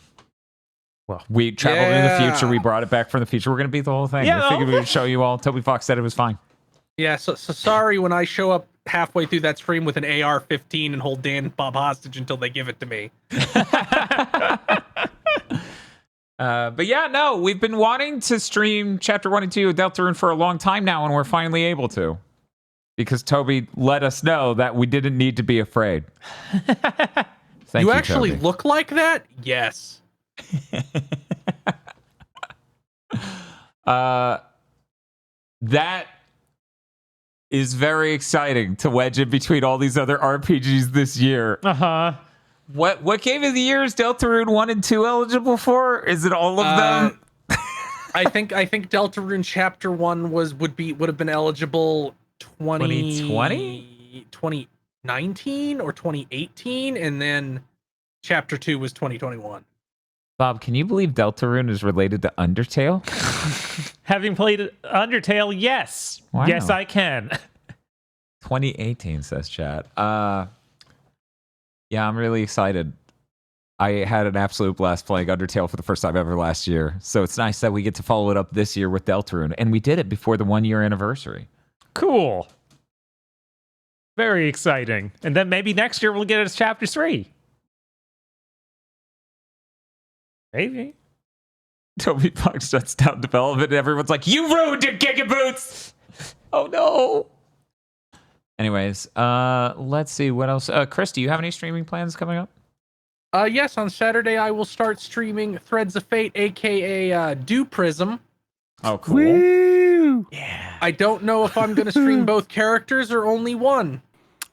Well, we traveled into the future. We brought it back from the future. We're going to beat the whole thing. Yeah, we figured we would show you all. Toby Fox said it was fine. Yeah, so sorry when I show up halfway through that stream with an AR-15 and hold Dan and Bob hostage until they give it to me. But yeah, no, we've been wanting to stream Chapter 1 and 2 of Deltarune for a long time now, and we're finally able to. Because Toby let us know that we didn't need to be afraid. Thank you, actually Toby. look like that? Yes. That is very exciting to wedge in between all these other RPGs this year. What game of the year is Deltarune 1 and 2 eligible for? Is it all of them? I think Deltarune Chapter 1 would have been eligible 2019 or 2018, and then Chapter 2 was 2021. Bob, can you believe Deltarune is related to Undertale? Having played Undertale, yes. Wow. Yes, I can. 2018 says chat. Yeah, I'm really excited. I had an absolute blast playing Undertale for the first time ever last year. So it's nice that we get to follow it up this year with Deltarune. And we did it before the 1 year anniversary. Cool. Very exciting. And then maybe next year we'll get it as Chapter 3. Maybe. Toby Fox shuts down development and everyone's like, you ruined it, GigaBoots! Oh no. Anyways, let's see what else. Kris, do you have any streaming plans coming up? Yes, on Saturday I will start streaming Threads of Fate, aka Do Prism. Oh, cool. Woo! Yeah. I don't know if I'm going to stream both characters or only one.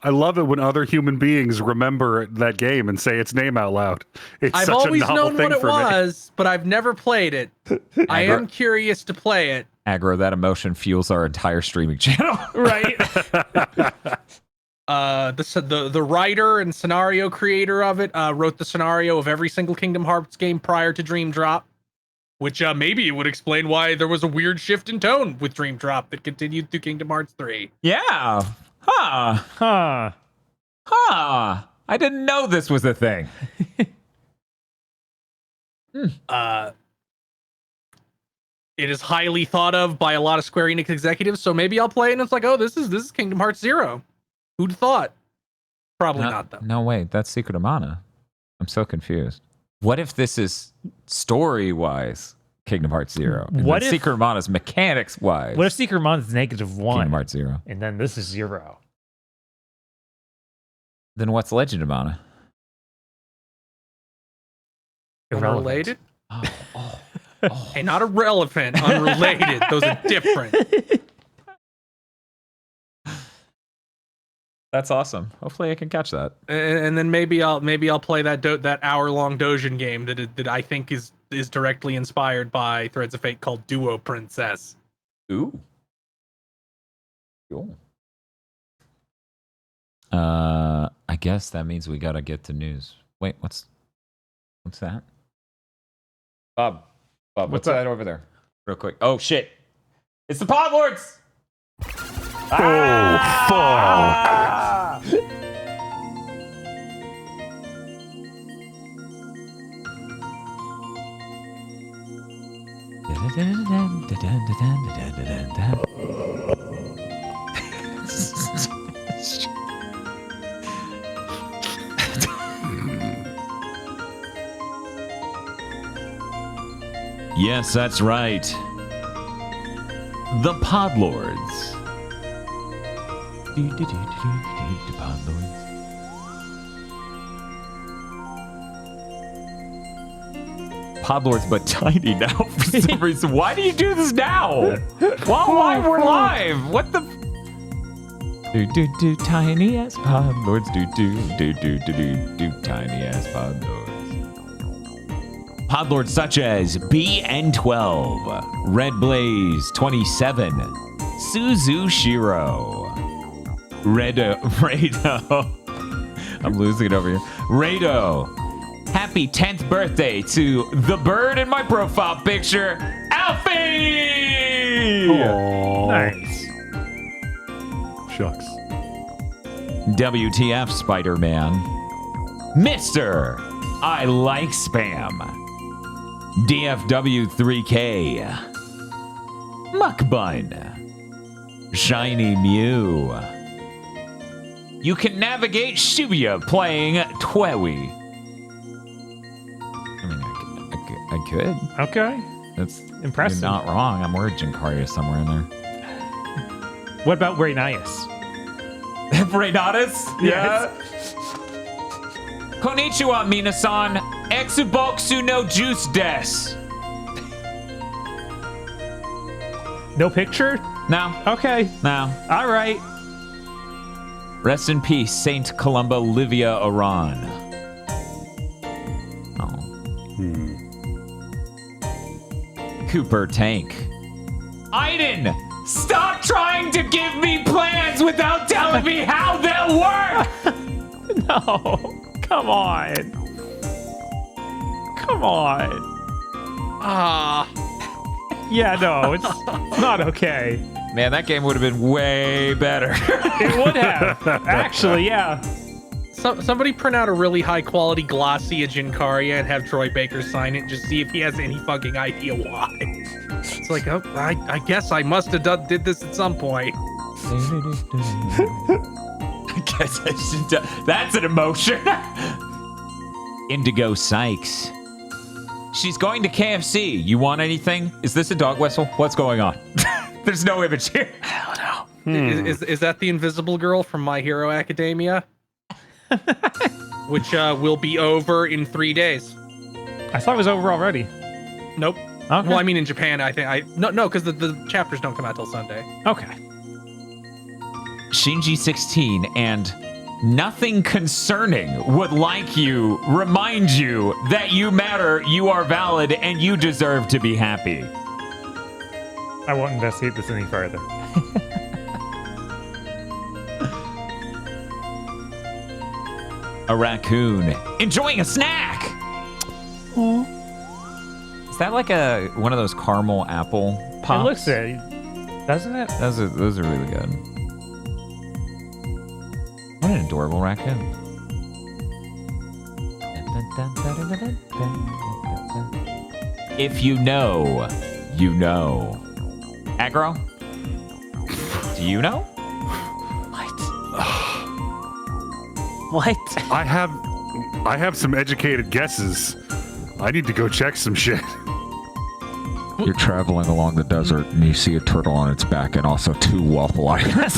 I love it when other human beings remember that game and say its name out loud. It's I've such always a novel known thing what it for me. was, but I've never played it. I am curious to play it. Aggro, that emotion fuels our entire streaming channel. Right. The writer and scenario creator of it wrote the scenario of every single Kingdom Hearts game prior to Dream Drop, which maybe it would explain why there was a weird shift in tone with Dream Drop that continued through Kingdom Hearts 3. Yeah. Huh. I didn't know this was a thing. It is highly thought of by a lot of Square Enix executives, so maybe I'll play it and it's like, oh, this is Kingdom Hearts 0. Who'd thought? Probably not, though. No, wait, that's Secret of Mana. I'm so confused. What if this is story-wise Kingdom Hearts 0? And What then if- Secret of Mana's mechanics-wise What if Secret Mon's -1? Kingdom Hearts 0? And then this is 0. Then what's Legend of Mana? Irrelevant. Unrelated? Oh. Hey, not irrelevant, unrelated. Those are different. That's awesome. Hopefully I can catch that. And then maybe I'll play that hour-long Dojin game that I think is directly inspired by Threads of Fate called Duo Princess. Ooh. Cool. I guess that means we gotta get to news. Wait, what's that? Bob, what's that over there? Real quick. Oh shit! It's the Pod Lords. Oh, fuck. Yes, that's right. The Pod Lords. The Pod Lords. Pod Lords, but tiny now for some reason. Why do you do this now? Why we're live? What the? Do tiny ass Pod Lords. Do tiny ass Pod Lords. Pod Lords such as BN12, Red Blaze 27, Suzu Shiro, Rado. I'm losing it over here. Rado. Happy 10th birthday to the bird in my profile picture, Alfie! Aw. Nice. Shucks. WTF Spider-Man. Mr. I like spam. DFW3K. Muckbun. Shiny Mew. You can navigate Shibuya playing Twewy. I mean, I could. Okay. That's Impressive. You're not wrong. I'm worried Jinkaria somewhere in there. What about Raynias? Reinatus? Yes. Konnichiwa, Minasan. Exuboksu no juice des. No picture? No, Okay. no. All right. Rest in peace, Saint Columba Livia Aran. Oh. Cooper Tank. Aiden! Stop trying to give me plans without telling me how they'll work! No. Come on. Come on. Ah, Yeah, no, it's not okay. Man, that game would have been way better. It would have. Actually, yeah. somebody print out a really high quality glossy of Jinkaria and have Troy Baker sign it. Just see if he has any fucking idea why. It's like, oh, I guess I must have did this at some point. I guess I should do. That's an emotion. Indigo Sykes. She's going to KFC. You want anything? Is this a dog whistle? What's going on? There's no image here. I don't know. Is that the Invisible Girl from My Hero Academia? Which will be over in 3 days. I thought it was over already. Nope. Okay. Well, I mean in Japan, I think no, because the chapters don't come out till Sunday. Okay. Shinji 16 and Nothing Concerning would like you, remind you that you matter, you are valid, and you deserve to be happy. I won't investigate this any further. A raccoon enjoying a snack. Is that like one of those caramel apple pops? It looks it, doesn't it? Those are really good. What an adorable raccoon. If you know, you know. Aggro? Do you know? What? I have some educated guesses. I need to go check some shit. You're traveling along the desert and you see a turtle on its back and also 2 waffle items.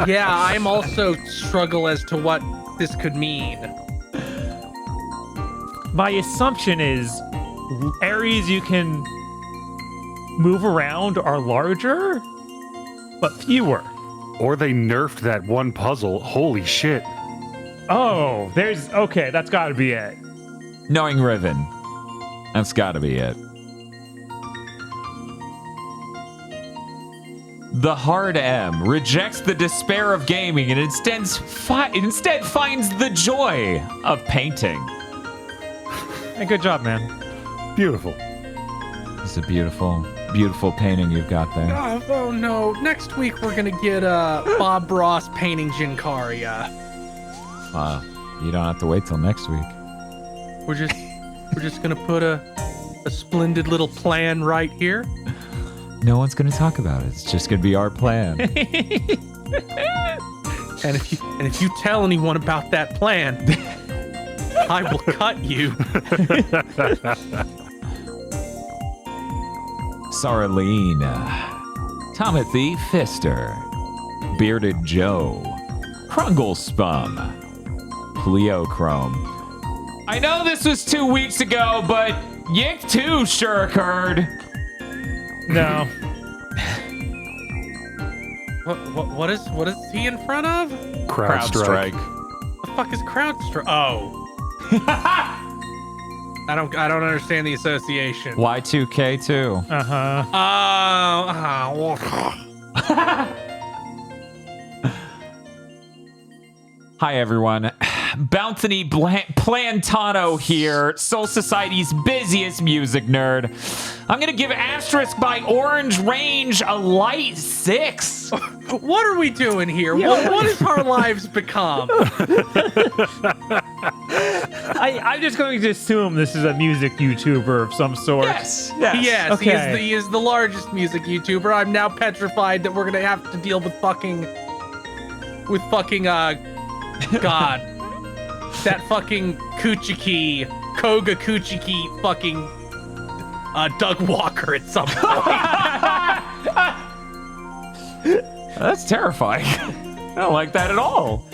Yeah, I'm also struggle as to what this could mean. My assumption is areas you can move around are larger, but fewer. Or they nerfed that one puzzle. Holy shit. Oh, okay, that's gotta be it. Knowing Riven. That's gotta be it. The hard M rejects the despair of gaming and instead finds the joy of painting. Hey, good job, man. Beautiful. It's a beautiful, beautiful painting you've got there. Oh no! Next week we're gonna get Bob Ross painting Jinkaria. You don't have to wait till next week. We're just gonna put a splendid little plan right here. No one's going to talk about it. It's just going to be our plan. And if you tell anyone about that plan, I will cut you. Saralina, Timothy Fister, Bearded Joe, Krunglespum, Pleochrome. I know this was 2 weeks ago, but Yik 2 sure occurred. No. What is he in front of? Crowd strike. The fuck is CrowdStrike? Oh. I don't understand the association. Y2K2. Uh-huh. Hi, everyone. Bountony Plantano here, Soul Society's busiest music nerd. I'm going to give Asterisk by Orange Range a light 6. What are we doing here? What has our lives become? I'm just going to assume this is a music YouTuber of some sort. Yes. Yes, Okay. he is the largest music YouTuber. I'm now petrified that we're gonna have to deal with fucking God. That fucking Koga Kuchiki fucking Doug Walker at some point. That's terrifying. I don't like that at all.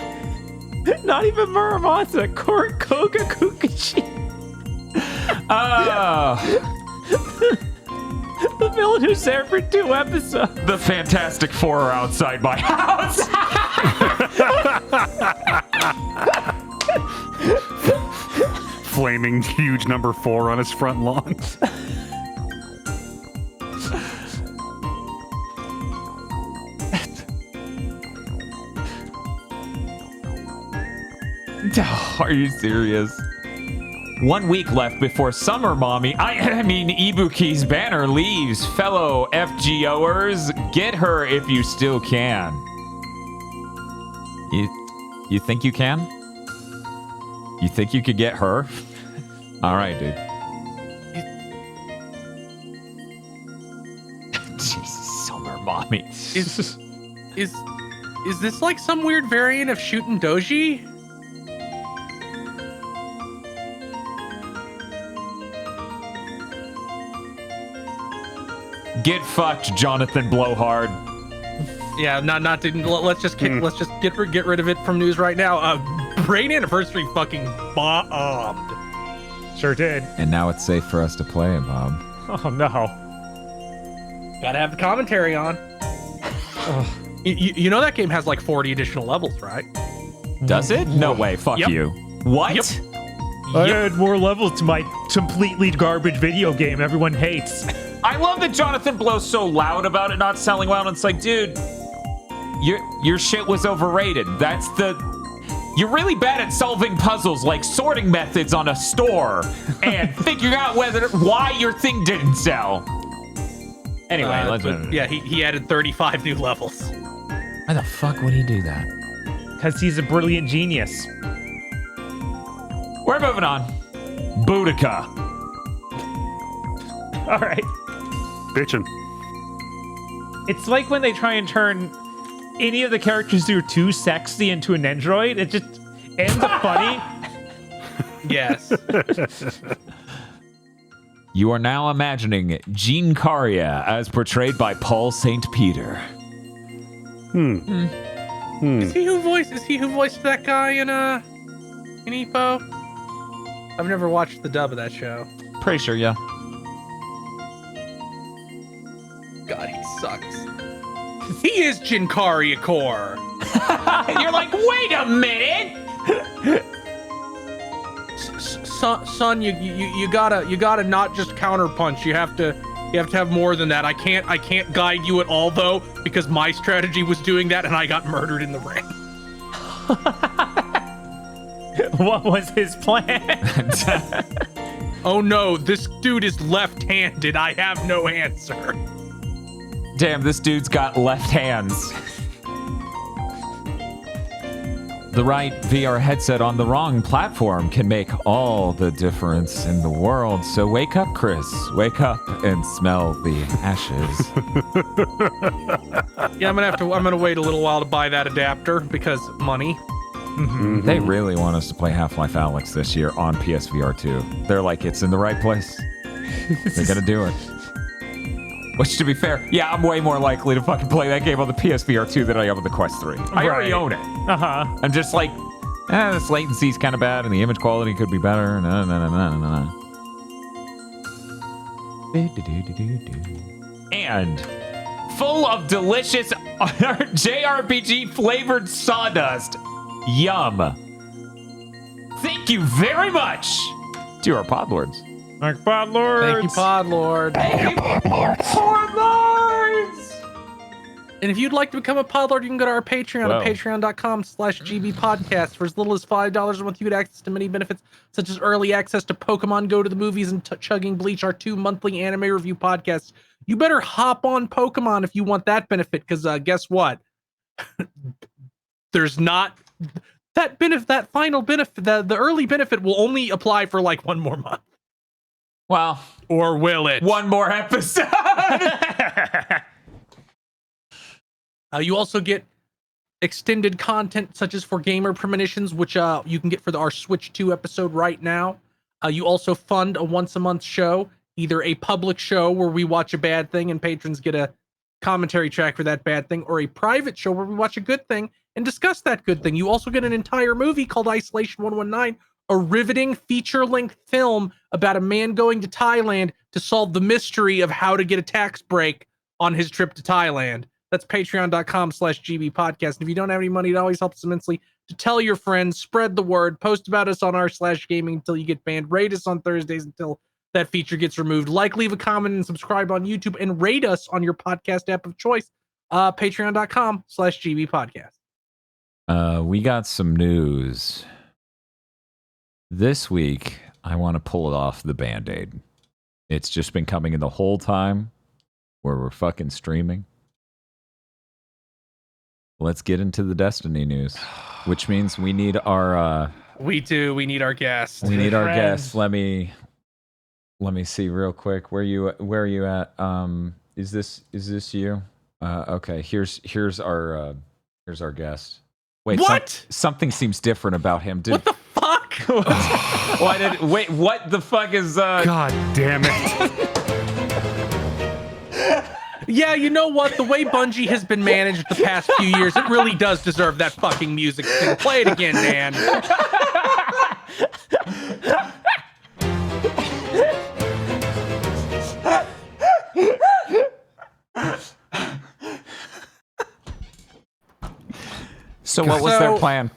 Not even Muramasa. Koga Kukachi. The villain who's there for 2 episodes. The Fantastic Four are outside my house. Flaming huge number 4 on his front lawn. Are you serious? 1 week left before Summer Mommy, I mean Ibuki's banner leaves. Fellow FGOers, get her if you still can. You think you can? You think you could get her? All right, dude. Jesus, Summer Mommy. Is this like some weird variant of shooting doji? Get fucked, Jonathan Blowhard. Yeah, not to, let's just get rid of it from news right now. Brain Anniversary fucking bombed. Sure did. And now it's safe for us to play it, Bob. Oh no. Gotta have the commentary on. You know that game has like 40 additional levels, right? Does it? No way. Fuck Yep. you. What? Yep. I add more levels to my completely garbage video game everyone hates. I love that Jonathan Blow's so loud about it not selling well. And it's like, dude, your shit was overrated. You're really bad at solving puzzles like sorting methods on a store and figuring out why your thing didn't sell. Anyway, let's yeah, he added 35 new levels. Why the fuck would he do that? Because he's a brilliant genius. We're moving on. Boudica. All right. Bitchin'. It's like when they try and turn any of the characters who are too sexy into an android. It just ends up funny. Yes. You are now imagining Jean Caria as portrayed by Paul St. Peter. Is he who voiced that guy in Epo? I've never watched the dub of that show. Pretty sure, yeah. God, he sucks. He is Jinkaria Core. You're like, wait a minute. Son, you gotta not just counterpunch. You have to You have to have more than that. I can't guide you at all though, because my strategy was doing that and I got murdered in the ring. What was his plan? Oh no, this dude is left-handed. I have no answer. Damn, this dude's got left hands. The right VR headset on the wrong platform can make all the difference in the world. So wake up, Kris. Wake up and smell the ashes. Yeah, I'm gonna wait a little while to buy that adapter because money. Mm-hmm. They really want us to play Half-Life Alyx this year on PSVR 2. They're like, it's in the right place. They're gonna do it. Which, to be fair, yeah, I'm way more likely to fucking play that game on the PSVR 2 than I am on the Quest 3. I already own it. Uh-huh. I'm just like, this latency's kind of bad and the image quality could be better. And full of delicious JRPG flavored sawdust. Yum. Thank you very much to our podlords. Like Podlords. Thank you, Podlord. Thank you, Podlords. And if you'd like to become a Podlord, you can go to our Patreon Whoa. at patreon.com/gbpodcast. For as little as $5 a month, you get access to many benefits, such as early access to Pokemon Go to the Movies and Chugging Bleach, our 2 monthly anime review podcasts. You better hop on Pokemon if you want that benefit, because guess what? There's not that benefit. That final benefit, the early benefit will only apply for like 1 more month. Well, Or will it? one more episode. You also get extended content such as for gamer premonitions, which you can get for our Switch 2 episode right now. You also fund a once-a-month show, either a public show where we watch a bad thing and patrons get a commentary track for that bad thing, or a private show where we watch a good thing and discuss that good thing. You also get an entire movie called Isolation 119, a riveting feature-length film about a man going to Thailand to solve the mystery of how to get a tax break on his trip to Thailand. That's patreon.com/gbpodcast. And if you don't have any money, it always helps immensely to tell your friends, spread the word, post about us on r/gaming until you get banned, rate us on Thursdays until that feature gets removed, like, leave a comment, and subscribe on YouTube, and rate us on your podcast app of choice. Patreon.com/gbpodcast. We got some news. This week, I want to pull it off the Band-Aid. It's just been coming in the whole time where we're fucking streaming. Let's get into the Destiny news, which means we need our... We need our guest. We need our Friends. guest. Let me see real quick. Where are you at? Is this you? Okay, here's our guest. Wait, What? Something seems different about him. What the fuck? What the fuck is God damn it. Yeah, you know what? The way Bungie has been managed the past few years, it really does deserve that fucking music thing. Play it again, Dan. So what was their plan?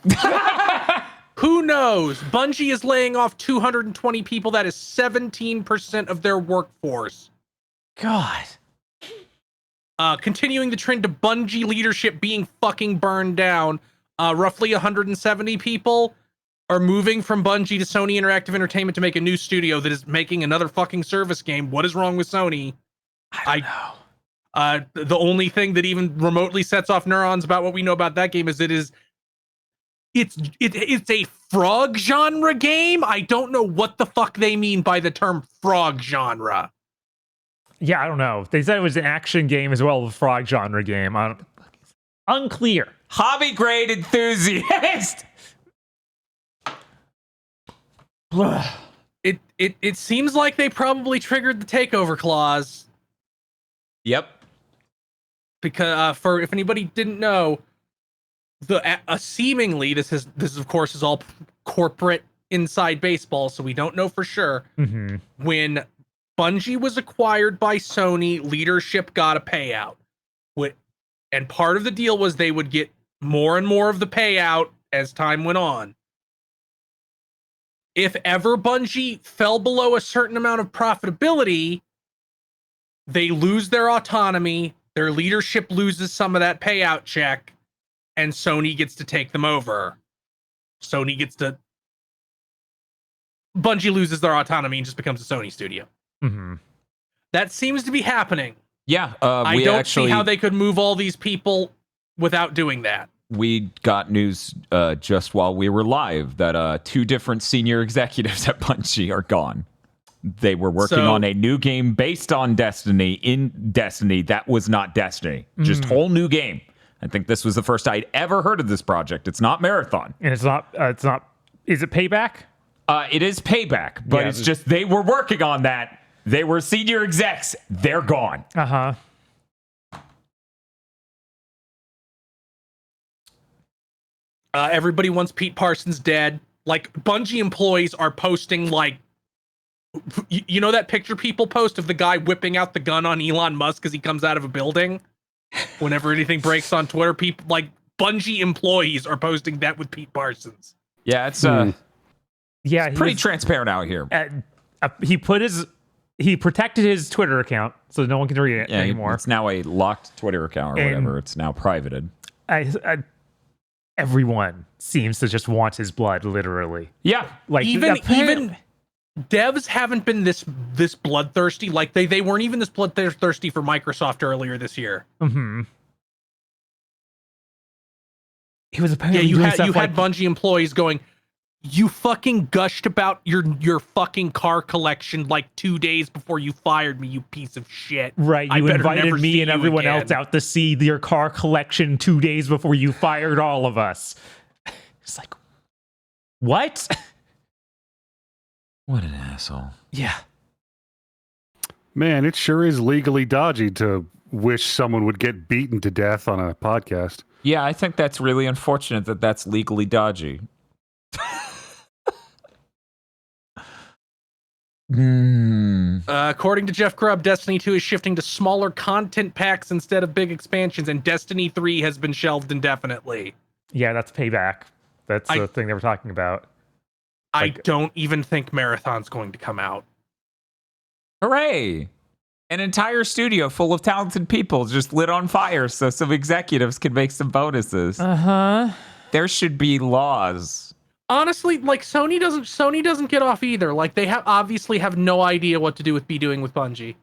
Who knows? Bungie is laying off 220 people. That is 17% of their workforce. God. Continuing the trend of Bungie leadership being fucking burned down, roughly 170 people are moving from Bungie to Sony Interactive Entertainment to make a new studio that is making another fucking service game. What is wrong with Sony? I don't know. The only thing that even remotely sets off neurons about what we know about that game is it's a frog genre game. I don't know what the fuck they mean by the term frog genre. Yeah, I don't know. They said it was an action game as well as a frog genre game. Unclear. Hobby grade enthusiast. It seems like they probably triggered the takeover clause. Yep. Because for if anybody didn't know, the seemingly this is of course is all corporate inside baseball, so we don't know for sure. Mm-hmm. When Bungie was acquired by Sony, leadership got a payout. And part of the deal was they would get more and more of the payout as time went on. If ever Bungie fell below a certain amount of profitability, they lose their autonomy, their leadership loses some of that payout check, and Sony gets to take them over. Bungie loses their autonomy and just becomes a Sony studio. Mm-hmm. That seems to be happening. Yeah, I don't see how they could move all these people without doing that. We got news just while we were live that 2 different senior executives at Bungie are gone. They were working on a new game based on Destiny in Destiny that was not Destiny. Just whole new game. I think this was the first I'd ever heard of this project. It's not Marathon. And it's not. Is it Payback? It is Payback, but it's just they were working on that. They were senior execs. They're gone. Uh-huh. Everybody wants Pete Parsons dead. Like, Bungie employees are posting, like, you know that picture people post of the guy whipping out the gun on Elon Musk as he comes out of a building? Whenever anything breaks on Twitter, people, like, Bungie employees are posting that with Pete Parsons. Yeah, it's He's pretty transparent out here. He protected his Twitter account so no one can read it anymore. It's now a locked Twitter account or whatever. It's now privated. Everyone seems to just want his blood, literally. Yeah, like even devs haven't been this bloodthirsty. Like they weren't even this bloodthirsty for Microsoft earlier this year. Mm-hmm. He was apparently you had Bungie employees going, you fucking gushed about your fucking car collection like 2 days before you fired me, you piece of shit. Right, you invited me and everyone else out to see your car collection 2 days before you fired all of us. It's like, what? What an asshole. Yeah. Man, it sure is legally dodgy to wish someone would get beaten to death on a podcast. Yeah, I think that's really unfortunate that that's legally dodgy. According to Jeff Grubb, Destiny 2 is shifting to smaller content packs instead of big expansions, and Destiny 3 has been shelved indefinitely. Yeah, that's Payback. That's the thing they were talking about. I don't even think Marathon's going to come out. Hooray! An entire studio full of talented people just lit on fire so some executives can make some bonuses. Uh-huh. There should be laws. Honestly, like Sony doesn't get off either. Like they obviously have no idea what to be doing with Bungie.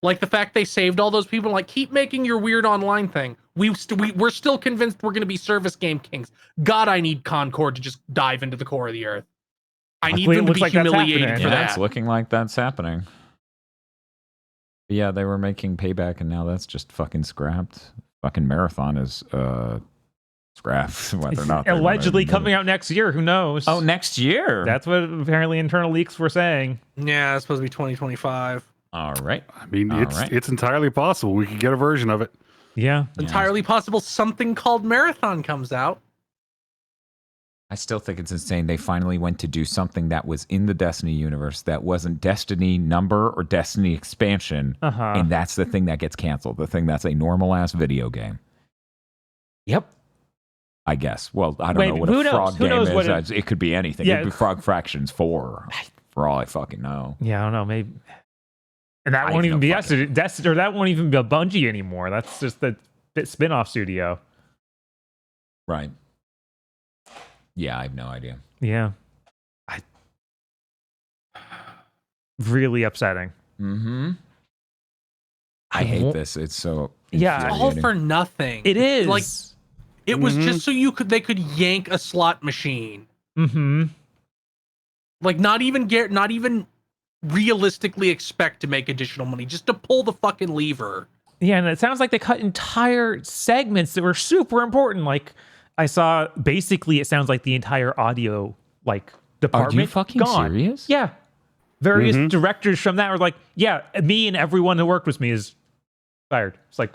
Like the fact they saved all those people, like keep making your weird online thing. We're still convinced we're going to be service game kings. God, I need Concord to just dive into the core of the earth. I need them to be humiliated for that. It's looking like that's happening. But yeah, they were making Payback, and now that's just fucking scrapped. Fucking Marathon is scrapped. Whether or not allegedly coming out next year, who knows? Oh, next year. That's what apparently internal leaks were saying. Yeah, it's supposed to be 2025. All right. I mean, it's entirely possible we could get a version of it. Yeah. Entirely possible something called Marathon comes out. I still think it's insane. They finally went to do something that was in the Destiny universe that wasn't Destiny number or Destiny expansion. Uh-huh. And that's the thing that gets canceled. The thing that's a normal ass video game. Yep. I guess. Well, I don't know what a frog game is. It could be anything. Yeah. It could be Frog Fractions 4 for all I fucking know. Yeah, I don't know. Maybe. And that won't even be us. Or that won't even be a Bungie anymore. That's just the spin-off studio. Right. Yeah, I have no idea. Yeah. Really upsetting. Mm-hmm. I hate this. It's so yeah, all for nothing. It is. Like it was just so they could yank a slot machine. Mm-hmm. Like not even realistically expect to make additional money, just to pull the fucking lever. Yeah, and it sounds like they cut entire segments that were super important. Like I saw, basically, it sounds like the entire audio department. Are you fucking gone. serious? Yeah, various directors from that were like, yeah, me and everyone who worked with me is fired. It's like,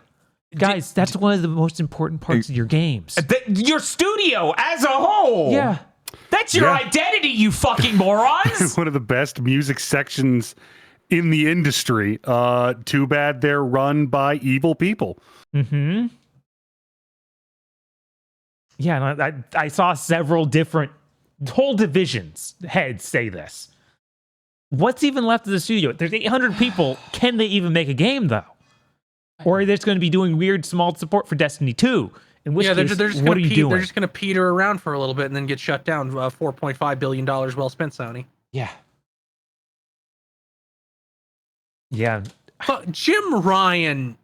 guys, that's one of the most important parts of your games. Your studio as a whole. Yeah. That's your identity, you fucking morons. One of the best music sections in the industry. Too bad they're run by evil people. Mm-hmm. Yeah, and I saw several different whole divisions heads say this. what's even left of the studio? There's 800 people. Can they even make a game though? Or are they just going to be doing weird small support for Destiny 2? In which they're case, just what are you doing? They're just gonna peter around for a little bit and then get shut down. $4.5 billion well spent, Sony. Yeah. Yeah. But Jim Ryan,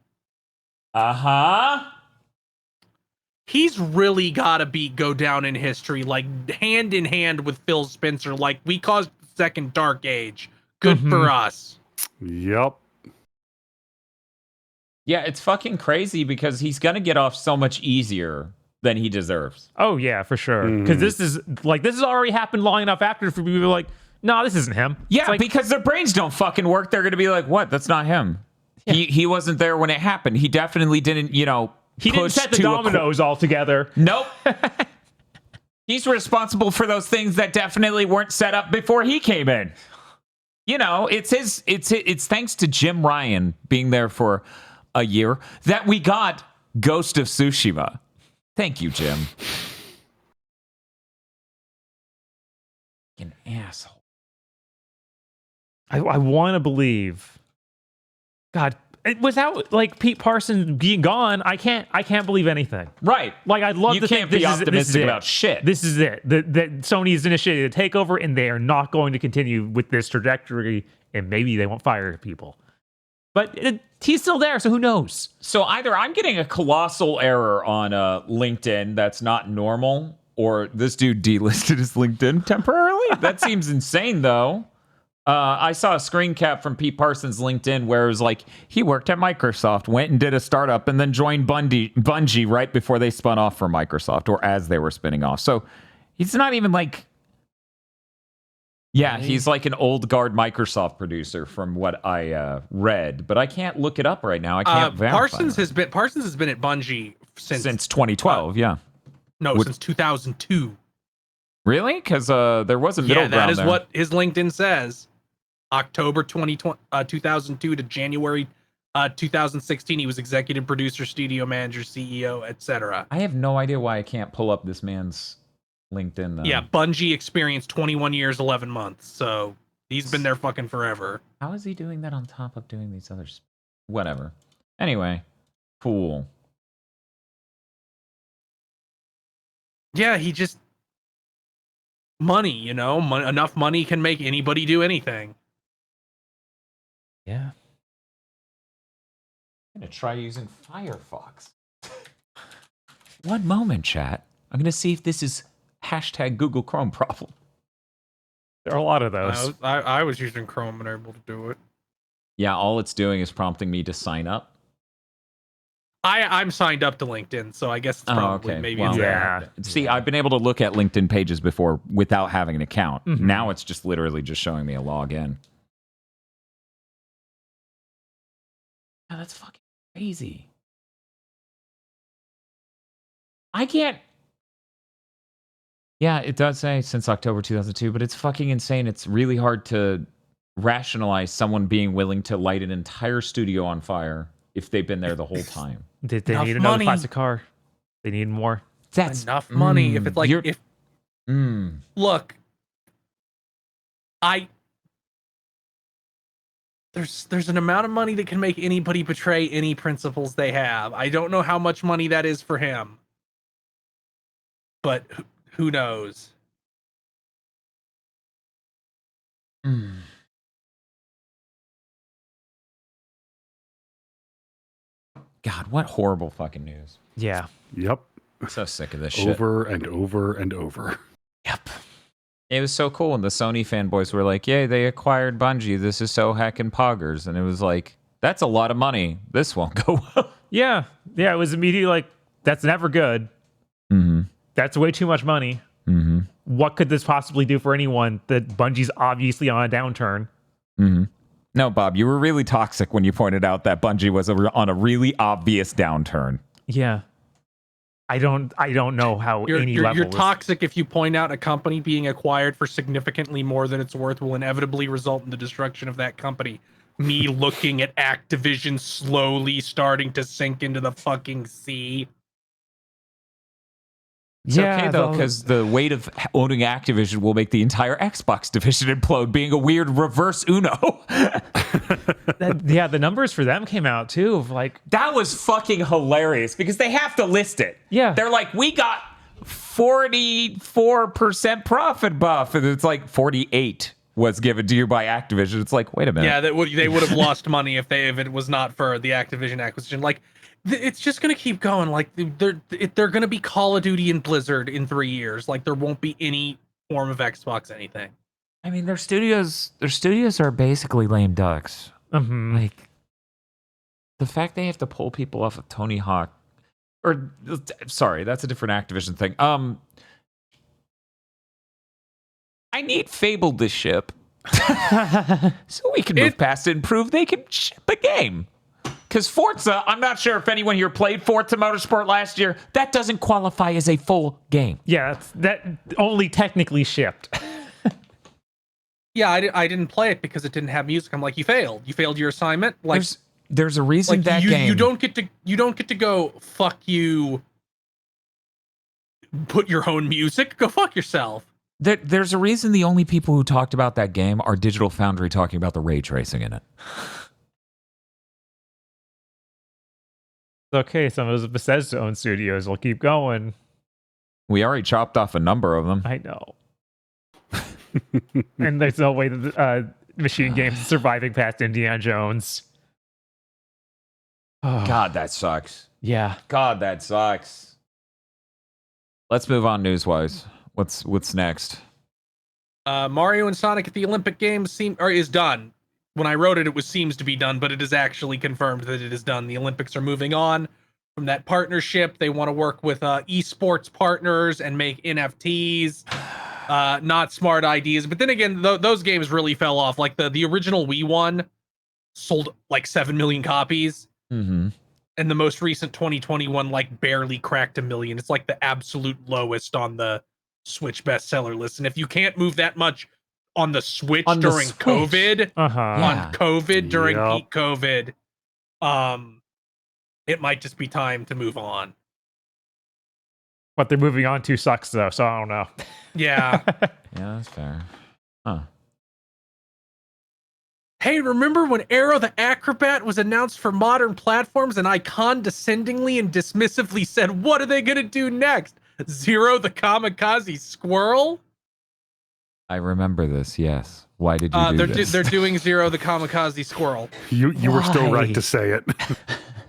he's really gotta go down in history, like hand in hand with Phil Spencer. Like, we caused the second Dark Age. Good for us. Yep. Yeah, it's fucking crazy because he's gonna get off so much easier than he deserves. Oh yeah, for sure. Because this is already happened long enough after for people to be like, no, this isn't him. Yeah, Like, because their brains don't fucking work. They're gonna be like, what? That's not him. Yeah. He wasn't there when it happened. He definitely didn't, he didn't set the dominoes all together. Nope. He's responsible for those things that definitely weren't set up before he came in. It's thanks to Jim Ryan being there for a year that we got Ghost of Tsushima. Thank you, Jim. An asshole. I want to believe. God, without like Pete Parsons being gone, I can't believe anything. Right. Like, I'd love You to can't think be this optimistic is about shit. This is it. That Sony has initiated a takeover, and they are not going to continue with this trajectory, and maybe they won't fire people. But he's still there, so who knows? So either I'm getting a colossal error on LinkedIn that's not normal, or this dude delisted his LinkedIn temporarily. That seems insane, though. I saw a screen cap from Pete Parsons' LinkedIn where it was like, he worked at Microsoft, went and did a startup, and then joined Bungie right before they spun off from Microsoft, or as they were spinning off. So he's not even like... Yeah, he's like an old guard Microsoft producer from what I read, but I can't look it up right now. I can't verify. Parsons has been at Bungie since 2012, yeah. No, since 2002. Really? Because there was a middle ground that is there. what his LinkedIn says. October 2002 to January 2016, he was executive producer, studio manager, CEO, etc. I have no idea why I can't pull up this man's LinkedIn, though. Yeah, Bungie experienced 21 years, 11 months. So he's been there fucking forever. How is he doing that on top of doing these others? Whatever. Anyway, cool. Yeah, he just... Money, enough money can make anybody do anything. Yeah. I'm going to try using Firefox. One moment, chat. I'm going to see if this is hashtag Google Chrome problem. There are a lot of those. I was using Chrome and able to do it. Yeah, all it's doing is prompting me to sign up. I'm signed up to LinkedIn, so I guess it's probably maybe well, it's yeah. See, I've been able to look at LinkedIn pages before without having an account. Mm-hmm. Now it's just literally just showing me a login. Yeah, that's fucking crazy. I can't. Yeah, it does say since October 2002, but it's fucking insane. It's really hard to rationalize someone being willing to light an entire studio on fire if they've been there the whole time. They Enough need another money. classic car. They need more. That's enough money. If it's like, look, there's an amount of money that can make anybody betray any principles they have. I don't know how much money that is for him, but who knows? God, what horrible fucking news. Yeah. Yep. I'm so sick of this shit. Over and over and over. Yep. It was so cool when the Sony fanboys were like, yay, they acquired Bungie. This is so heckin' poggers. And it was like, that's a lot of money. This won't go well. Yeah. Yeah. It was immediately like, that's never good. Mm-hmm. That's way too much money. Mm-hmm. What could this possibly do for anyone that Bungie's obviously on a downturn? Mm-hmm. No, Bob, you were really toxic when you pointed out that Bungie was on a really obvious downturn. Yeah. I don't know how any level you're toxic if you point out a company being acquired for significantly more than it's worth will inevitably result in the destruction of that company. Me looking at Activision slowly starting to sink into the fucking sea. It's okay though, because the weight of owning Activision will make the entire Xbox division implode, being a weird reverse Uno. the numbers for them came out too. Of like that was fucking hilarious because they have to list it. Yeah, they're like, we got 44% profit buff, and it's like 48 was given to you by Activision. It's like, wait a minute. Yeah, they would have lost money if it was not for the Activision acquisition. Like, it's just gonna keep going. Like, they're gonna be Call of Duty and Blizzard in 3 years. Like, there won't be any form of Xbox anything. I mean, their studios are basically lame ducks. Mm-hmm. Like, the fact they have to pull people off of Tony Hawk, or sorry, that's a different Activision thing. I need Fable to ship so we can move past it and prove they can ship a game. Because Forza, I'm not sure if anyone here played Forza Motorsport last year. That doesn't qualify as a full game. Yeah, that only technically shipped. Yeah, I didn't play it because it didn't have music. I'm like, you failed. You failed your assignment. Like, there's a reason like that game. You don't get to go fuck you. Put your own music. Go fuck yourself. There's a reason the only people who talked about that game are Digital Foundry talking about the ray tracing in it. Okay, some of those Bethesda-owned studios will keep going. We already chopped off a number of them. I know. And there's no way that Machine Games is surviving past Indiana Jones. Oh. God, that sucks. Yeah. God, that sucks. Let's move on news-wise. What's next? Mario and Sonic at the Olympic Games is done. When I wrote it, it seems to be done, but it is actually confirmed that it is done. The Olympics are moving on from that partnership. They want to work with esports partners and make NFTs. Not smart ideas, but then again, those games really fell off. Like the original Wii one sold like 7 million copies, and the most recent 2021 like barely cracked 1 million. It's like the absolute lowest on the Switch bestseller list. And if you can't move that much on the Switch during COVID, on COVID during peak COVID, it might just be time to move on. What they're moving on to sucks though, so I don't know. Yeah. Yeah, that's fair. Huh. Hey, remember when Arrow the Acrobat was announced for modern platforms and I condescendingly and dismissively said, what are they going to do next? Zero the Kamikaze Squirrel? I remember this, yes. Why did you do this? They're doing Zero the Kamikaze Squirrel. You were still right to say it.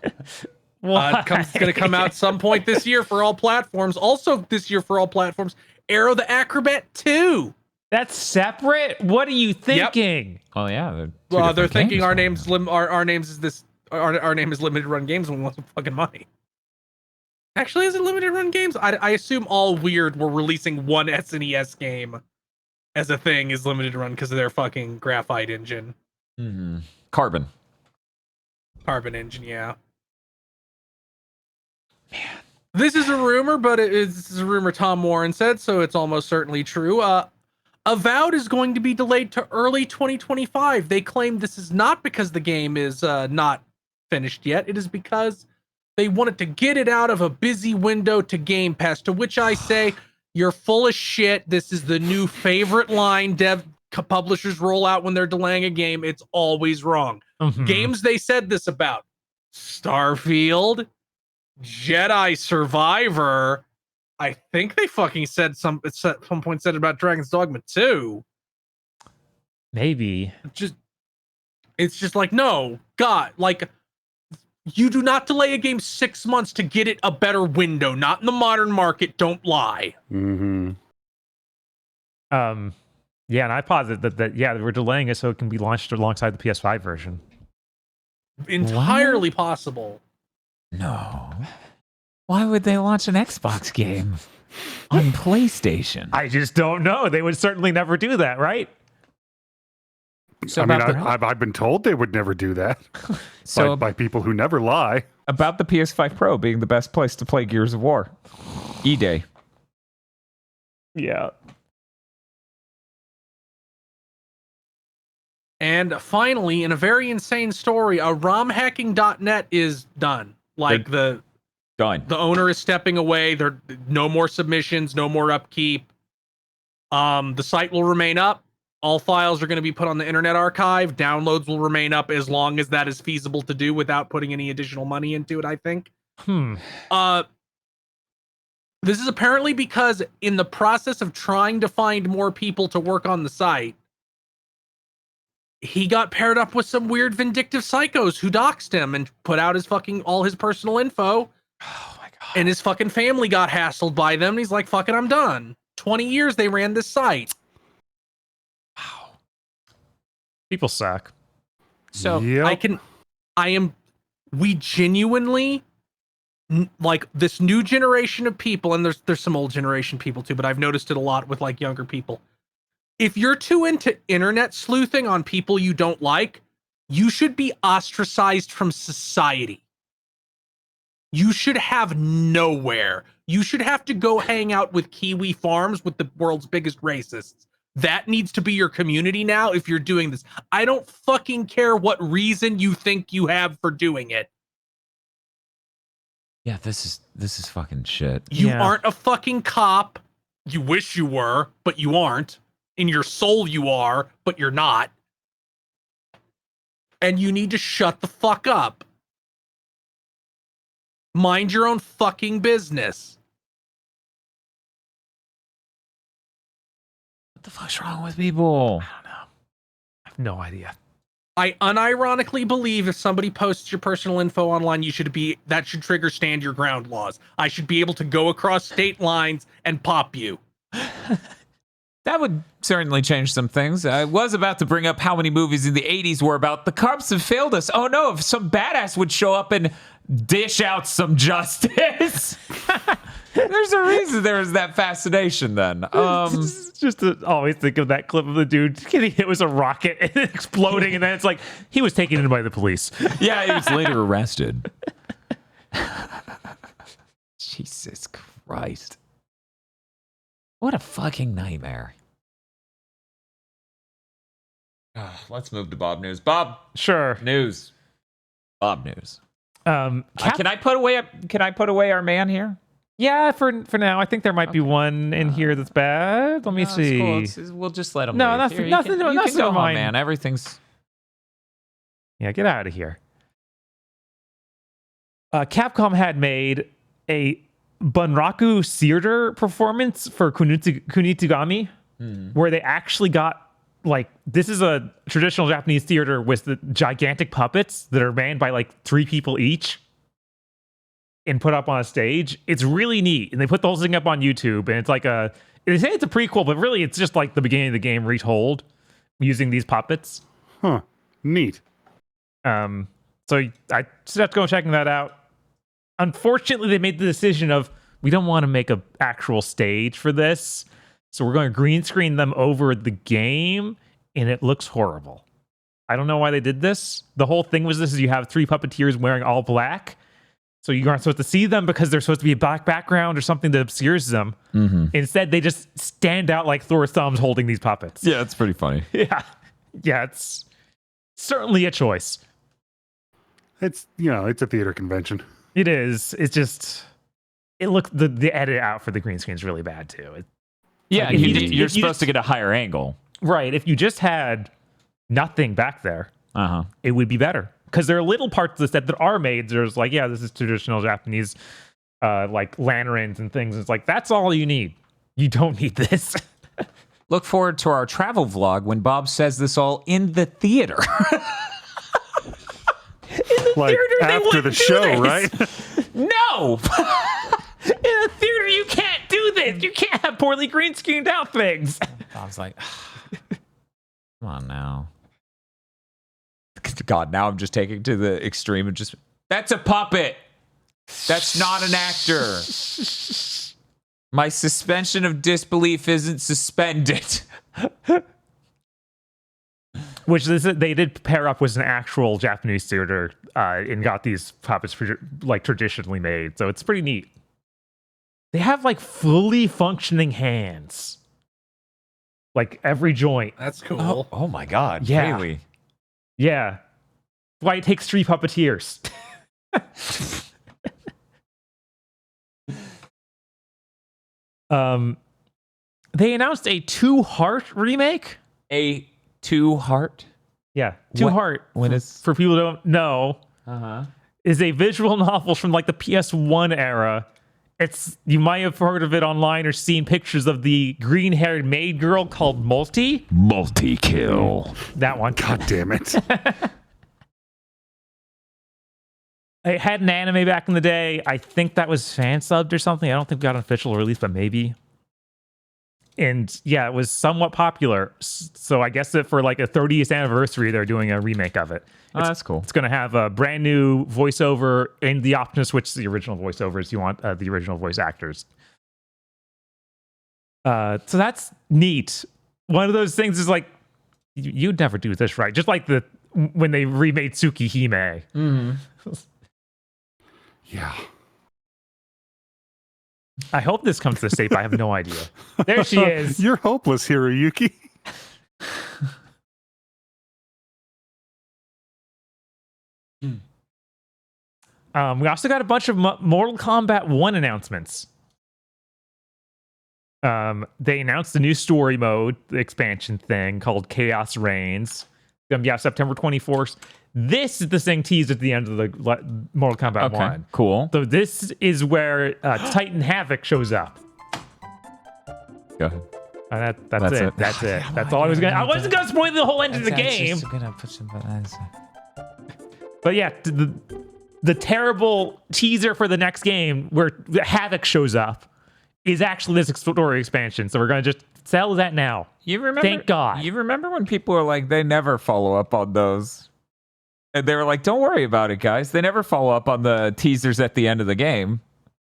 It's going to come out some point this year for all platforms. Also this year for all platforms, Arrow the Acrobat 2. That's separate? What are you thinking? Yep. Oh yeah. They're thinking our name is limited run games and we want some fucking money. Actually, is it limited run games? I assume all Weird were releasing one SNES game as a thing is limited run because of their fucking graphite engine. Mm-hmm. Carbon engine, yeah. Man. This is a rumor, but this is a rumor Tom Warren said, so it's almost certainly true. Avowed is going to be delayed to early 2025. They claim this is not because the game is not finished yet. It is because they wanted to get it out of a busy window to Game Pass, to which I say, you're full of shit. This is the new favorite line publishers roll out when they're delaying a game. It's always wrong. Mm-hmm. Games they said this about: Starfield, Jedi Survivor. I think they fucking said at some point said about Dragon's Dogma 2. Maybe. It's just like, no, God, like, you do not delay a game 6 months to get it a better window. Not in the modern market. Don't lie. Mm-hmm. Yeah, and I posit that we're delaying it so it can be launched alongside the PS5 version. Entirely possible. No. Why would they launch an Xbox game on PlayStation? I just don't know. They would certainly never do that, right? So I mean, I've been told they would never do that. So by people who never lie. About the PS5 Pro being the best place to play Gears of War. E-Day. Yeah. And finally, in a very insane story, ROMhacking.net is done. Like Done. The owner is stepping away. There no more submissions, no more upkeep. The site will remain up. All files are going to be put on the Internet Archive. Downloads will remain up as long as that is feasible to do without putting any additional money into it, I think. This is apparently because in the process of trying to find more people to work on the site, he got paired up with some weird vindictive psychos who doxed him and put out his fucking all his personal info. Oh my god. And his fucking family got hassled by them. And he's like, fuck it, I'm done. 20 years they ran this site. Wow. People suck. So Yep. We genuinely, like, this new generation of people, and there's some old generation people too, but I've noticed it a lot with like younger people. If you're too into internet sleuthing on people you don't like, you should be ostracized from society. You should have nowhere. You should have to go hang out with Kiwi farms with the world's biggest racists. That needs to be your community now if you're doing this. I don't fucking care what reason you think you have for doing it. yeah, this is fucking shit. You Yeah. aren't a fucking cop. You wish you were, but you aren't. In your soul you are, but you're not. And you need to shut the fuck up. Mind your own fucking business. What the fuck's wrong with people? I don't know. I have no idea. I unironically believe if somebody posts your personal info online, that should trigger stand your ground laws. I should be able to go across state lines and pop you. That would certainly change some things. I was about to bring up how many movies in the 80s were about the cops have failed us. Oh no, if some badass would show up and dish out some justice. There's a reason there was that fascination then. Just to always think of that clip of the dude getting hit with a rocket and exploding, and then it's like he was taken in by the police. Yeah, he was later arrested. Jesus Christ. What a fucking nightmare. Let's move to Bob News. Bob Sure. News. Bob News. Can Can I put away our man here? Yeah, for now, I think there might be one in here that's bad. Let me No, it's see. cool. We'll just let him. No, leave. nothing- Here, nothing- You no, can, nothing you can go of home, mine. man. Everything's. Yeah, get out of here. Capcom had made a Bunraku theater performance for Kunitsu-Gami, where they actually got, like, this is a traditional Japanese theater with the gigantic puppets that are manned by like 3 people each and put up on a stage. It's really neat. And they put the whole thing up on YouTube, and it's like they say it's a prequel, but really it's just like the beginning of the game retold using these puppets. Huh. Neat. So I suggest going checking that out. Unfortunately, they made the decision of, we don't want to make an actual stage for this, so we're going to green screen them over the game, and it looks horrible. I don't know why they did this. The whole thing was this is you have 3 puppeteers wearing all black, so you aren't supposed to see them because there's supposed to be a black background or something that obscures them. Instead, they just stand out like Thor's thumbs holding these puppets. Yeah, it's pretty funny. Yeah, it's certainly a choice. It's, it's a theater convention. It is. It's just, it looks, the edit out for the green screen is really bad too. Yeah, Like, you're supposed to get a higher angle. Right. If you just had nothing back there, Uh-huh. it would be better. Because there are little parts of the set that are made. There's like, yeah, this is traditional Japanese, like lanterns and things. It's like, that's all you need. You don't need this. Look forward to our travel vlog when Bob says this all in the theater. Like theater, they after the wouldn't do show, this. No! right? In a theater, you can't do this. You can't have poorly green screened out things. Bob's like, come on now. God, now I'm just taking it to the extreme and just, that's a puppet. That's not an actor. My suspension of disbelief isn't suspended. Which they did pair up with an actual Japanese theater and got these puppets like traditionally made. So it's pretty neat. They have like fully functioning hands. Like every joint. That's cool. Oh my God. Yeah. Really? Yeah. Why it takes 3 puppeteers. They announced a Two Heart remake. A Two Heart. Yeah, Two Heart. For people who don't know, is a visual novel from like the PS1 era. You might have heard of it online or seen pictures of the green-haired maid girl called Multi-kill. That one. God damn it. It had an anime back in the day. I think that was fan subbed or something. I don't think we got an official release, but maybe. And yeah, it was somewhat popular. So I guess that for like a 30th anniversary, they're doing a remake of it. That's cool. It's going to have a brand new voiceover and the option to switch to the original voiceovers. You want the original voice actors. So that's neat. One of those things is like, you'd never do this, right? Just like when they remade Tsukihime. Yeah. I hope this comes to the States. I have no idea. There she is. You're hopeless, Hiroyuki. We also got a bunch of Mortal Kombat 1 announcements. They announced the new story mode, the expansion thing called Chaos Reigns. Yeah, September 24th. This is the thing teased at the end of the Mortal Kombat 1. Cool. So this is where Titan Havoc shows up. Go ahead. That's it. That's it. That's all I was gonna. I wasn't gonna spoil the whole end of the game. But yeah, the terrible teaser for the next game where Havoc shows up is actually this story expansion. So we're gonna just sell that now. You remember? Thank God. You remember when people were like, they never follow up on those, and they were like, "Don't worry about it, guys. They never follow up on the teasers at the end of the game."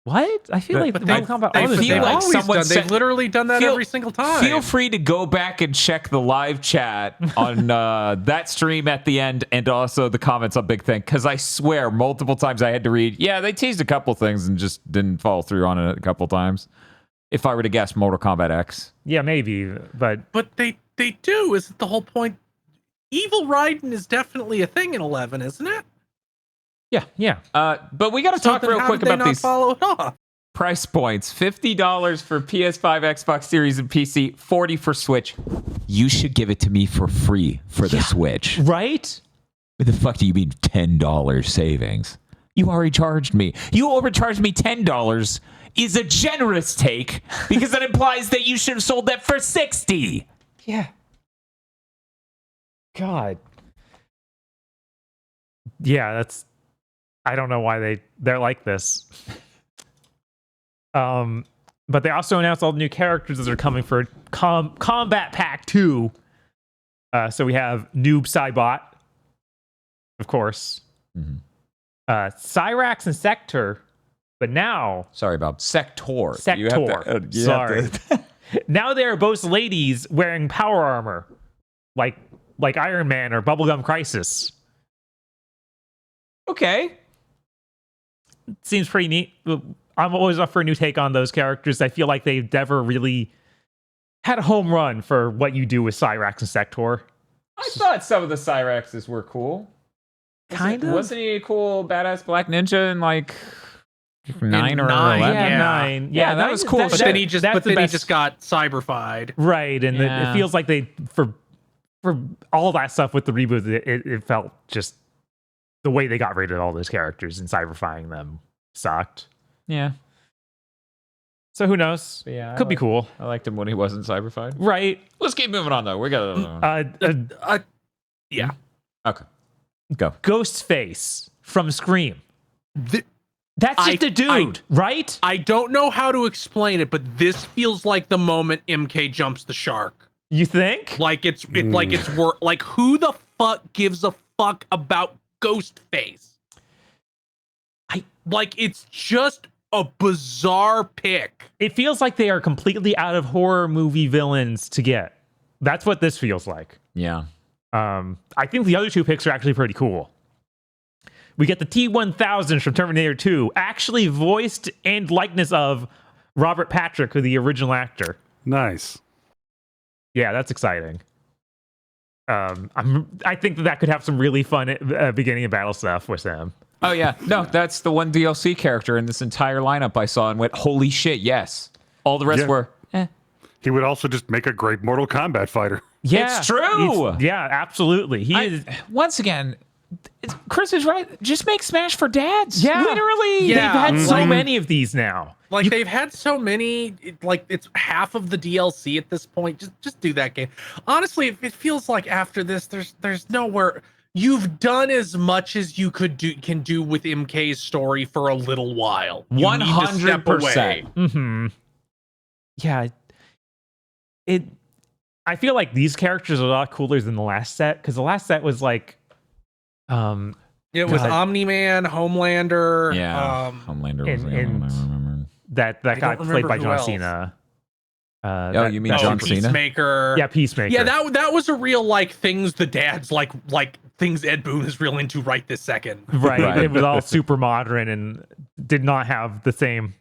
What? I feel like Mortal Kombat. They've literally done that every single time. Feel free to go back and check the live chat on that stream at the end, and also the comments on Big Thing, because I swear multiple times I had to read, yeah, they teased a couple things and just didn't follow through on it a couple times. If I were to guess Mortal Kombat X. Yeah, maybe, but they do. Isn't the whole point? Evil Raiden is definitely a thing in 11, isn't it? Yeah. But we got to talk real quick about these follow it up? price points. $50 for PS5, Xbox Series, and PC. $40 for Switch. You should give it to me for free for the Switch. Right? What the fuck do you mean $10 savings? You already charged me. You overcharged me $10 is a generous take because that implies that you should have sold that for $60. Yeah. God. Yeah, I don't know why they're like this. But they also announced all the new characters that are coming for Combat Pack 2. So we have Noob Saibot, of course. Mm-hmm. Cyrax and Sector, but now... Sorry, Bob. Sector. Sector. Sorry. Now they're both ladies wearing power armor, like Iron Man or Bubblegum Crisis. Okay. Seems pretty neat. I'm always up for a new take on those characters. I feel like they've never really had a home run for what you do with Cyrax and Sector. I thought some of the Cyraxes were cool. Wasn't he a cool badass black ninja in like 9 or 11? Yeah, 9. Yeah, that was cool. But then he just got cyberfied. Right, and it feels like they for all that stuff with the reboot, it felt just the way they got rid of all those characters and cyberfying them sucked. Yeah. So who knows? Yeah, could be cool. I liked him when he wasn't cyberfied. Right. Let's keep moving on though. We got yeah. Okay. Go. Ghostface from Scream. That's just a dude, right? I don't know how to explain it, but this feels like the moment MK jumps the shark. You think? Like it's like who the fuck gives a fuck about Ghostface? It's just a bizarre pick. It feels like they are completely out of horror movie villains to get. That's what this feels like. Yeah. I think the other two picks are actually pretty cool. We get the T-1000 from Terminator 2, actually voiced and likeness of Robert Patrick, who the original actor. Nice. Yeah, that's exciting. I think that could have some really fun beginning of battle stuff with them. Oh yeah, no, that's the one DLC character in this entire lineup I saw and went, holy shit, yes. All the rest Yeah. were, He would also just make a great Mortal Kombat fighter. Yeah, It's true. yeah, absolutely. He is. Once again, Chris is right. Just make Smash for dads. Yeah, Literally. Yeah. They've had so Like- many of these now. Like they've had so many, like it's half of the DLC at this point. Just do that game. Honestly, it feels like after this, there's nowhere. You've done as much as you can do with MK's story for a little while. You need to step 100%. away. Mm-hmm. Yeah. I feel like these characters are a lot cooler than the last set, because the last set was like, It was God. Omni-Man, Homelander. Yeah. Homelander was the only one I remember. that I guy don't played by remember who John else. Cena. Oh, you mean John Cena? Peacemaker. Yeah, Peacemaker. Yeah, that was a real like things the dads like things Ed Boon is real into right this second. Right. Right. It was all super modern and did not have the same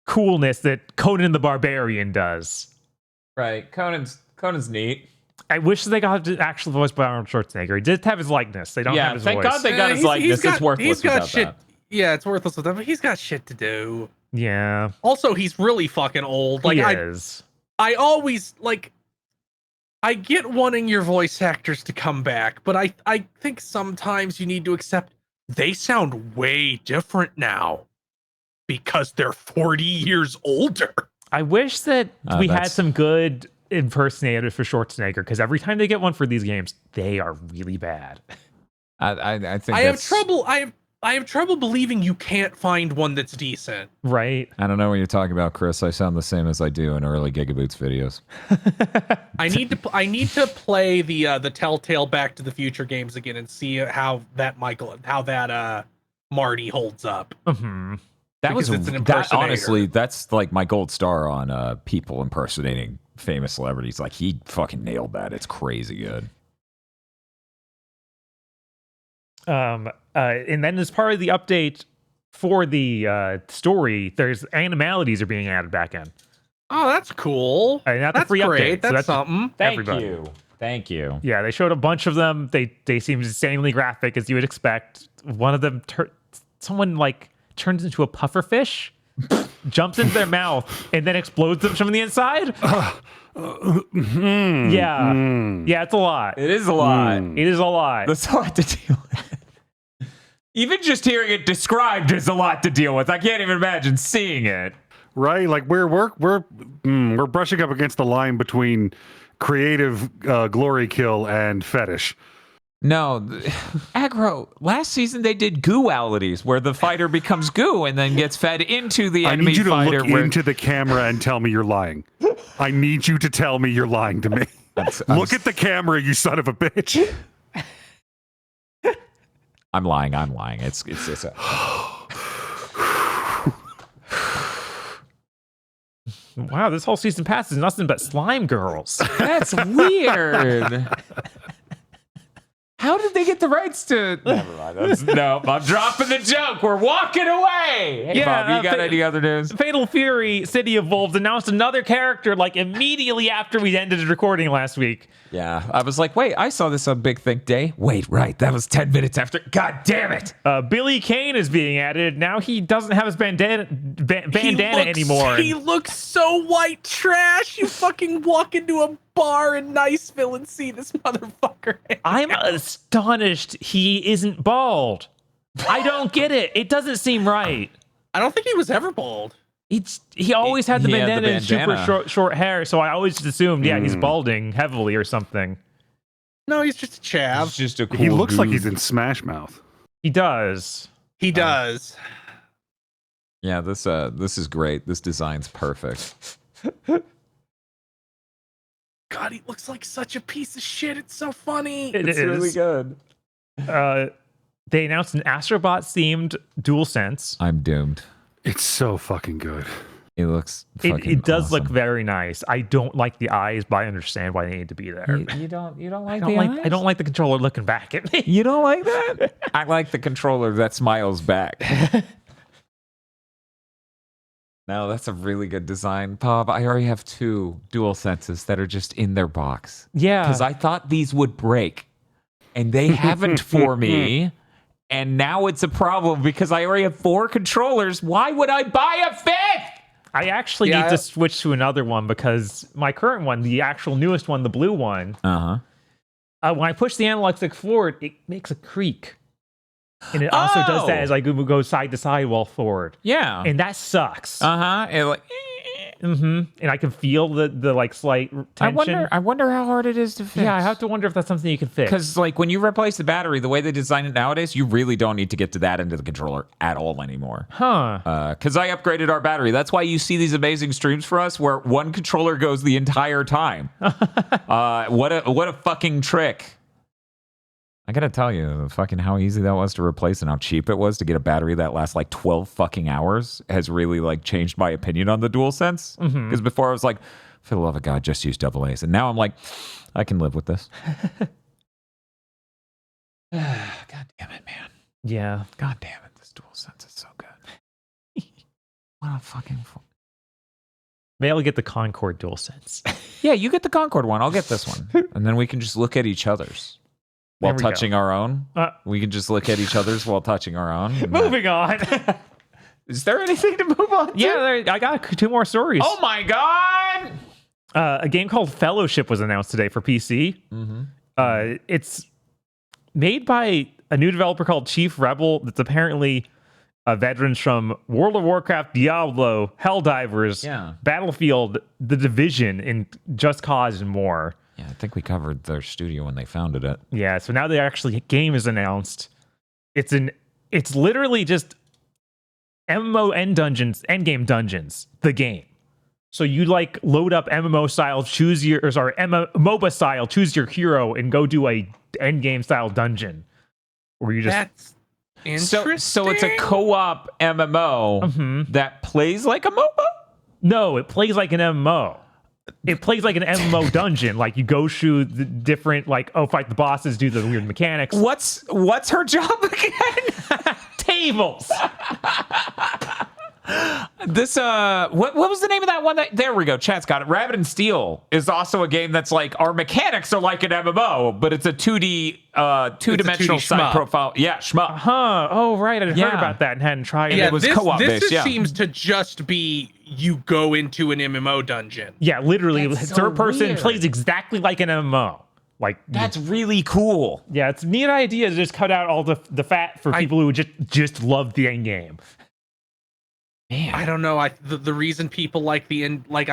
coolness that Conan the Barbarian does. Right. Conan's neat. I wish they got the actual voice by Arnold Schwarzenegger. He did have his likeness. They don't have his thank voice. God they got his likeness. It's worthless He's got without shit. that. Yeah, it's worthless with him, but he's got shit to do. Yeah, Also, he's really fucking old. Like he I is. always like I get wanting your voice actors to come back, but I think sometimes you need to accept they sound way different now because they're 40 years older. I wish that we had that's- some good impersonators for Schwarzenegger, because every time they get one for these games, they are really bad. I think I have that's- trouble I have trouble believing you can't find one that's decent. Right? I don't know what you're talking about, Chris. I sound the same as I do in early GigaBoots videos. I need to play the Telltale Back to the Future games again and see how that Marty holds up. Hmm. That was Because it's an that, impersonator. honestly, that's like my gold star on people impersonating famous celebrities. Like he fucking nailed that. It's crazy good. And then as part of the update for the story, there's animalities are being added back in. Oh, that's cool. And not the That's free great. update, so That's that's- something. Everybody. Thank you. Yeah, they showed a bunch of them. They seemed insanely graphic, as you would expect. One of them, someone like turns into a puffer fish, jumps into their mouth, and then explodes them from the inside. Yeah, yeah, it's a lot. It is a lot. It is a lot. That's a lot to deal with. Even just hearing it described is a lot to deal with. I can't even imagine seeing it. Right? Like we're brushing up against the line between creative glory kill and fetish. No, aggro. Last season they did gooalities, where the fighter becomes goo and then gets fed into the I enemy need you to fighter. look into the camera and tell me you're lying. I need you to tell me you're lying to me. Look at the camera, you son of a bitch. I'm lying. It's a, Wow, this whole season pass is nothing but slime girls. that's weird. How did they get the rights to? Never mind. No, I'm dropping the joke. We're walking away. Hey, Yeah, Bob, you got any other news? Fatal Fury City of Wolves announced another character like immediately after we ended recording last week. Yeah, I was like, wait, I saw this on Big Think Day. Wait, right, that was 10 minutes after. God damn it! Billy Kane is being added. Now he doesn't have his bandana anymore. He looks so white trash. You fucking walk into a bar in Niceville and see this motherfucker. I'm astonished he isn't bald. I don't get it. It doesn't seem right. I don't think he was ever bald. He always had the He had the bandana and super bandana. short hair, so I always just assumed, yeah, he's balding heavily or something. No, he's just a chav. It's just a cool. He looks like dude. he's in Smash Mouth. He does. He does. Yeah, this is great. This design's perfect. God, he looks like such a piece of shit. It's so funny. It is. good. They announced an Astrobot themed DualSense. I'm doomed. It's so fucking good. It looks. Fucking It does look awesome. very nice. I don't like the eyes, but I understand why they need to be there. You don't I don't like the controller looking back at me. You don't like that? I like the controller that smiles back. No, that's a really good design, Bob. I already have 2 dual senses that are just in their box. Yeah. Because I thought these would break, and they haven't for me. And now it's a problem because I already have 4 controllers. Why would I buy a 5th? I actually need to switch to another one because my current one, the actual newest one, the blue one, when I push the analog stick forward, it makes a creak. And it also does that as I go side to side while forward. Yeah. And that sucks. It like And I can feel the like slight tension. I wonder how hard it is to fix. Yeah, I have to wonder if that's something you can fix. Because like when you replace the battery, the way they design it nowadays, you really don't need to get to that end of the controller at all anymore. Because I upgraded our battery. That's why you see these amazing streams for us where one controller goes the entire time. What a fucking trick. I gotta tell you, fucking how easy that was to replace and how cheap it was to get a battery that lasts like 12 fucking hours has really like changed my opinion on the DualSense. Because before I was like, for the love of God, just use AA's. And now I'm like, I can live with this. God damn it, man. Yeah. God damn it, this DualSense is so good. What a fucking... Maybe I'll get the Concord DualSense. Yeah, you get the Concord one. I'll get this one. And then we can just look at each other's. While touching our own. We can just look at each other's while touching our own. Moving on. Is there anything to move on to? Yeah, I got 2 more stories. Oh my God! A game called Fellowship was announced today for PC. It's made by a new developer called Chief Rebel that's apparently veterans from World of Warcraft, Diablo, Helldivers, Battlefield, The Division, and Just Cause and more. Yeah, I think we covered their studio when they founded it. Yeah, so now the actually game is announced. It's literally just MMO endgame dungeons, the game. So you like load up MMO style, MOBA style, choose your hero and go do a endgame style dungeon. Where you just That's interesting. So it's a co-op MMO that plays like a MOBA? No, it plays like an MMO. It plays like an MMO dungeon. Like you go through the different, like, fight the bosses, do the weird mechanics. What's her job again? Tables. This what was the name of that one? There we go. Chat's got it. Rabbit and Steel is also a game that's like our mechanics are like an MMO, but it's a 2D two-dimensional side profile. Yeah, shmup. Oh right, I'd heard about that and hadn't tried it. It was co-op based. This seems to just be you go into an MMO dungeon. Yeah, literally, That's so third person weird. plays exactly like an MMO. Like That's really cool. yeah, it's a neat idea to just cut out all the fat for people who just love the end game. Man. I don't know. The reason people like the end, like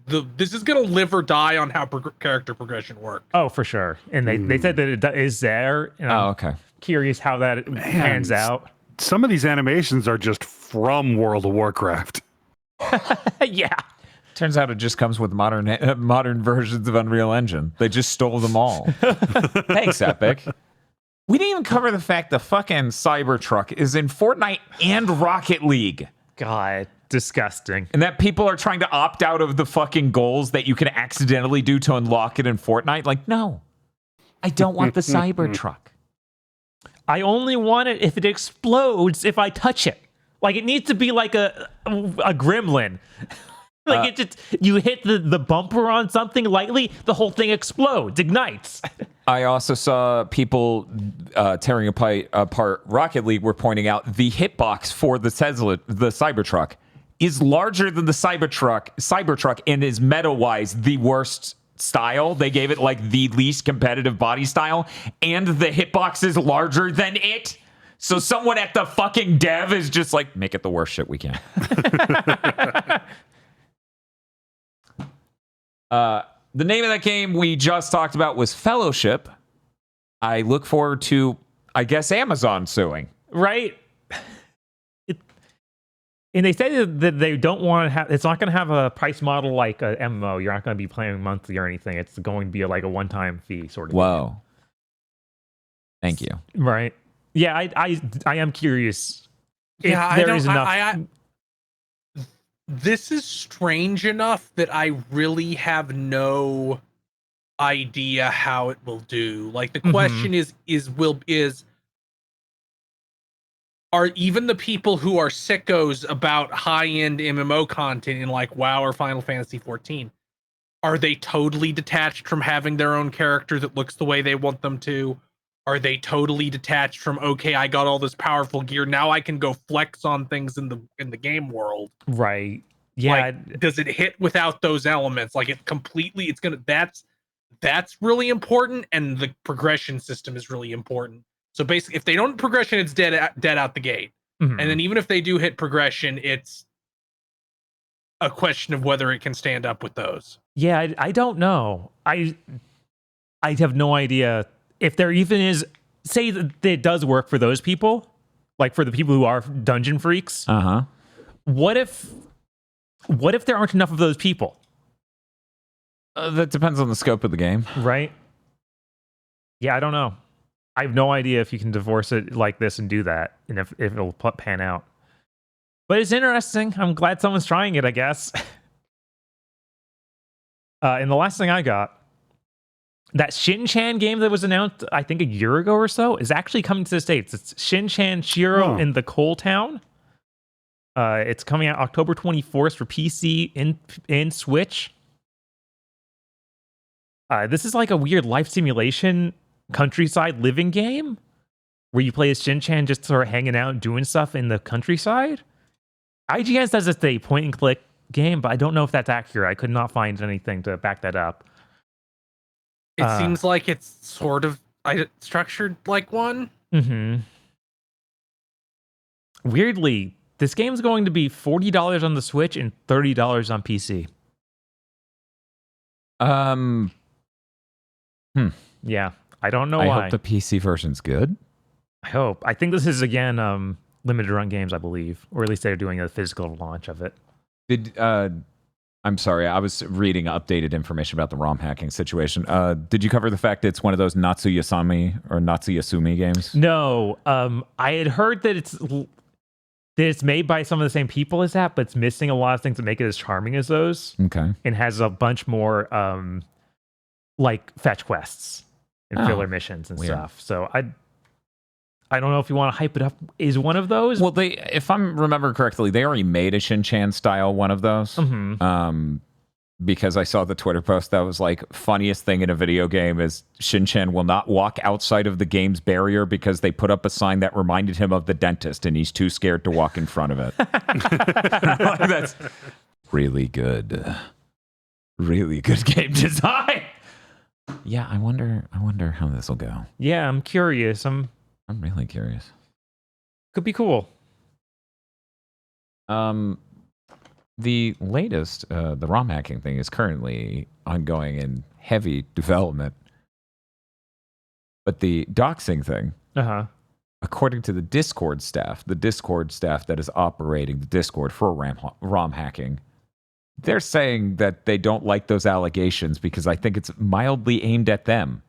this is gonna live or die on how character progression works. Oh, for sure. And they said that it is there. And I'm okay. curious how that pans out. Some of these animations are just from World of Warcraft. Yeah. Turns out it just comes with modern versions of Unreal Engine. They just stole them all. Thanks, Epic. We didn't even cover the fact the fucking Cybertruck is in Fortnite and Rocket League. God, disgusting. And that people are trying to opt out of the fucking goals that you can accidentally do to unlock it in Fortnite. Like, no, I don't want the Cybertruck. I only want it if it explodes if I touch it. Like, it needs to be like a gremlin. Like, it just, you hit the bumper on something lightly, the whole thing explodes, ignites. I also saw people tearing apart Rocket League were pointing out the hitbox for the Cybertruck is larger than the Cybertruck and is meta-wise the worst style. They gave it like the least competitive body style, and the hitbox is larger than it. So someone at the fucking dev is just like, make it the worst shit we can. The name of that game we just talked about was Fellowship. I look forward to, I guess, Amazon suing. Right? And they say that they don't want to have, it's not going to have a price model like a MMO. You're not going to be playing monthly or anything. It's going to be like a one-time fee sort of Whoa. thing. Thank you. Right. Yeah, I am curious if Yeah, there is enough. This is strange enough that I really have no idea how it will do. Like the question is are even the people who are sickos about high-end MMO content in like WoW or Final Fantasy 14, are they totally detached from having their own character that looks the way they want them to? Are they totally detached from, okay, I got all this powerful gear, now I can go flex on things in the game world? Right. Yeah, Like, does it hit without those elements? Like, that's really important, and the progression system is really important. So basically, if they don't progression, it's dead out the gate. mhm. And then even if they do hit progression, it's a question of whether it can stand up with those. Yeah, I don't know. I have no idea if there even is. Say that it does work for those people, like for the people who are dungeon freaks. What if there aren't enough of those people? That depends on the scope of the game. Right? Yeah, I don't know. I have no idea if you can divorce it like this and do that, and if it'll pan out. But it's interesting. I'm glad someone's trying it, I guess. And the last thing I got, that Shin-chan game that was announced, I think, a year ago or so, is actually coming to the States. It's Shin-chan Shiro in the Coal Town. It's coming out October 24th for PC and Switch. This is like a weird life simulation countryside living game where you play as Shin-chan just sort of hanging out and doing stuff in the countryside. IGN says it's a point-and-click game, but I don't know if that's accurate. I could not find anything to back that up. It seems like it's sort of structured like one. Mm-hmm. Weirdly, this game's going to be $40 on the Switch and $30 on PC. Yeah, I don't know why. I hope the PC version's good. I hope. I think this is, again, limited run games, I believe. Or at least they're doing a physical launch of it. I'm sorry, I was reading updated information about the ROM hacking situation. Did you cover the fact that it's one of those Natsu-Yasumi or Natsu-Yasumi games? No. I had heard that it's made by some of the same people as that, but it's missing a lot of things that make it as charming as those. Okay. And has a bunch more like fetch quests and filler missions and stuff. So I don't know if you want to hype it up. Is one of those? Well, if I'm remembering correctly, they already made a Shin-chan style one of those. Mm-hmm. Because I saw the Twitter post that was like, funniest thing in a video game is Shin-chan will not walk outside of the game's barrier because they put up a sign that reminded him of the dentist and he's too scared to walk in front of it. That's really good. Really good game design. Yeah, I wonder how this will go. Yeah, I'm curious. I'm really curious. Could be cool. The latest, the ROM hacking thing is currently ongoing in heavy development. But the doxing thing, according to the Discord staff that is operating the Discord for ROM hacking, they're saying that they don't like those allegations because I think it's mildly aimed at them.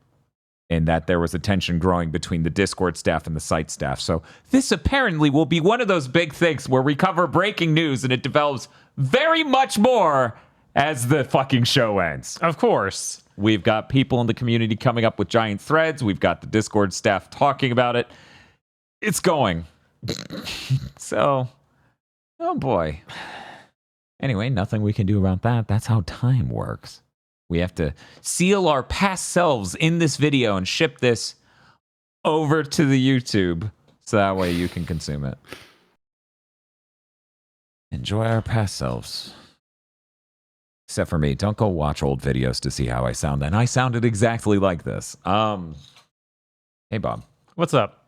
And that there was a tension growing between the Discord staff and the site staff. So this apparently will be one of those big things where we cover breaking news and it develops very much more as the fucking show ends. Of course. We've got people in the community coming up with giant threads. We've got the Discord staff talking about it. It's going. So, oh boy. Anyway, nothing we can do about that. That's how time works. We have to seal our past selves in this video and ship this over to the YouTube so that way you can consume it. Enjoy our past selves. Except for me, don't go watch old videos to see how I sound. And I sounded exactly like this. Hey, Bob. What's up?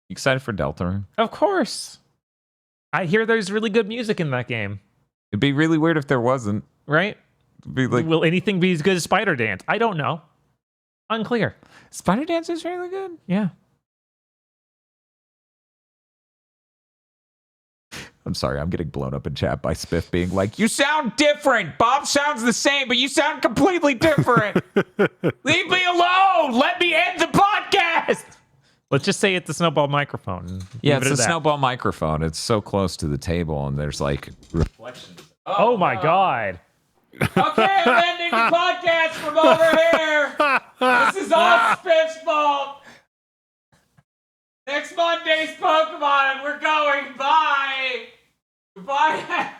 You excited for Deltarune? Of course. I hear there's really good music in that game. It'd be really weird if there wasn't. Right? Be like, will anything be as good as Spider Dance? I don't know. Unclear. Spider Dance is really good. Yeah. I'm sorry, I'm getting blown up in chat by Spiff being like, you sound different. Bob sounds the same, but you sound completely different. Leave me alone. Let me end the podcast. Let's just say it's a snowball microphone. Yeah, it's a snowball microphone. It's so close to the table, and there's like reflections. Oh my God. Okay, I'm ending the podcast from over here. This is all Spiff's fault. Next Monday's Pokemon, and we're going. Bye. Bye.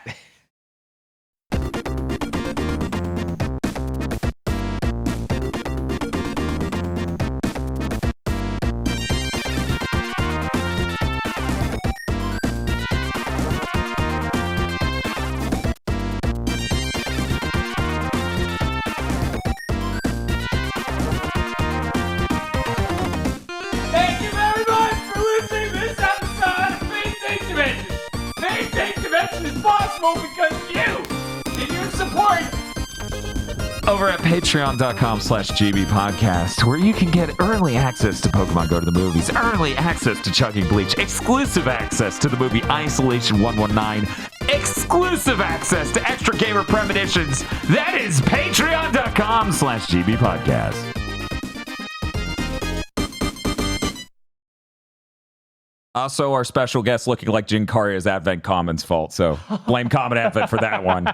podcast is possible because you and your support over at patreon.com/GB podcast, where you can get early access to Pokemon Go to the Movies, early access to Chugging Bleach, exclusive access to the movie Isolation 119, exclusive access to extra gamer premonitions. That is patreon.com/GB podcast. Also, our special guest looking like Jin Karya's Advent Common's fault, so blame Common Advent for that one.